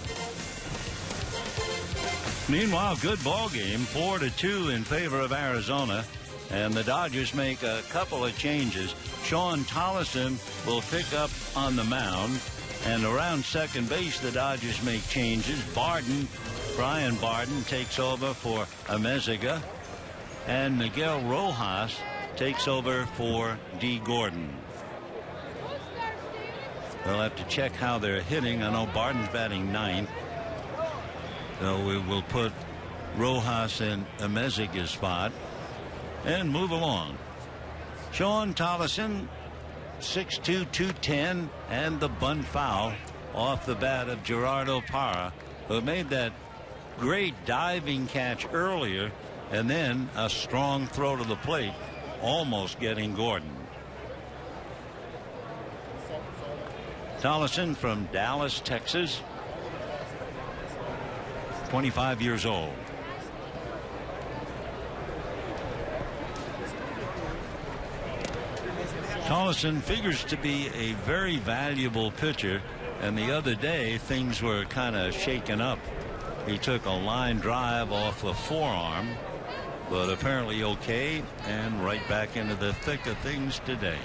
Meanwhile, good ball game, 4-2 in favor of Arizona, and the Dodgers make a couple of changes. Sean Tollison will pick up on the mound. And around second base, the Dodgers make changes. Brian Barden takes over for Amezaga. And Miguel Rojas takes over for D. Gordon. They'll have to check how they're hitting. I know Barden's batting ninth. So we will put Rojas in Amezaga's spot and move along. Sean Tollison, 6'2", 210, and the bunt foul off the bat of Gerardo Parra, who made that great diving catch earlier, and then a strong throw to the plate, almost getting Gordon. Tollison from Dallas, Texas, 25 years old. Tollison figures to be a very valuable pitcher, and the other day things were kind of shaken up. He took a line drive off the forearm, but apparently okay, and right back into the thick of things today.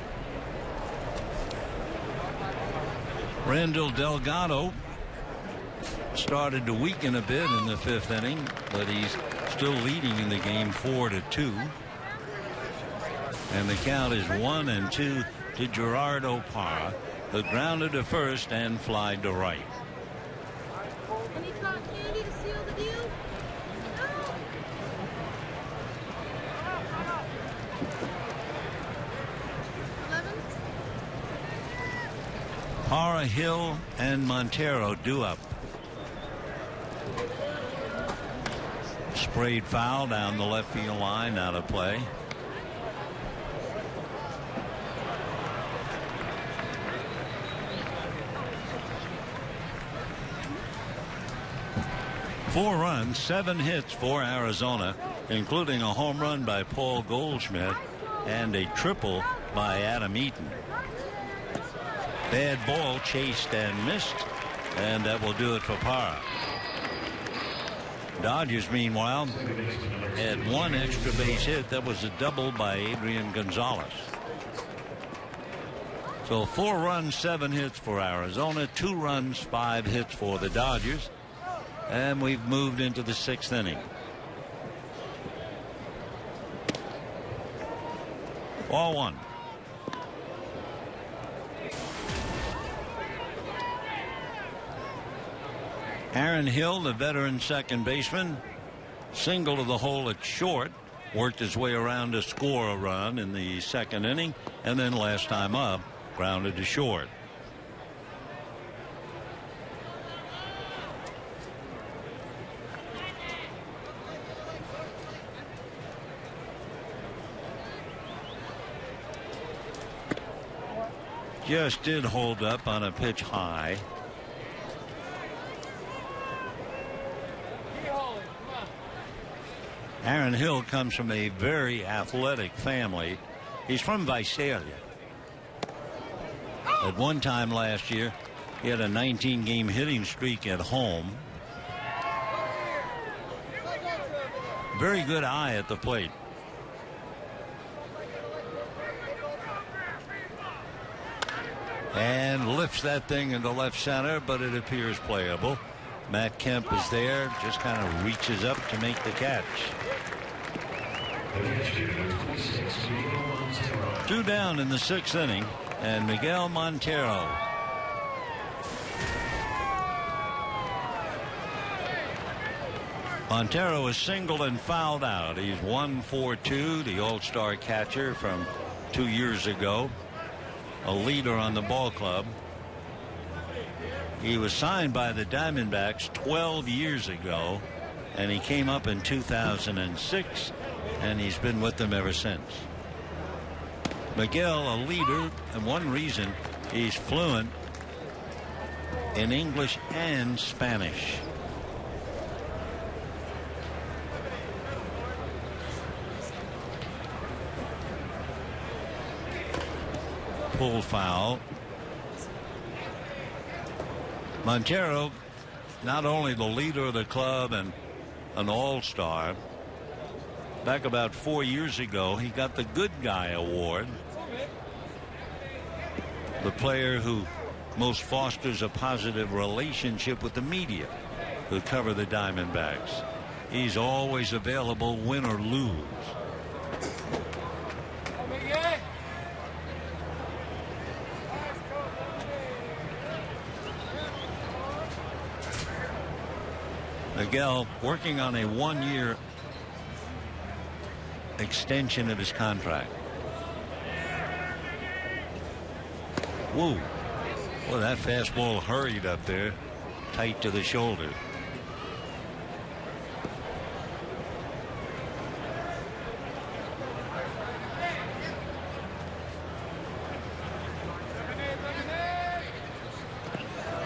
Randall Delgado started to weaken a bit in the 5th inning, but he's still leading in the game 4-2. And the count is 1-2 to Gerardo Parra, who grounded to first and flied to right. Any cotton candy to seal the deal? Parra, Hill, and Montero due up. Sprayed foul down the left field line, out of play. Four runs, 7 hits for Arizona, including a home run by Paul Goldschmidt and a triple by Adam Eaton. Bad ball chased and missed, and that will do it for Parra. Dodgers, meanwhile, had 1 extra base hit. That was a double by Adrian Gonzalez. So 4 runs, 7 hits for Arizona, 2 runs, 5 hits for the Dodgers. And we've moved into the 6th inning. Ball 1. Aaron Hill, the veteran second baseman, single to the hole at short, worked his way around to score a run in the 2nd inning, and then last time up, grounded to short. Just did hold up on a pitch high. Aaron Hill comes from a very athletic family. He's from Visalia. At one time last year, he had a 19-game hitting streak at home. Very good eye at the plate. And lifts that thing into left center, but it appears playable. Matt Kemp is there, just kind of reaches up to make the catch. 2 down in the 6th inning, and Miguel Montero. Montero is singled and fouled out. He's 1-for-2, the all-star catcher from 2 years ago. A leader on the ball club. He was signed by the Diamondbacks 12 years ago, and he came up in 2006, and he's been with them ever since. Miguel, a leader, and one reason he's fluent in English and Spanish. Pull foul. Montero, not only the leader of the club and an all-star, back about 4 years ago he got the Good Guy Award the player who most fosters a positive relationship with the media who cover the Diamondbacks. He's always available, win or lose. Miguel working on a 1-year extension of his contract. Whoa. Well, that fastball hurried up there, tight to the shoulder.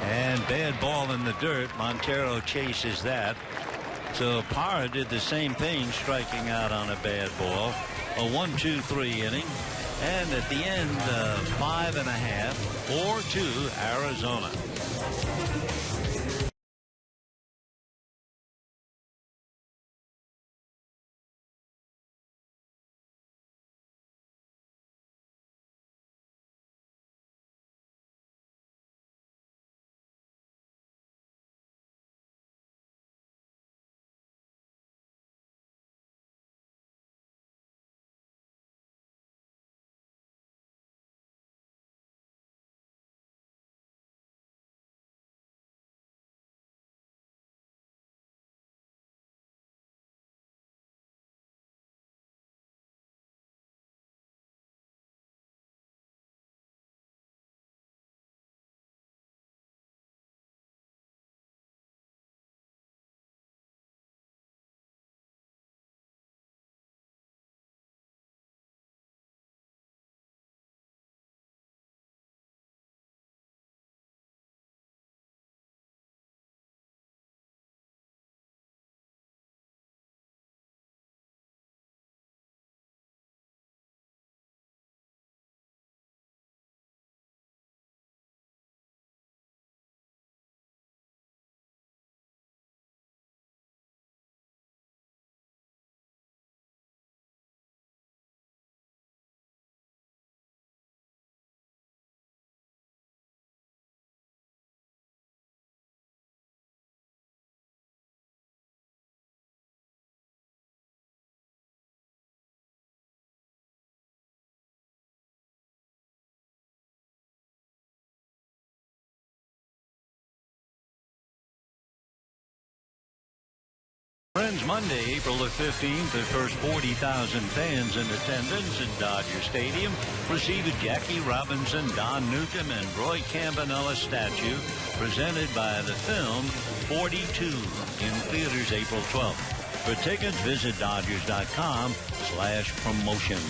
And bad ball in the dirt. Montero chases that. So Parra did the same thing, striking out on a bad ball. A 1-2-3 inning. And at the end, 5.5, 4-2 Arizona. Friends, Monday, April the 15th, the first 40,000 fans in attendance at Dodger Stadium receive a Jackie Robinson, Don Newcomb, and Roy Campanella statue presented by the film 42 in theaters April 12th. For tickets, visit Dodgers.com/promotion.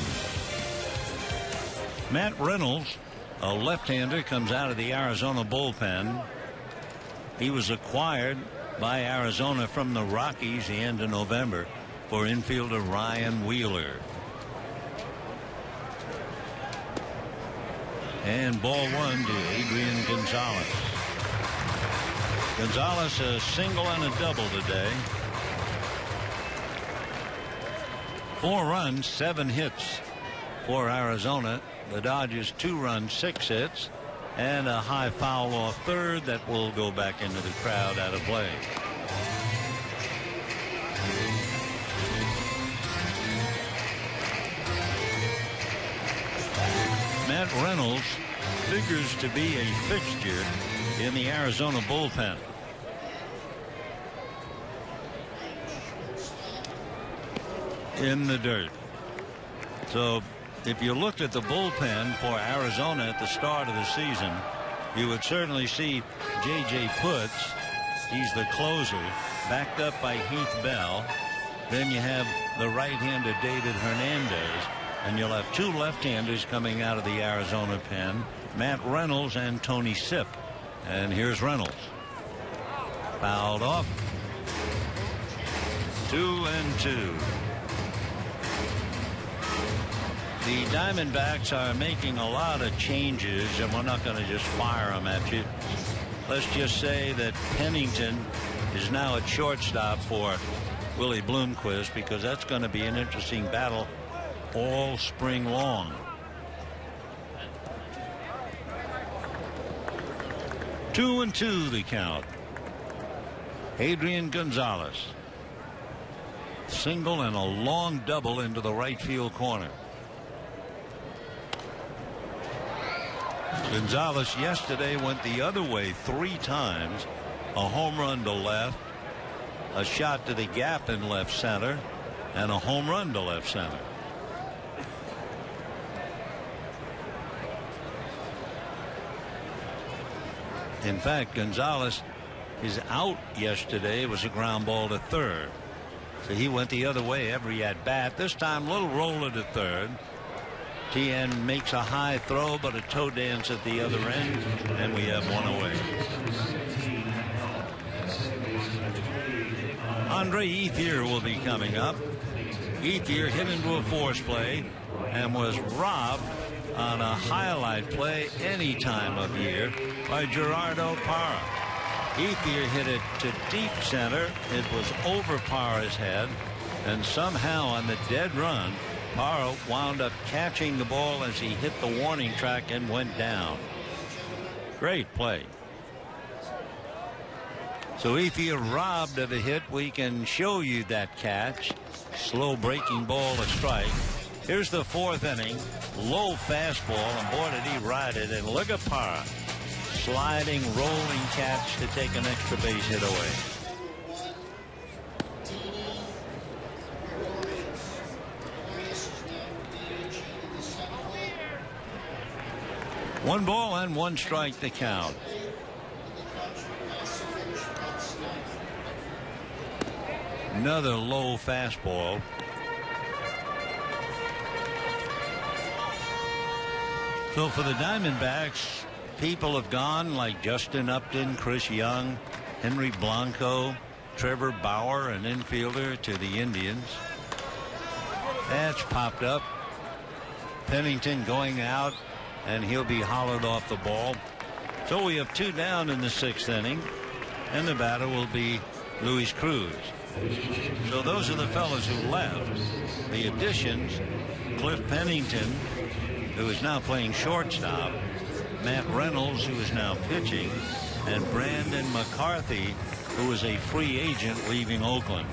Matt Reynolds, a left-hander, comes out of the Arizona bullpen. He was acquired by Arizona from the Rockies the end of November for infielder Ryan Wheeler. And ball one to Adrian Gonzalez. Gonzalez a single and a double today. 4 runs, 7 hits for Arizona. The Dodgers 2 runs, 6 hits. And a high foul off third that will go back into the crowd out of play. Matt Reynolds figures to be a fixture in the Arizona bullpen. In the dirt. So if you looked at the bullpen for Arizona at the start of the season, you would certainly see J.J. Putz. He's the closer, backed up by Heath Bell. Then you have the right-handed David Hernandez, and you'll have 2 left-handers coming out of the Arizona pen, Matt Reynolds and Tony Sipp. And here's Reynolds. Fouled off. 2-2. The Diamondbacks are making a lot of changes, and we're not going to just fire them at you. Let's just say that Pennington is now at shortstop for Willie Bloomquist, because that's going to be an interesting battle all spring long. 2-2 the count. Adrian Gonzalez. Single and a long double into the right field corner. Gonzalez yesterday went the other way 3 times. A home run to left, a shot to the gap in left center, and a home run to left center. In fact, Gonzalez, his out yesterday was a ground ball to third. So he went the other way every at bat. This time, little roller to third. TN makes a high throw, but a toe dance at the other end, and we have one away. Andre Ethier will be coming up. Ethier hit into a force play and was robbed on a highlight play any time of year by Gerardo Parra. Ethier hit it to deep center. It was over Parra's head, and somehow on the dead run, Parra wound up catching the ball as he hit the warning track and went down. Great play. So Ethier robbed of a hit. We can show you that catch. Slow breaking ball, a strike. Here's the 4th inning. Low fastball, and boy did he ride it. And look at Parra. Sliding, rolling catch to take an extra base hit away. One ball and 1 strike to count. Another low fastball. So for the Diamondbacks, people have gone like Justin Upton, Chris Young, Henry Blanco, Trevor Bauer, an infielder, to the Indians. That's popped up. Pennington going out, and he'll be hollowed off the ball. So we have 2 down in the 6th inning, and the batter will be Luis Cruz. So those are the fellas who left. The additions: Cliff Pennington, who is now playing shortstop, Matt Reynolds, who is now pitching, and Brandon McCarthy, who is a free agent leaving Oakland.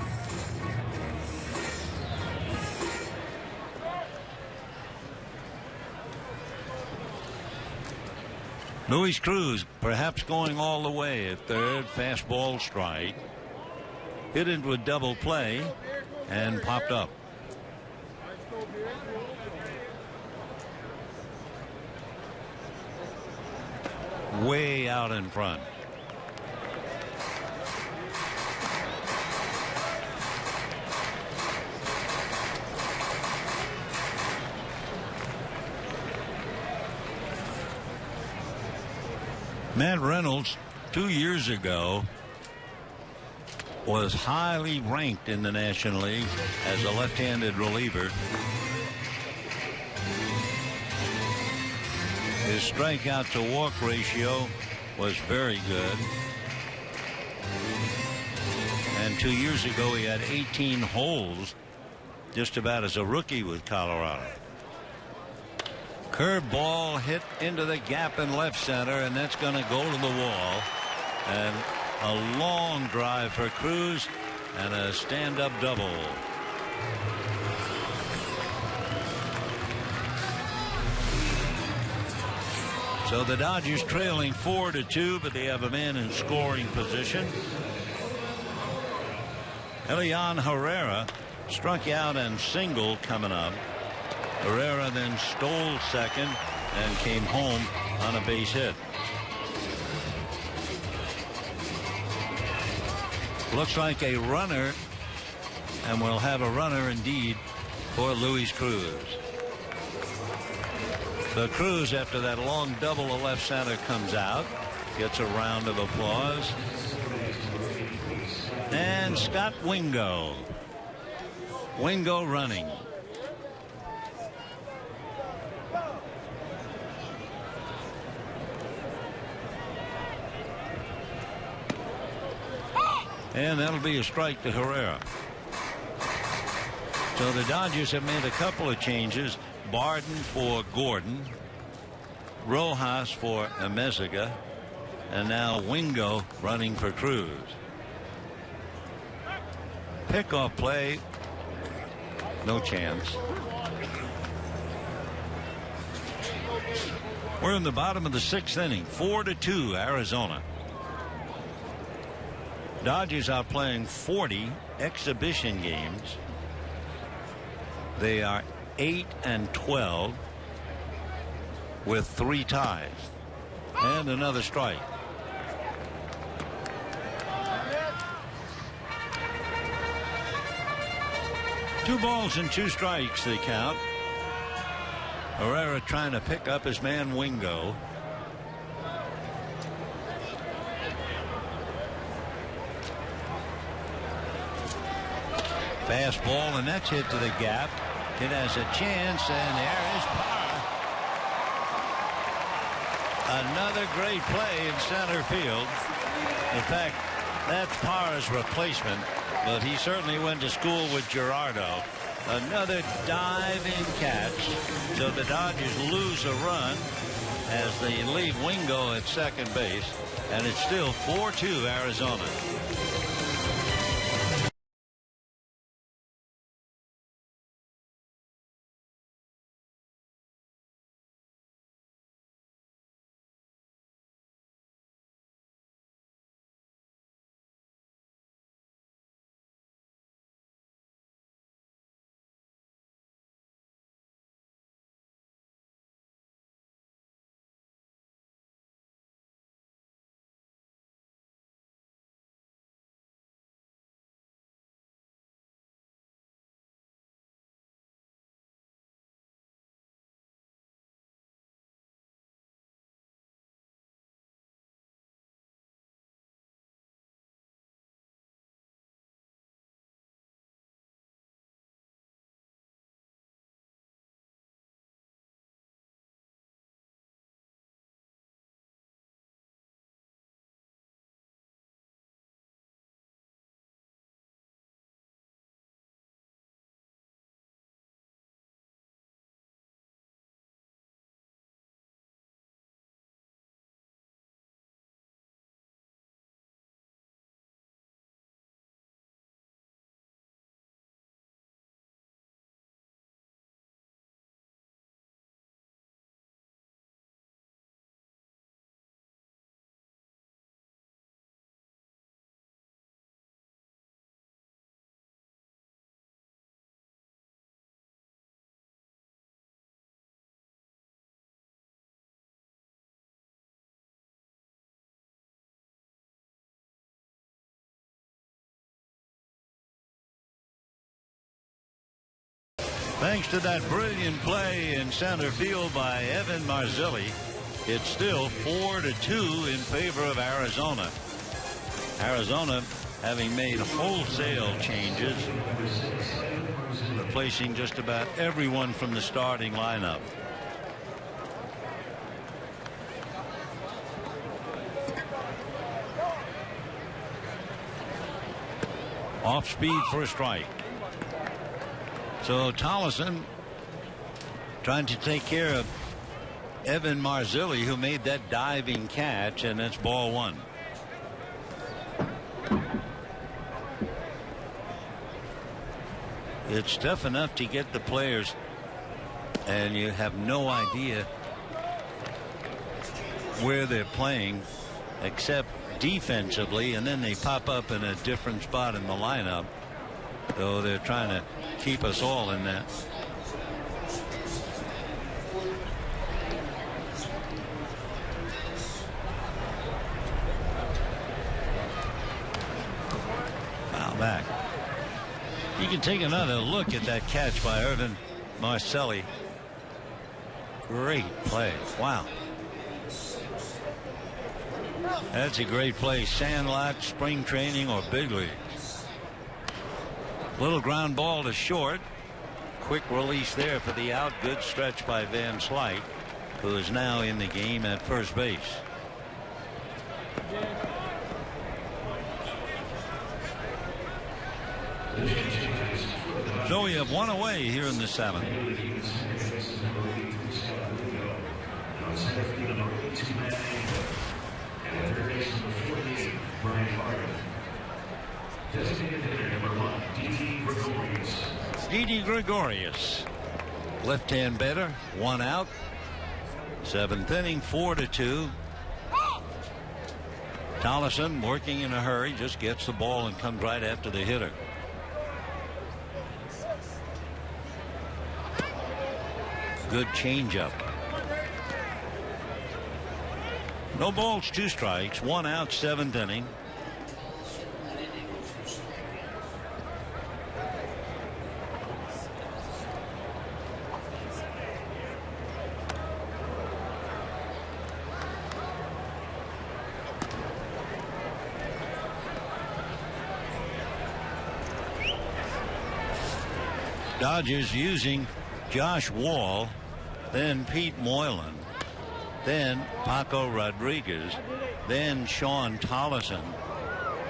Luis Cruz perhaps going all the way at third. Fastball strike. Hit into a double play and popped up. Way out in front. Matt Reynolds 2 years ago was highly ranked in the National League as a left-handed reliever. His strikeout to walk ratio was very good. And 2 years ago he had 18 holes just about as a rookie with Colorado. Curveball hit into the gap in left center, and that's going to go to the wall. And a long drive for Cruz and a stand-up double. So the Dodgers trailing 4-2, but they have a man in scoring position. Elian Herrera struck out and singled coming up. Herrera then stole second and came home on a base hit. Looks like a runner, and we'll have a runner indeed for Luis Cruz. So Cruz, after that long double to left center, comes out, gets a round of applause. And Scott Wingo running. And that'll be a strike to Herrera. So the Dodgers have made a couple of changes. Barden for Gordon, Rojas for Amezaga, And now Wingo running for Cruz. Pickoff play. No chance. We're in the bottom of the 6th inning. 4-2 Arizona. Dodgers are playing 40 exhibition games. They are 8-12 with 3 ties. And another strike. Two balls and 2 strikes they count. Herrera trying to pick up his man Wingo. Fastball, and that's hit to the gap. It has a chance, and there is Parra. Another great play in center field. In fact, that's Parra's replacement, but he certainly went to school with Gerardo. Another diving catch. So the Dodgers lose a run as they leave Wingo at second base, and it's still 4-2 Arizona. Thanks to that brilliant play in center field by Evan Marzilli, it's still 4-2 in favor of Arizona. Arizona having made wholesale changes, replacing just about everyone from the starting lineup. Off speed for a strike. So Tolleson trying to take care of Evan Marzilli, who made that diving catch, and that's ball 1. It's tough enough to get the players, and you have no idea where they're playing except defensively, and then they pop up in a different spot in the lineup. So they're trying to keep us all in that. Foul back. You can take another look at that catch by Evan Marzilli. Great play. Wow. That's a great play. Sandlot, spring training, or big league. Little ground ball to short. Quick release there for the out. Good stretch by Van Slyke, who is now in the game at first base. So we have one away here in the 7th. Didi Gregorius, left-hand batter, 1 out. 7th inning, 4-2. Tollison working in a hurry, just gets the ball and comes right after the hitter. Good changeup. No balls, 2 strikes, 1 out, 7th inning. Dodgers using Josh Wall, then Pete Moylan, then Paco Rodriguez, then Sean Tollison.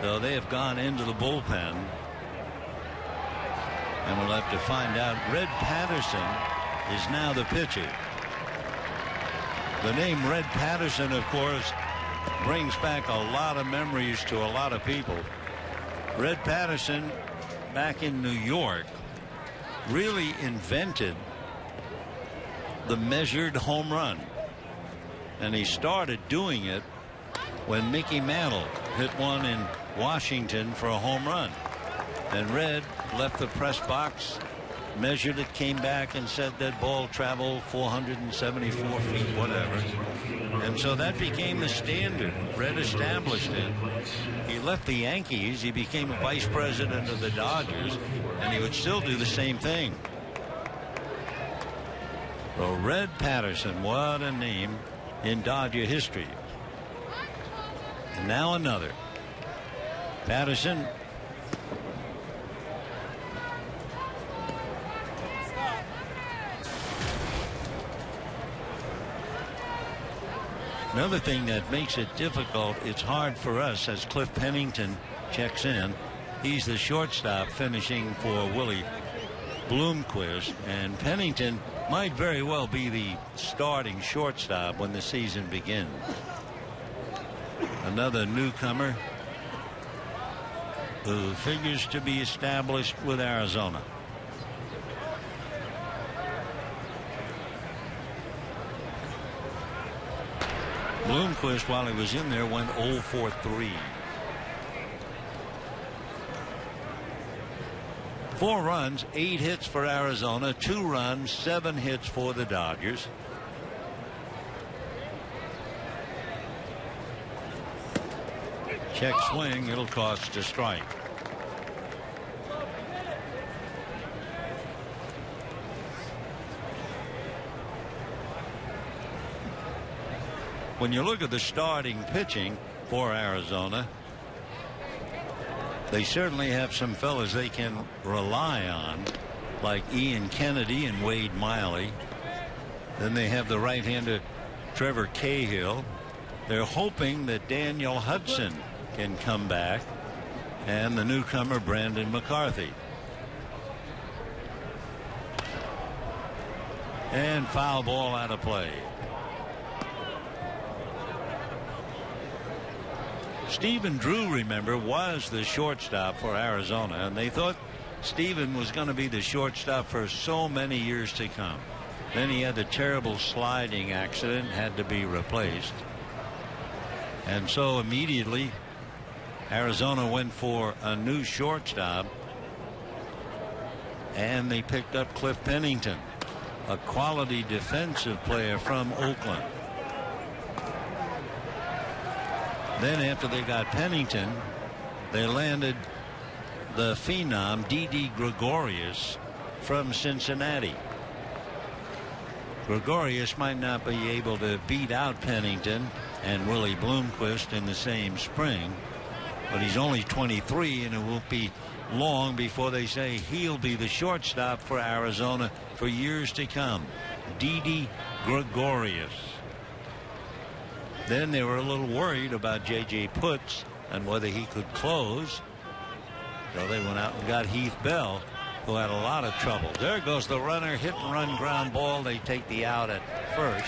So they have gone into the bullpen. And we'll have to find out. Red Patterson is now the pitcher. The name Red Patterson, of course, brings back a lot of memories to a lot of people. Red Patterson, back in New York, really invented the measured home run. And he started doing it when Mickey Mantle hit one in Washington for a home run. And Red left the press box, measured it, came back and said that ball traveled 474 feet, whatever. And so that became the standard. Red established it. He left the Yankees. He became a vice president of the Dodgers, and he would still do the same thing. So Red Patterson, what a name in Dodger history. And now another. Patterson. Another thing that makes it difficult, it's hard for us as Cliff Pennington checks in. He's the shortstop finishing for Willie Bloomquist, and Pennington might very well be the starting shortstop when the season begins. Another newcomer who figures to be established with Arizona. Bloomquist, while he was in there, went 0 for 3. 4 runs, 8 hits for Arizona, 2 runs, 7 hits for the Dodgers. Check swing, it'll cost a strike. When you look at the starting pitching for Arizona, they certainly have some fellas they can rely on, like Ian Kennedy and Wade Miley. Then they have the right-hander Trevor Cahill. They're hoping that Daniel Hudson can come back, and the newcomer Brandon McCarthy. And foul ball out of play. Stephen Drew, remember, was the shortstop for Arizona, and they thought Stephen was going to be the shortstop for so many years to come. Then he had the terrible sliding accident, had to be replaced. And so immediately Arizona went for a new shortstop, and they picked up Cliff Pennington, a quality defensive player from Oakland. Then after they got Pennington, they landed the phenom Didi Gregorius from Cincinnati. Gregorius might not be able to beat out Pennington and Willie Bloomquist in the same spring, but he's only 23, and it won't be long before they say he'll be the shortstop for Arizona for years to come. Didi Gregorius. Then they were a little worried about J.J. Putz and whether he could close. So they went out and got Heath Bell, who had a lot of trouble. There goes the runner, hit and run ground ball. They take the out at first.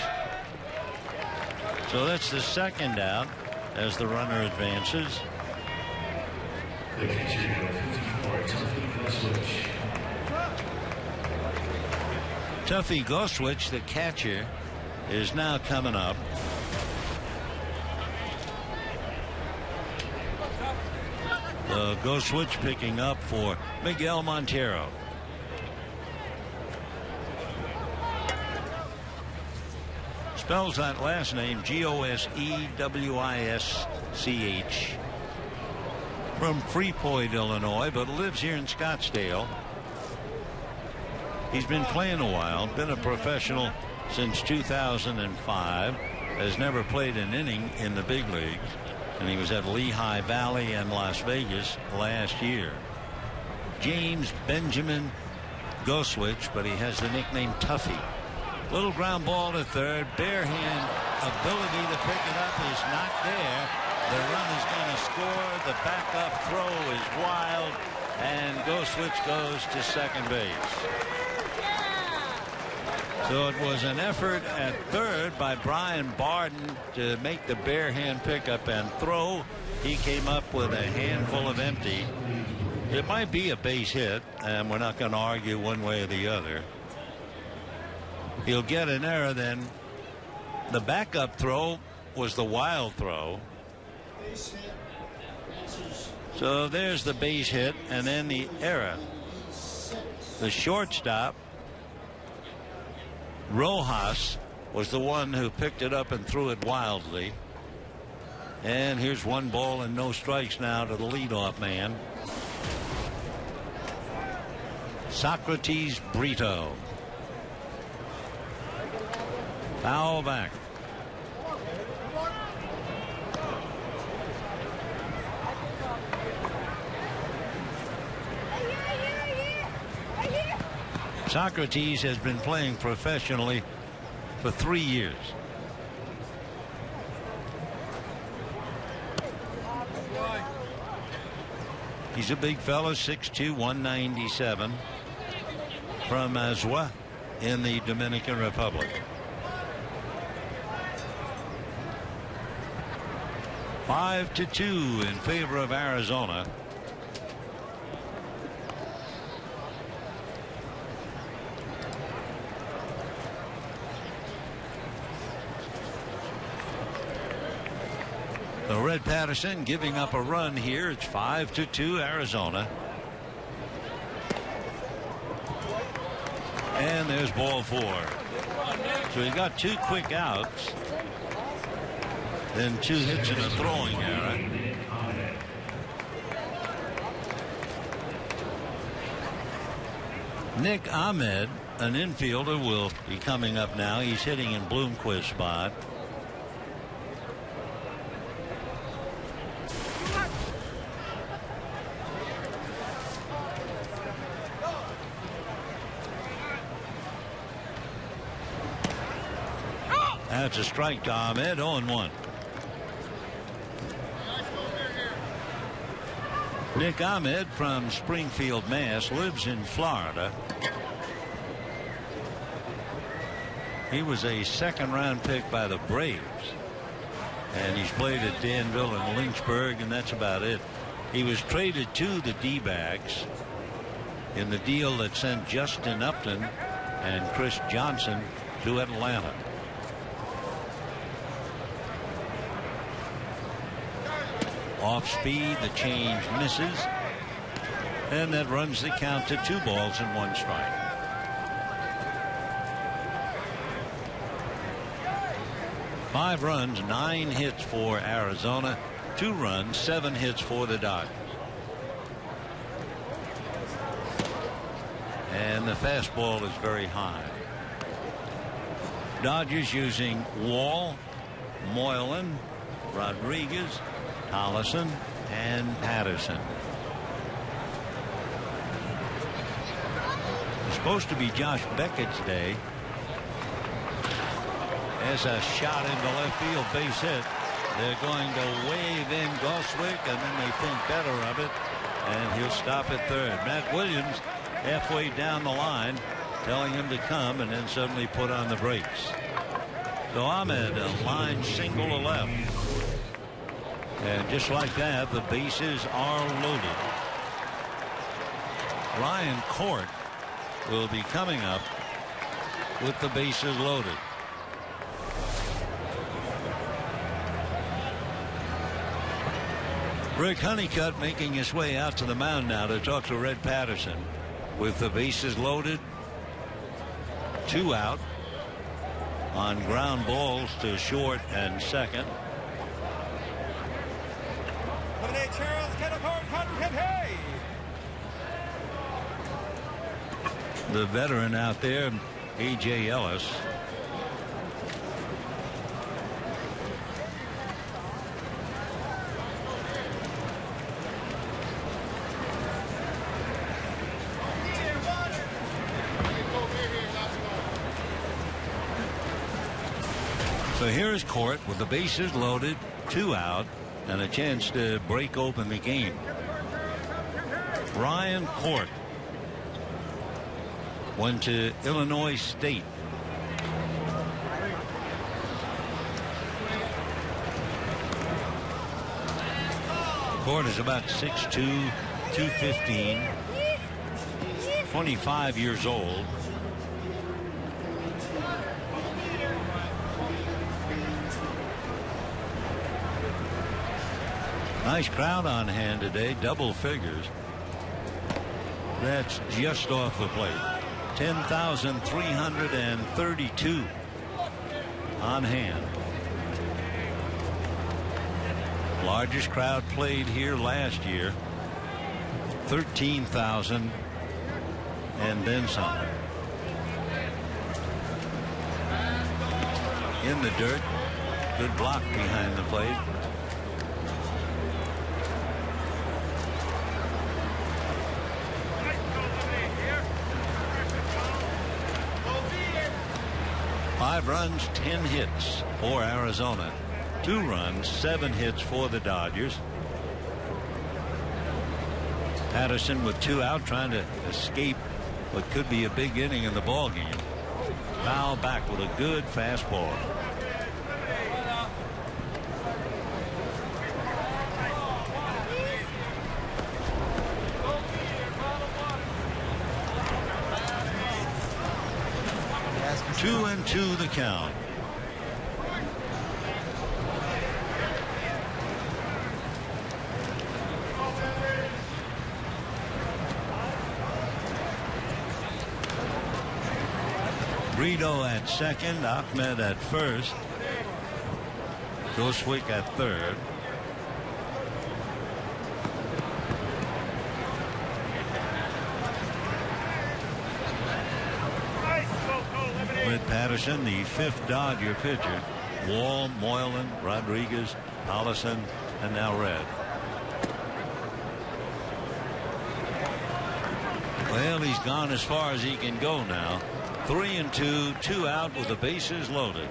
So that's the second out. as the runner advances. The catcher, number 54, Tuffy Goswitch, the catcher, is now coming up. Goswitch picking up for Miguel Montero. Spells that last name Gosewich. From Freeport, Illinois, but lives here in Scottsdale. He's been playing a while, been a professional since 2005, has never played an inning in the big leagues, and he was at Lehigh Valley and Las Vegas last year. James Benjamin Goswitch, but he has the nickname Tuffy. Little ground ball to third. Bare hand ability to pick it up is not there. The run is going to score. The backup throw is wild, and Goswitch goes to second base. So it was an effort at third by Brian Barden to make the bare hand pickup and throw. He came up with a handful of empty. It might be a base hit, and we're not going to argue one way or the other. He'll get an error then. The backup throw was the wild throw. So there's the base hit and then the error. The shortstop, Rojas, was the one who picked it up and threw it wildly. And here's 1 ball and no strikes now to the leadoff man, Socrates Brito. Foul back. Socrates has been playing professionally for 3 years. He's a big fellow, 6'2", 197, from Azua in the Dominican Republic. 5-2 in favor of Arizona. So Red Patterson giving up a run here. It's 5-2 Arizona. And there's ball 4. So he got 2 quick outs. Then 2 hits and a throwing error. Nick Ahmed, an infielder, will be coming up now. He's hitting in Bloomquist's spot. That's a strike to Ahmed. 0-1. Nick Ahmed from Springfield, Mass., lives in Florida. He was a second-round pick by the Braves, and he's played at Danville and Lynchburg, and that's about it. He was traded to the D-backs in the deal that sent Justin Upton and Chris Johnson to Atlanta. Off speed, the change misses, and that runs the count to 2 balls and 1 strike. Five runs, 9 hits for Arizona, 2 runs, 7 hits for the Dodgers. And the fastball is very high. Dodgers using Wall, Moylan, Rodriguez, Tollison, and Patterson. It's supposed to be Josh Beckett's day. There's a shot into left field, base hit. They're going to wave in Goswick, and then they think better of it, and he'll stop at third. Matt Williams halfway down the line telling him to come, and then suddenly put on the brakes. So Ahmed, a line single to left. And just like that, the bases are loaded. Ryan Court will be coming up with the bases loaded. Rick Honeycutt making his way out to the mound now to talk to Red Patterson. With the bases loaded, 2 out on ground balls to short and second. The veteran out there, A.J. Ellis. So here's Court with the bases loaded, 2 out, and a chance to break open the game. Ryan Court went to Illinois State. Court is about 6'2", 215, 25 years old. Nice crowd on hand today, double figures. That's just off the plate. 10,332 on hand. Largest crowd played here last year. 13,000 and then some. In the dirt. Good block behind the plate. Five runs, 10 hits for Arizona. 2 runs, 7 hits for the Dodgers. Patterson with 2 out, trying to escape what could be a big inning in the ball game. Foul back with a good fastball. Two and 2 the count. Brito at second, Ahmed at first, Goswick at third. Red Patterson, the 5th Dodger pitcher. Wall, Moylan, Rodriguez, Allison, and now Red. Well, he's gone as far as he can go now. 3 and 2, 2 out with the bases loaded.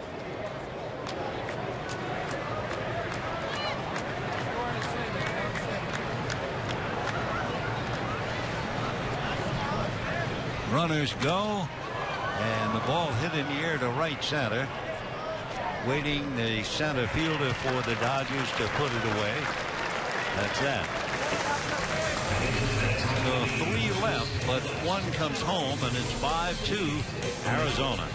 Runners go, and the ball hit in the air to right center. Waiting the center fielder for the Dodgers to put it away. That's that. So 3 left, but 1 comes home, and it's 5-2 Arizona.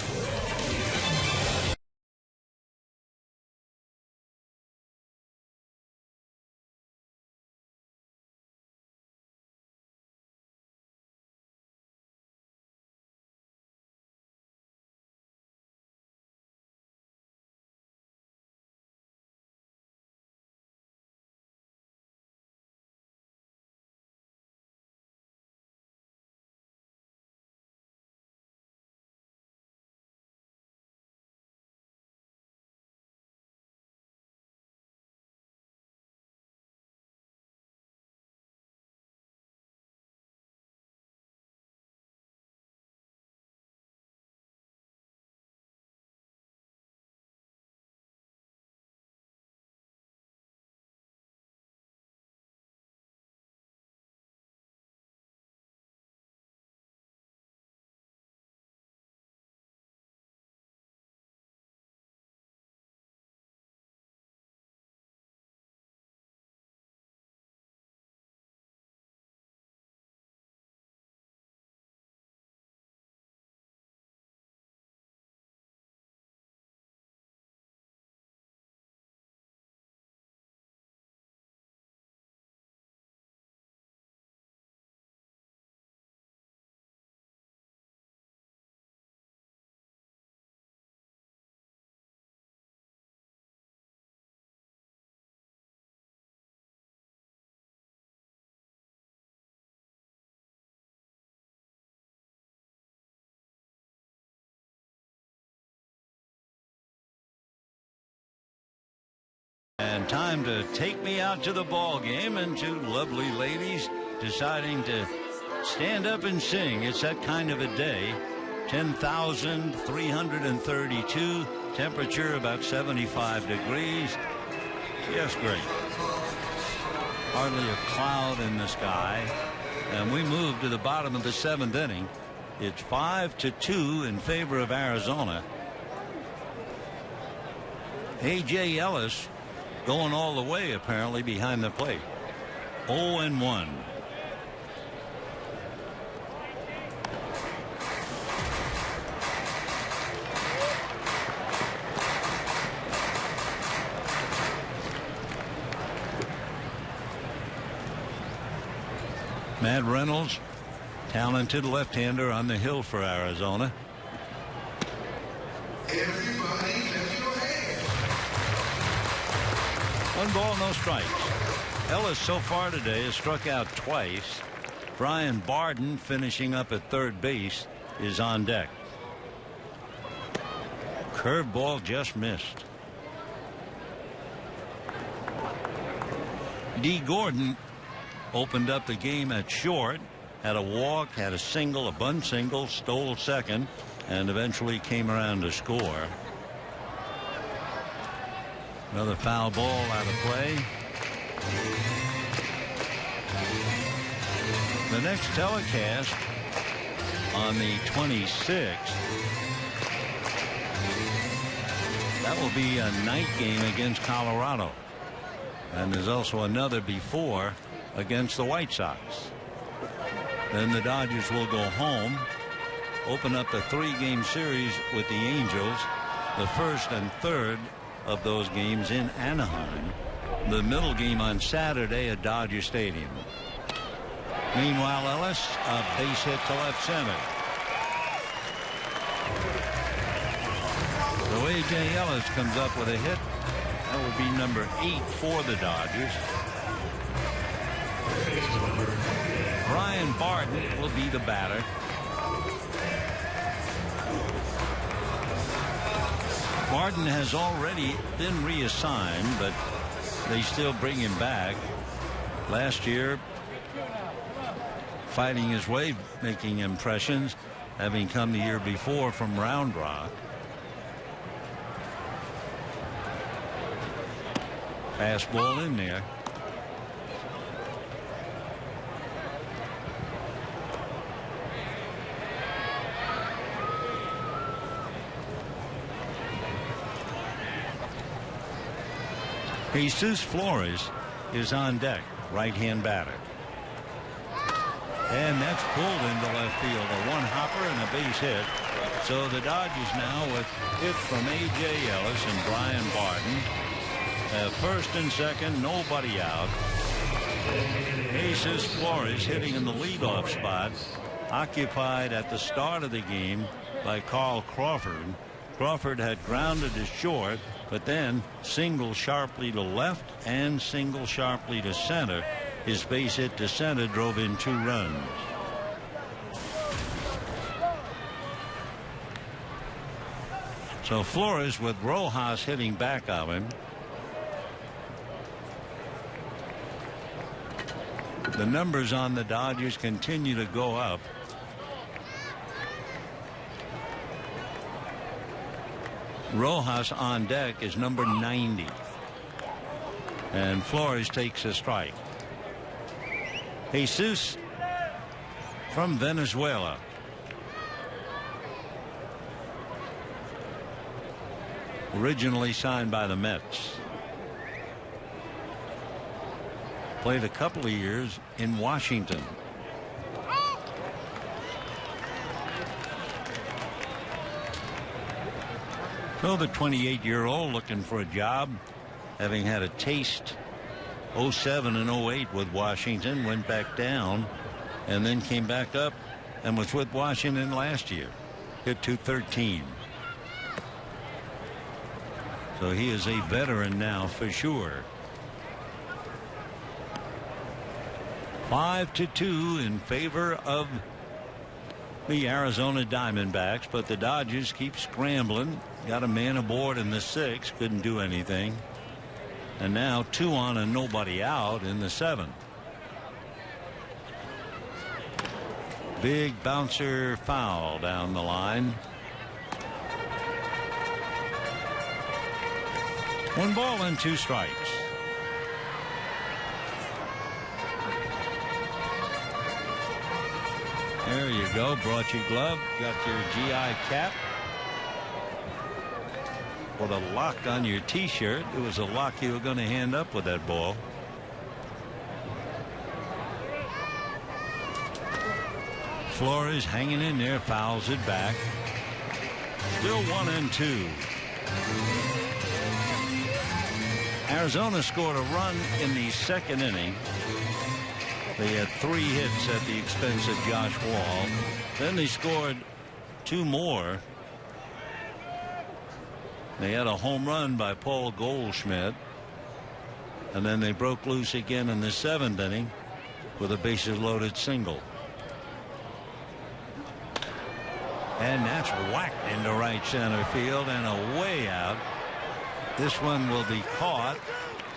And time to take me out to the ball game, and two lovely ladies deciding to stand up and sing. It's that kind of a day. 10,332, temperature about 75 degrees. Just great. Hardly a cloud in the sky. And we move to the bottom of the 7th inning. It's 5-2 in favor of Arizona. A.J. Ellis going all the way apparently behind the plate. 0-1. Matt Reynolds, talented left-hander on the hill for Arizona. Everybody lift your hands. 1 ball, no strikes. Ellis so far today has struck out twice. Brian Barden, finishing up at third base, is on deck. Curveball just missed. D. Gordon opened up the game at short, had a walk, had a single, a bunt single, stole second, and eventually came around to score. Another foul ball out of play. The next telecast on the 26th, that will be a night game against Colorado. And there's also another before against the White Sox. Then the Dodgers will go home, open up the 3-game series with the Angels, the first and third of those games in Anaheim, the middle game on Saturday at Dodger Stadium. Meanwhile, Ellis, a base hit to left center. So A.J. Ellis comes up with a hit. That will be number 8 for the Dodgers. Brian Barden will be the batter. Barden has already been reassigned, but they still bring him back. Last year, fighting his way, making impressions, having come the year before from Round Rock. Fastball in there. Jesus Flores is on deck, right-hand batter. And that's pulled into left field. A one-hopper and a base hit. So the Dodgers now with hits from A.J. Ellis and Brian Barden. First and second, nobody out. Jesus Flores hitting in the leadoff spot, occupied at the start of the game by Carl Crawford. Crawford had grounded to short, but then single sharply to left and single sharply to center. His base hit to center drove in 2 runs. So Flores with Rojas hitting back of him. The numbers on the Dodgers continue to go up. Rojas on deck is number 90. And Flores takes a strike. Jesus from Venezuela. Originally signed by the Mets. Played a couple of years in Washington. So the 28-year-old looking for a job, having had a taste 07 and 08 with Washington, went back down and then came back up and was with Washington last year. Hit .213. So he is a veteran now for sure. 5-2 in favor of the Arizona Diamondbacks, but the Dodgers keep scrambling. Got a man aboard in the 6th, couldn't do anything. And now 2 on and nobody out in the 7th. Big bouncer foul down the line. 1 ball and 2 strikes. There you go. Brought your glove. Got your GI cap. Put a lock on your T-shirt. It was a lock you were going to hand up with that ball. Flores hanging in there, fouls it back. Still 1 and 2. Arizona scored a run in the 2nd inning. They had 3 hits at the expense of Josh Wall. Then they scored 2 more. They had a home run by Paul Goldschmidt. And then they broke loose again in the 7th inning with a bases loaded single. And that's whacked into right center field and away out. This one will be caught.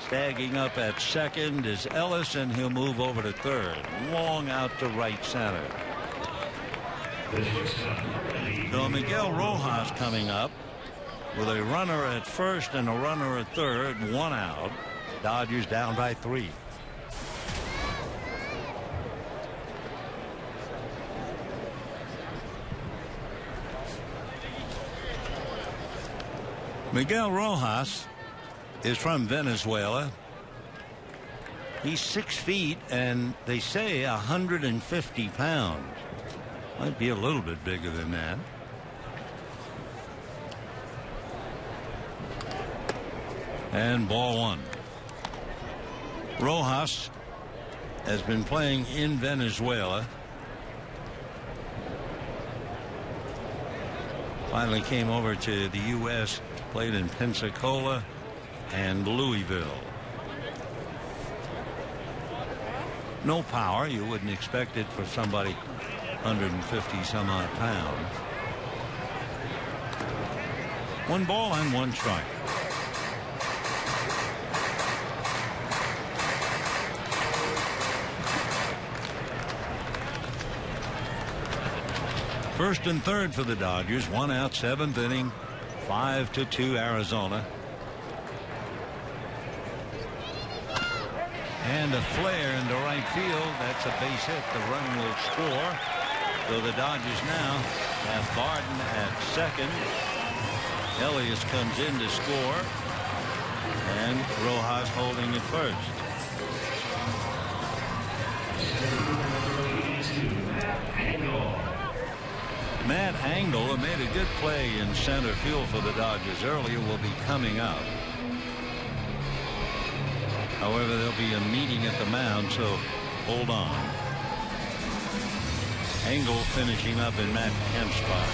Stagging up at 2nd is Ellis, and he'll move over to 3rd. Long out to right center. So Miguel Rojas coming up with a runner at 1st and a runner at 3rd. 1 out. Dodgers down by 3. Miguel Rojas is from Venezuela. He's 6 feet and they say 150 pounds. Might be a little bit bigger than that. And ball 1. Rojas has been playing in Venezuela. Finally came over to the U.S. Played in Pensacola and Louisville. No power. You wouldn't expect it for somebody 150 some odd pounds. 1 ball and 1 strike. First and 3rd for the Dodgers. 1 out, 7th inning. 5-2 Arizona. And a flare into right field. That's a base hit. The run will score. So the Dodgers now have Barden at 2nd. Elias comes in to score. And Rojas holding at 1st. Matt Angle, who made a good play in center field for the Dodgers earlier, will be coming up. However, there'll be a meeting at the mound, so hold on. Angle finishing up in Matt Kemp's spot.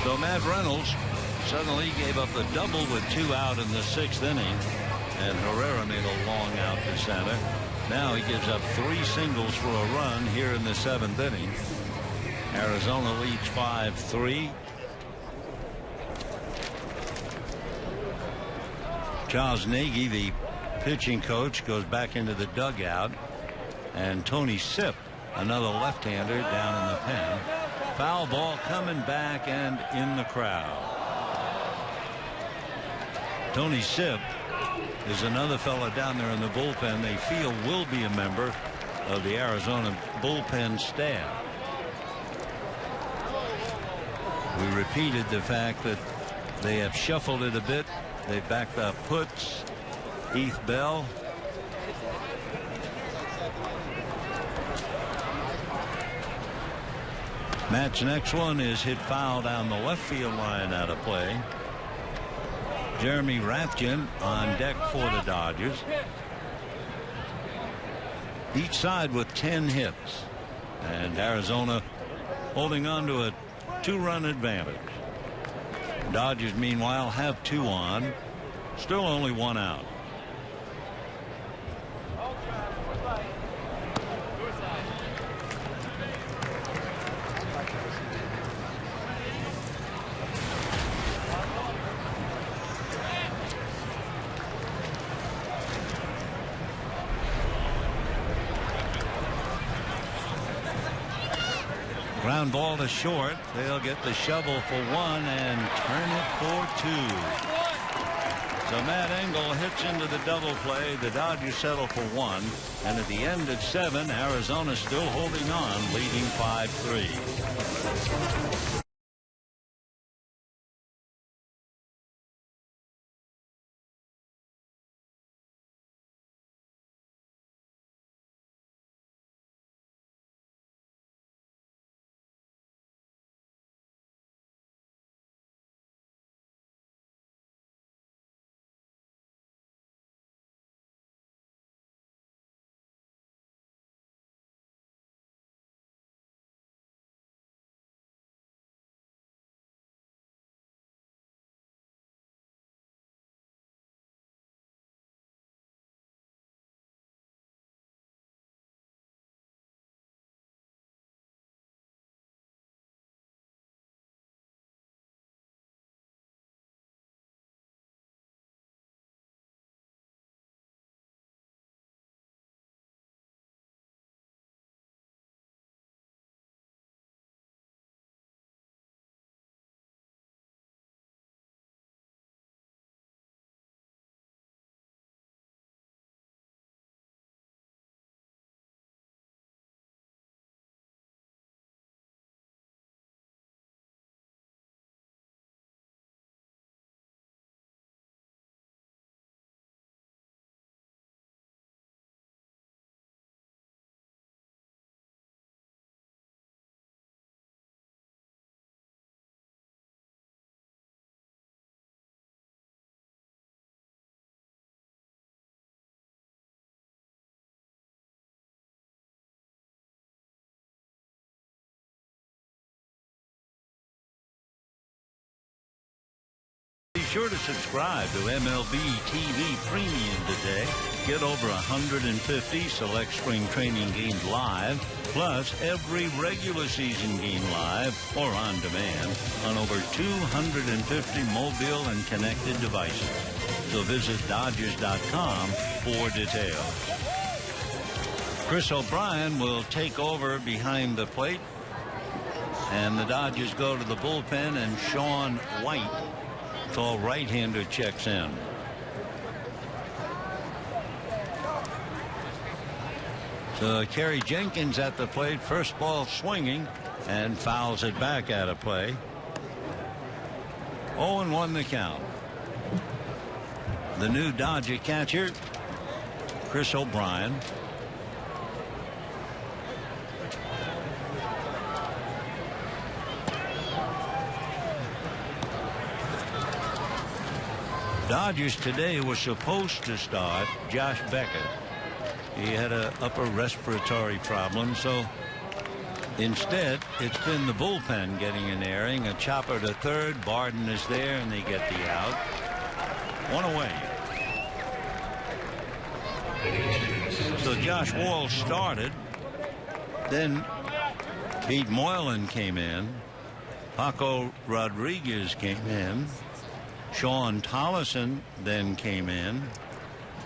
So Matt Reynolds suddenly gave up the double with 2 out in the 6th inning. And Herrera made a long out to center. Now he gives up 3 singles for a run here in the 7th inning. Arizona leads 5-3. Charles Nagy, the pitching coach, goes back into the dugout. And Tony Sipp, another left-hander, down in the pen. Foul ball coming back and in the crowd. Tony Sipp is another fella down there in the bullpen they feel will be a member of the Arizona bullpen staff. We repeated the fact that they have shuffled it a bit. They backed up Putz, Heath Bell. Matt's next one is hit foul down the left field line out of play. Jeremy Rathjen on deck for the Dodgers. Each side with 10 hits. And Arizona holding on to a 2-run advantage. Dodgers, meanwhile, have 2 on. Still only 1 out. Ground ball to short. They'll get the shovel for one and turn it for two. So Matt Engel hits into the double play. The Dodgers settle for one. And at the end of 7, Arizona still holding on, leading 5-3. Be sure to subscribe to MLB TV Premium today. Get over 150 select spring training games live, plus every regular season game live or on demand on over 250 mobile and connected devices. So visit Dodgers.com for details. Chris O'Brien will take over behind the plate, and the Dodgers go to the bullpen, and Sean White, tall right-hander, checks in. So Kerry Jenkins at the plate, first ball swinging, and fouls it back out of play. 0-1 the count. The new Dodger catcher, Chris O'Brien. Dodgers today were supposed to start Josh Beckett. He had an upper respiratory problem, so instead it's been the bullpen getting an airing. A chopper to third, Barden is there, and they get the out. One away. So Josh Wall started. Then Pete Moylan came in. Paco Rodriguez came in. Sean Tollison then came in.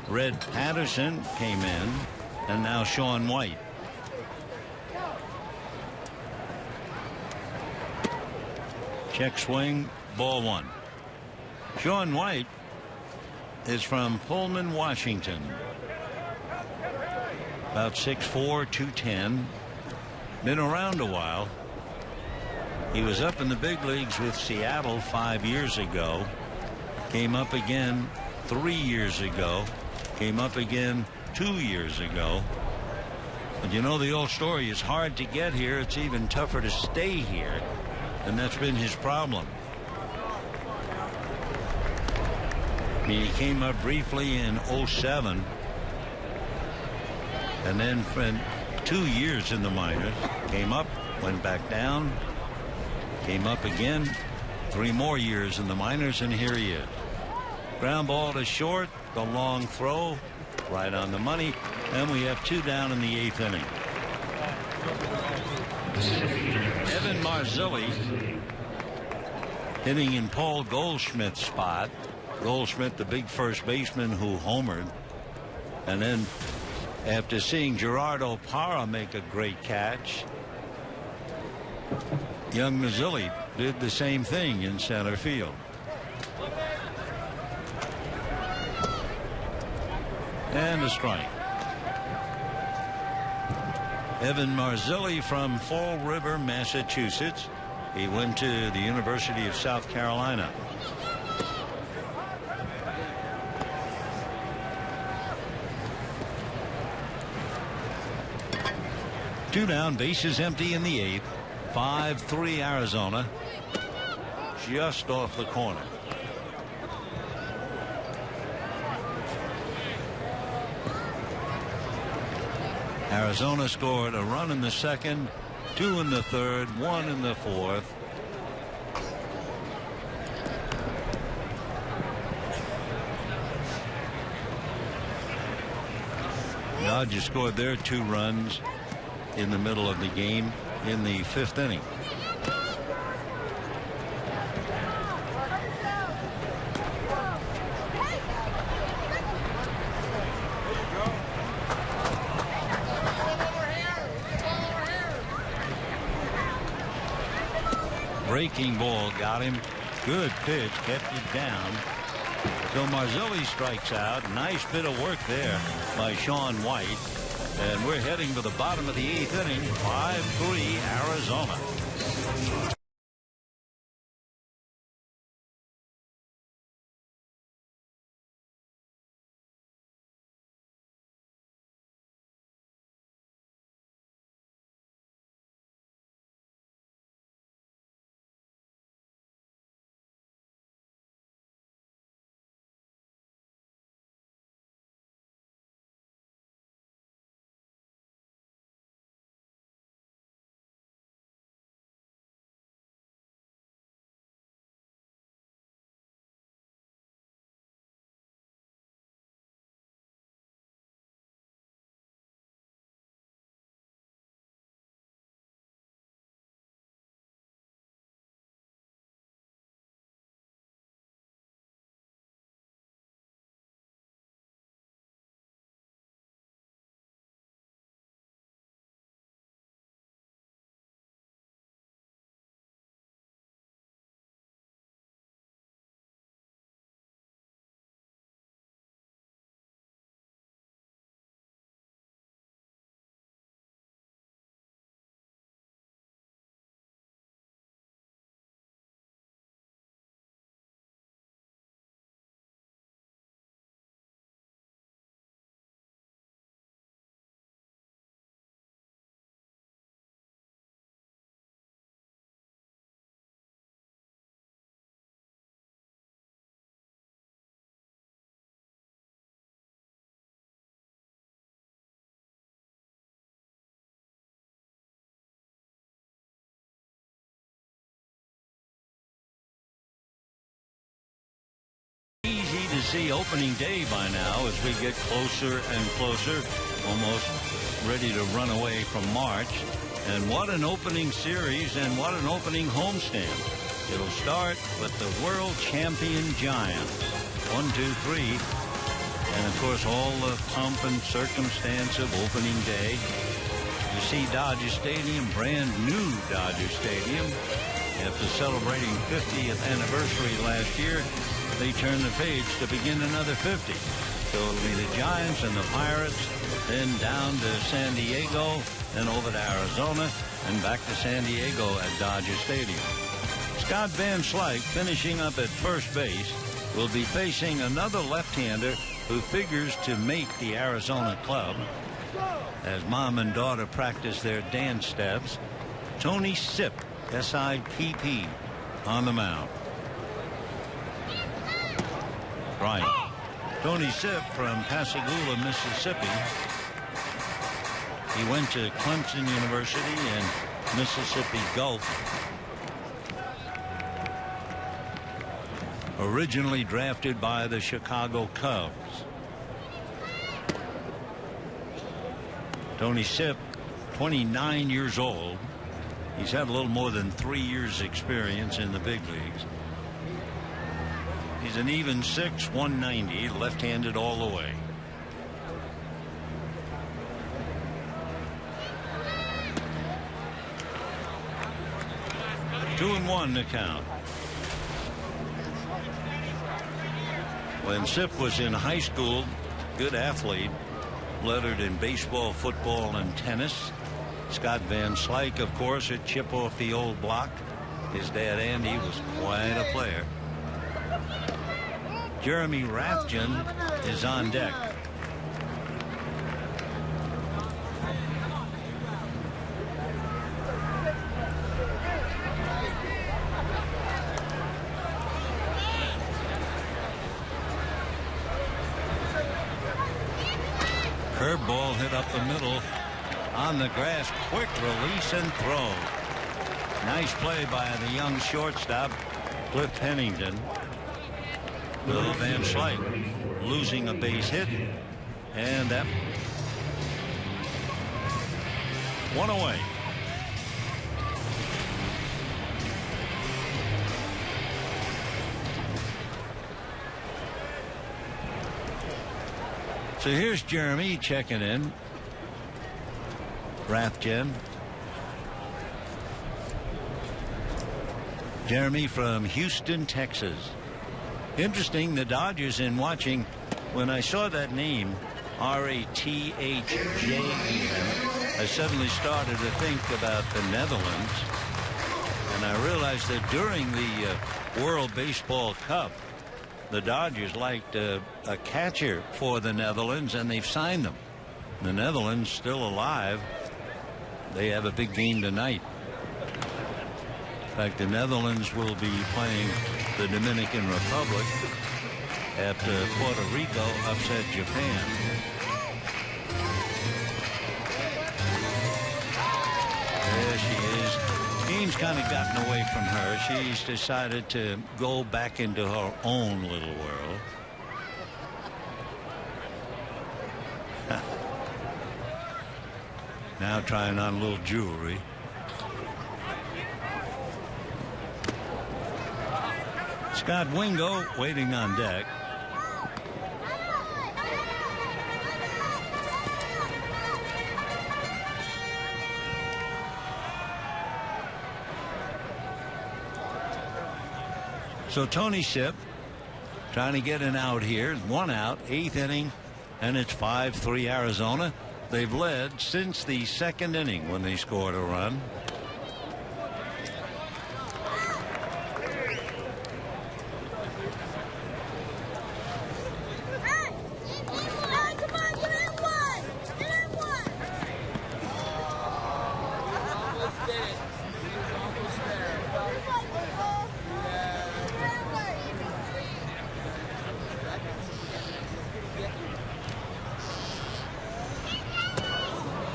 Red Patterson came in. And now Sean White. Check swing, ball one. Sean White is from Pullman, Washington. About 6'4", 210. Been around a while. He was up in the big leagues with Seattle 5 years ago. Came up again 3 years ago. Came up again 2 years ago. But you know the old story, it's hard to get here. It's even tougher to stay here. And that's been his problem. I mean, he came up briefly in 07. And then for 2 years in the minors. Came up, went back down. Came up again. 3 more years in the minors, and here he is. Ground ball to short. The long throw. Right on the money. And we have 2 down in the 8th inning. Evan Marzilli hitting in Paul Goldschmidt's spot. Goldschmidt, the big first baseman who homered. And then after seeing Gerardo Parra make a great catch, Young Mazzilli did the same thing in center field. And a strike. Evan Marzilli from Fall River, Massachusetts. He went to the University of South Carolina. Two down, bases empty in the 8th. 5-3 Arizona. Just off the corner. Arizona scored a run in the 2nd, 2 in the 3rd, 1 in the 4th. Dodgers scored their 2 runs in the middle of the game in the 5th inning. Breaking ball got him. Good pitch, kept it down. So Marzilli strikes out. Nice bit of work there by Sean White. And we're heading to the bottom of the 8th inning. 5-3 Arizona. Easy to see opening day by now as we get closer and closer, almost ready to run away from March. And what an opening series and what an opening homestand. It'll start with the world champion Giants. 1, 2, 3. And of course all the pomp and circumstance of opening day. You see Dodger Stadium, brand new Dodger Stadium. After celebrating 50th anniversary last year, they turn the page to begin another 50. So it'll be the Giants and the Pirates, then down to San Diego, then over to Arizona, and back to San Diego at Dodger Stadium. Scott Van Slyke, finishing up at first base, will be facing another left-hander who figures to make the Arizona club. As mom and daughter practice their dance steps, Tony Sipp, S-I-P-P, on the mound. Right. Tony Sipp from Pascagoula, Mississippi. He went to Clemson University and Mississippi Gulf. Originally drafted by the Chicago Cubs. Tony Sipp, 29 years old. He's had a little more than 3 years experience in the big leagues. He's an even 6, 190, left-handed all the way. 2-1 to count. When Sip was in high school, good athlete, lettered in baseball, football, and tennis. Scott Van Slyke, of course, a chip off the old block. His dad, Andy, was quite a player. Jeremy Rathjen is on deck. Curveball hit up the middle on the grass. Quick release and throw. Nice play by the young shortstop, Cliff Pennington. Bill Van Slyke losing a base hit, and that one away. So here's Jeremy checking in. Rathjen. Jeremy from Houston, Texas. Interesting, the Dodgers, in watching, when I saw that name, Rathjen, I suddenly started to think about the Netherlands. And I realized that during the World Baseball Cup, the Dodgers liked a catcher for the Netherlands, and they've signed them. The Netherlands still alive. They have a big game tonight. In fact, the Netherlands will be playing the Dominican Republic after Puerto Rico upset Japan. There she is. Game's kind of gotten away from her. She's decided to go back into her own little world. Now trying on a little jewelry. Scott Wingo waiting on deck. So Tony Sip trying to get an out here. 1 out, 8th inning, and it's 5-3 Arizona. They've led since the 2nd inning when they scored a run.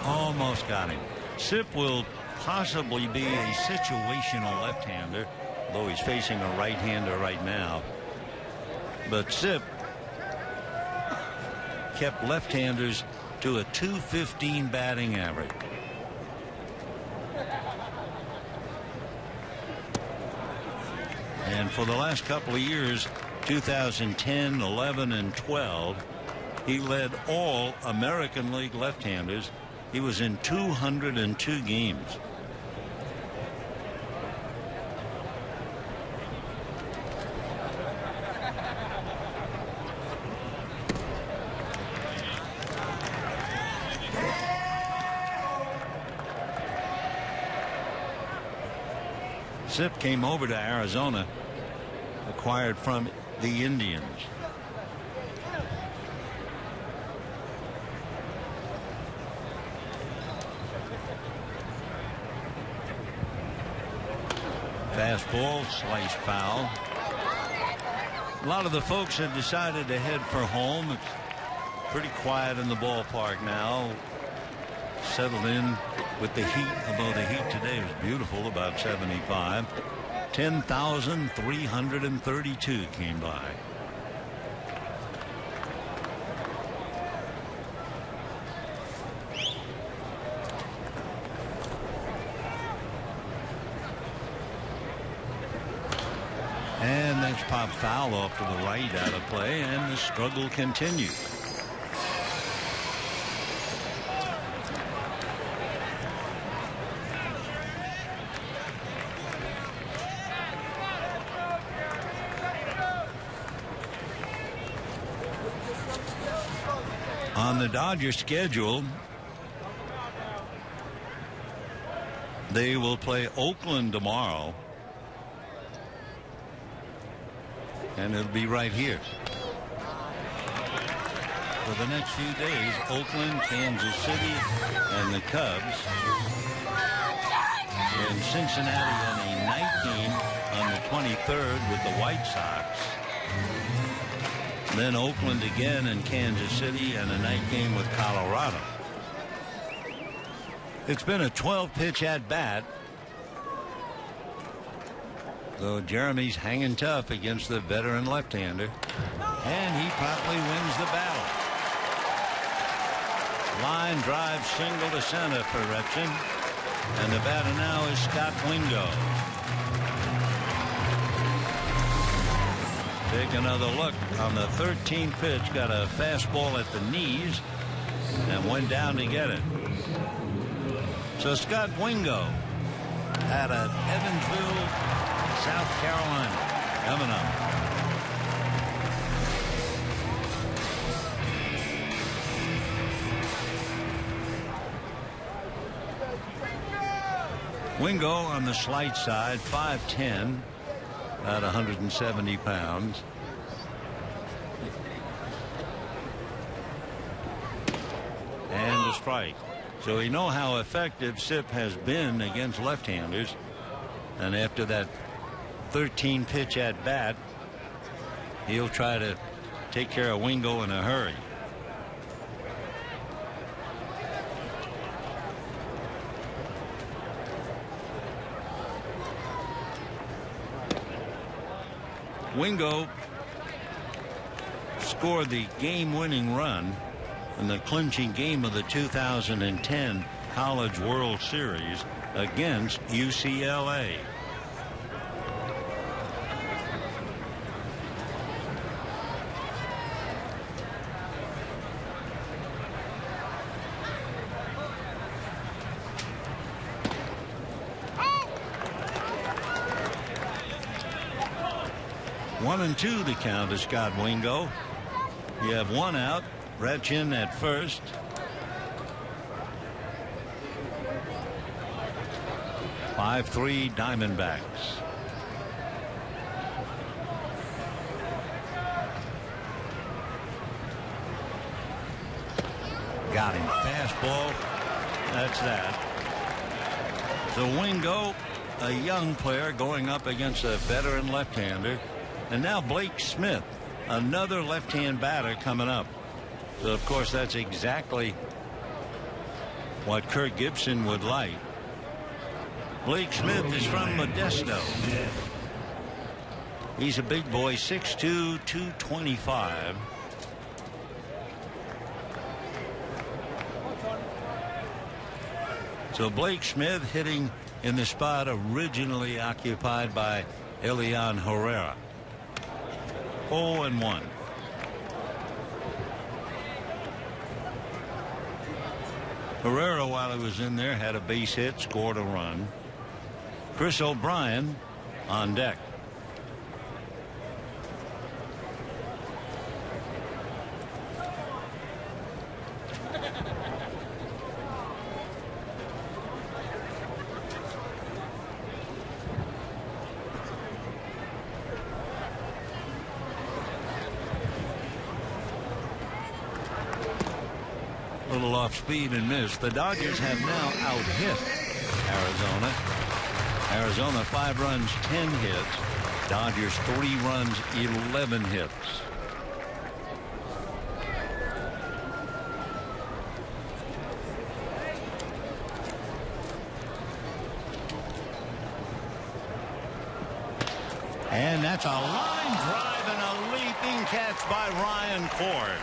Almost got him. Sip will possibly be a situational left-hander, though he's facing a right-hander right now. But Sip kept left-handers to a .215 batting average. And for the last couple of years, 2010, 11, and 12, he led all American League left-handers. He was in 202 games. Sip came over to Arizona, acquired from the Indians. Fastball, sliced foul. A lot of the folks have decided to head for home. It's pretty quiet in the ballpark now. Settled in with the heat, although the heat today was beautiful, about 75. 10,332 came by. And that's popped foul off to the right, out of play, and the struggle continues. On the Dodgers schedule, they will play Oakland tomorrow, and it'll be right here. For the next few days, Oakland, Kansas City, and the Cubs, and Cincinnati in a night game on the 23rd with the White Sox. Then Oakland again in Kansas City and a night game with Colorado. It's been a 12-pitch at bat. So Jeremy's hanging tough against the veteran left-hander. And he promptly wins the battle. Line drive single to center for Retchen. And the batter now is Scott Wingo. Take another look on the 13th pitch. Got a fastball at the knees and went down to get it. So Scott Wingo out of Evansville, South Carolina, coming up. Wingo on the slight side, 5'10", about 170 pounds. And a strike. So we know how effective Sip has been against left-handers. And after that 13 pitch at bat, he'll try to take care of Wingo in a hurry. Wingo scored the game-winning run in the clinching game of the 2010 College World Series against UCLA. One and two the count to Scott Wingo. You have one out. Retchen at first. (5-3) Diamondbacks. Got him. Fastball. That's that. So Wingo, a young player going up against a veteran left-hander. And now Blake Smith, another left-hand batter coming up. So, of course, that's exactly what Kirk Gibson would like. Blake Smith is from Modesto. He's a big boy, 6'2", 225. So Blake Smith hitting in the spot originally occupied by Elian Herrera. 0-1. Herrera, while he was in there, had a base hit, scored a run. Chris O'Brien on deck. Little off speed and miss. The Dodgers have now out-hit Arizona. Arizona 5 runs, 10 hits. Dodgers 3 runs, 11 hits. And that's a line drive and a leaping catch by Ryan Ford.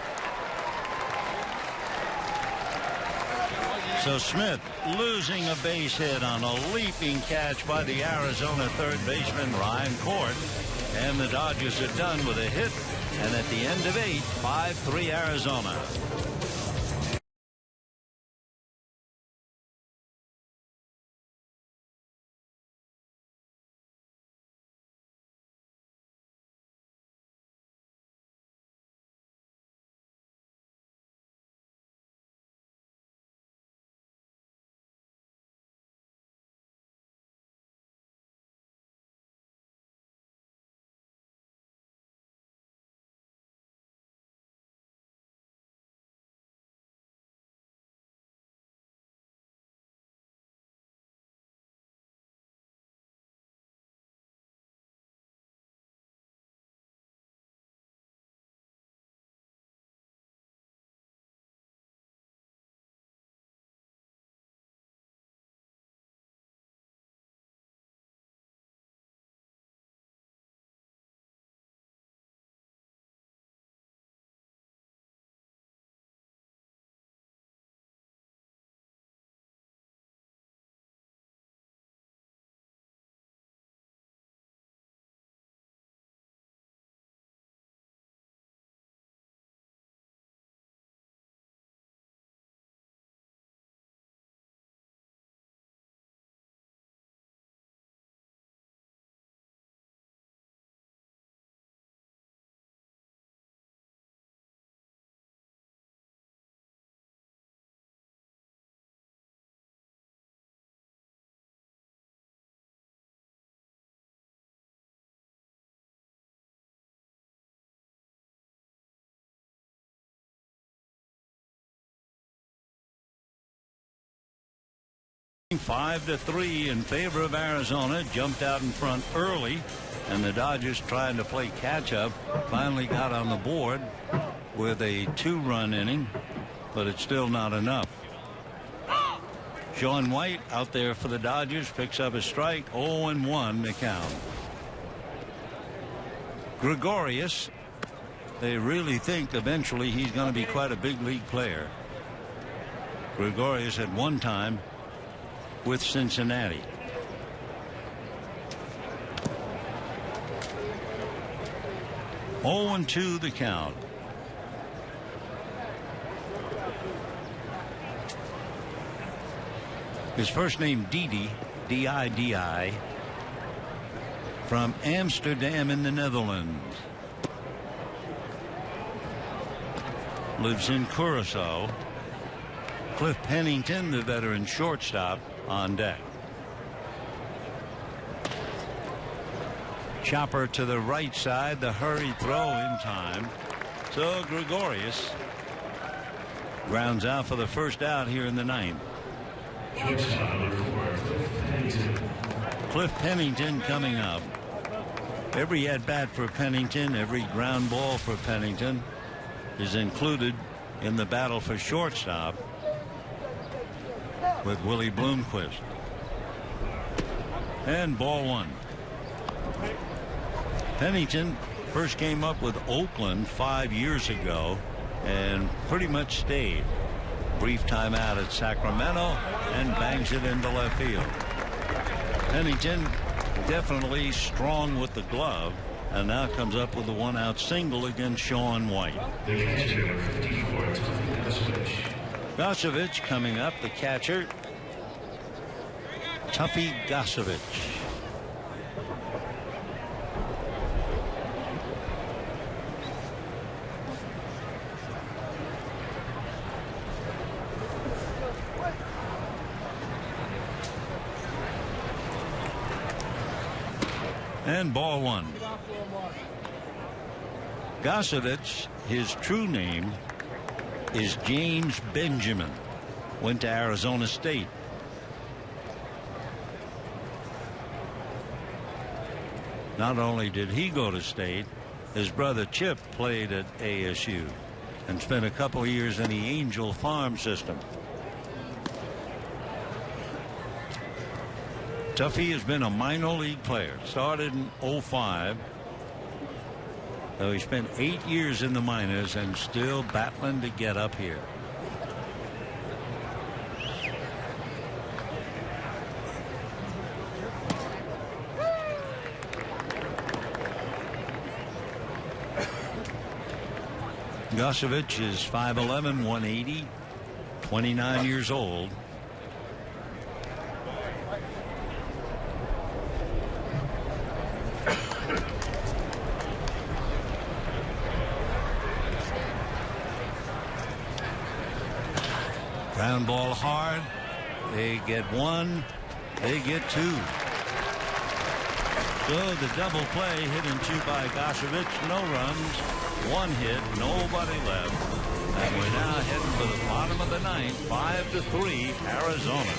So Smith losing a base hit on a leaping catch by the Arizona third baseman Ryan Court. And the Dodgers are done with a hit. And at the end of 8, 5-3 Arizona. 5-3 in favor of Arizona. Jumped out in front early, and the Dodgers, trying to play catch up, finally got on the board with a 2-run inning, but it's still not enough. Sean White out there for the Dodgers picks up a strike. 0-1 the count. Gregorius, they really think eventually he's going to be quite a big league player. Gregorius at one time with Cincinnati. Oh, 2 the count. His first name Didi, D-I-D-I, from Amsterdam in the Netherlands. Lives in Curacao. Cliff Pennington, the veteran shortstop, on deck. Chopper to the right side, the hurried throw in time. So Gregorius grounds out for the first out here in the ninth. Cliff Pennington coming up. Every at-bat for Pennington, every ground ball for Pennington is included in the battle for shortstop with Willie Bloomquist. And ball 1. Pennington first came up with Oakland 5 years ago and pretty much stayed. Brief time out at Sacramento and bangs it into left field. Pennington definitely strong with the glove, and now comes up with a 1-out single against Sean White. The catcher, 54, Gosevich coming up, the catcher, Tuffy Gosevich. And ball 1. Gosevich, his true name is James Benjamin. Went to Arizona State. Not only did he go to State, his brother Chip played at ASU and spent a couple years in the Angel Farm system. Tuffy has been a minor league player. Started in 05. So he spent 8 years in the minors and still battling to get up here. Gosevich is 5'11", 180, 29 years old. Ground ball hard. They get 1. They get 2. So the double play, hit in 2 by Gosevich. No runs. 1 hit. Nobody left. And we're now heading for the bottom of the ninth. 5-3 Arizona.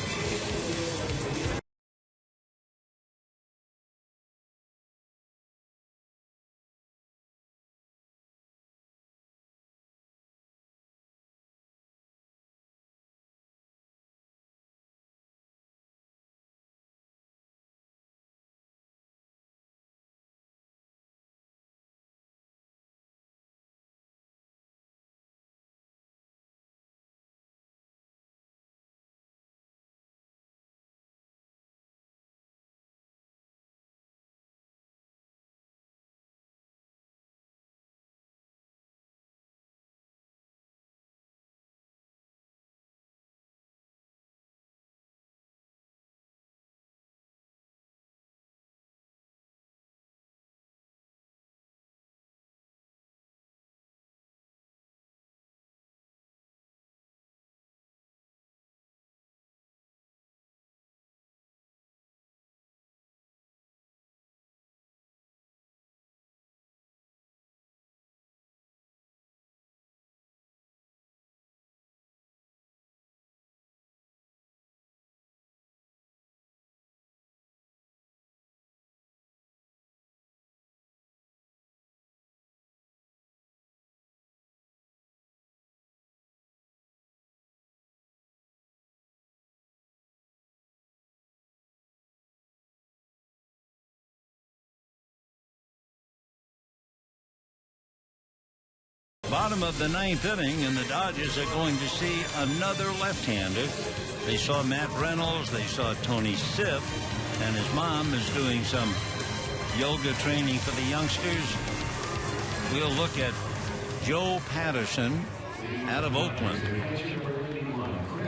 Bottom of the ninth inning, and the Dodgers are going to see another left-hander. They saw Matt Reynolds, they saw Tony Sipp, and his mom is doing some yoga training for the youngsters. We'll look at Joe Patterson out of Oakland,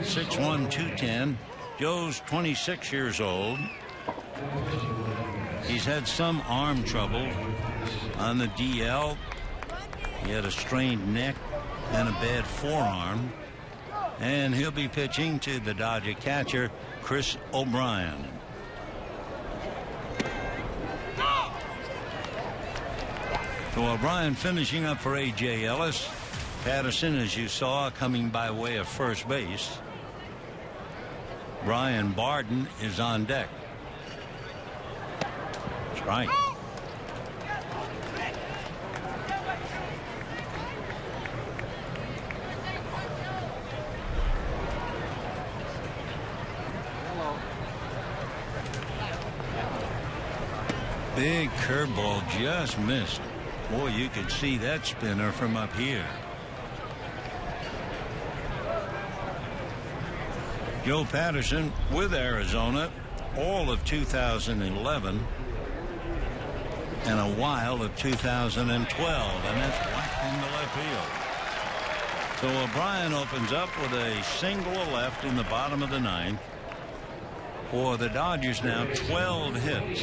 6'1", 210. Joe's 26 years old. He's had some arm trouble on the DL. He had a strained neck and a bad forearm. And he'll be pitching to the Dodger catcher, Chris O'Brien. So O'Brien finishing up for A.J. Ellis. Patterson, as you saw, coming by way of first base. Brian Barden is on deck. Strike. Big curveball, just missed. Boy, you could see that spinner from up here. Joe Patterson with Arizona all of 2011 and a while of 2012, and that's whacked in the left field. So O'Brien opens up with a single left in the bottom of the ninth. For the Dodgers now 12 hits.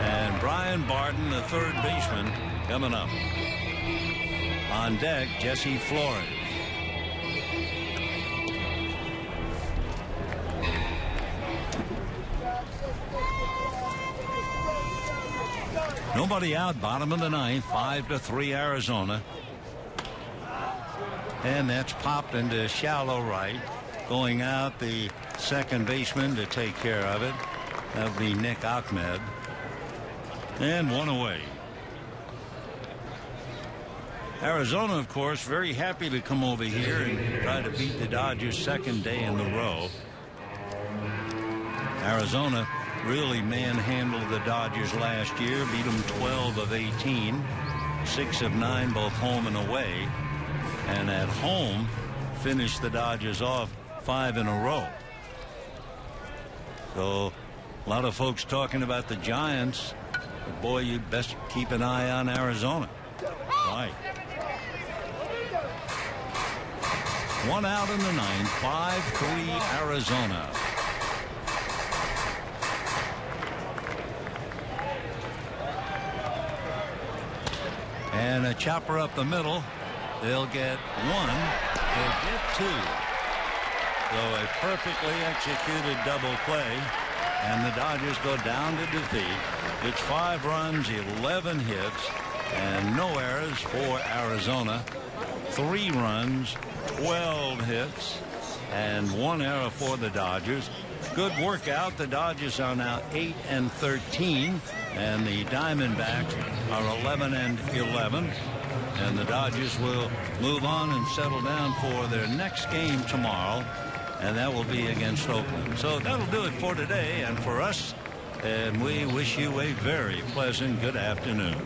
And Brian Barden, the third baseman, coming up. On deck, Jesse Flores. Nobody out, bottom of the ninth, 5-3 Arizona. And that's popped into shallow right. Going out, the second baseman to take care of it. That'll be Nick Ahmed. And one away. Arizona, of course, very happy to come over here and try to beat the Dodgers second day in a row. Arizona really manhandled the Dodgers last year, beat them 12 of 18, 6 of 9, both home and away. And at home, finished the Dodgers off 5 in a row. So a lot of folks talking about the Giants. But boy, you'd best keep an eye on Arizona. Right. One out in the ninth, 5-3 Arizona. And a chopper up the middle. They'll get one. They'll get two. So a perfectly executed double play. And the Dodgers go down to defeat. It's 5 runs, 11 hits, and no errors for Arizona. 3 runs, 12 hits, and 1 error for the Dodgers. Good workout. The Dodgers are now 8-13, and the Diamondbacks are 11-11. And the Dodgers will move on and settle down for their next game tomorrow, and that will be against Oakland. So that'll do it for today and for us, and we wish you a very pleasant good afternoon.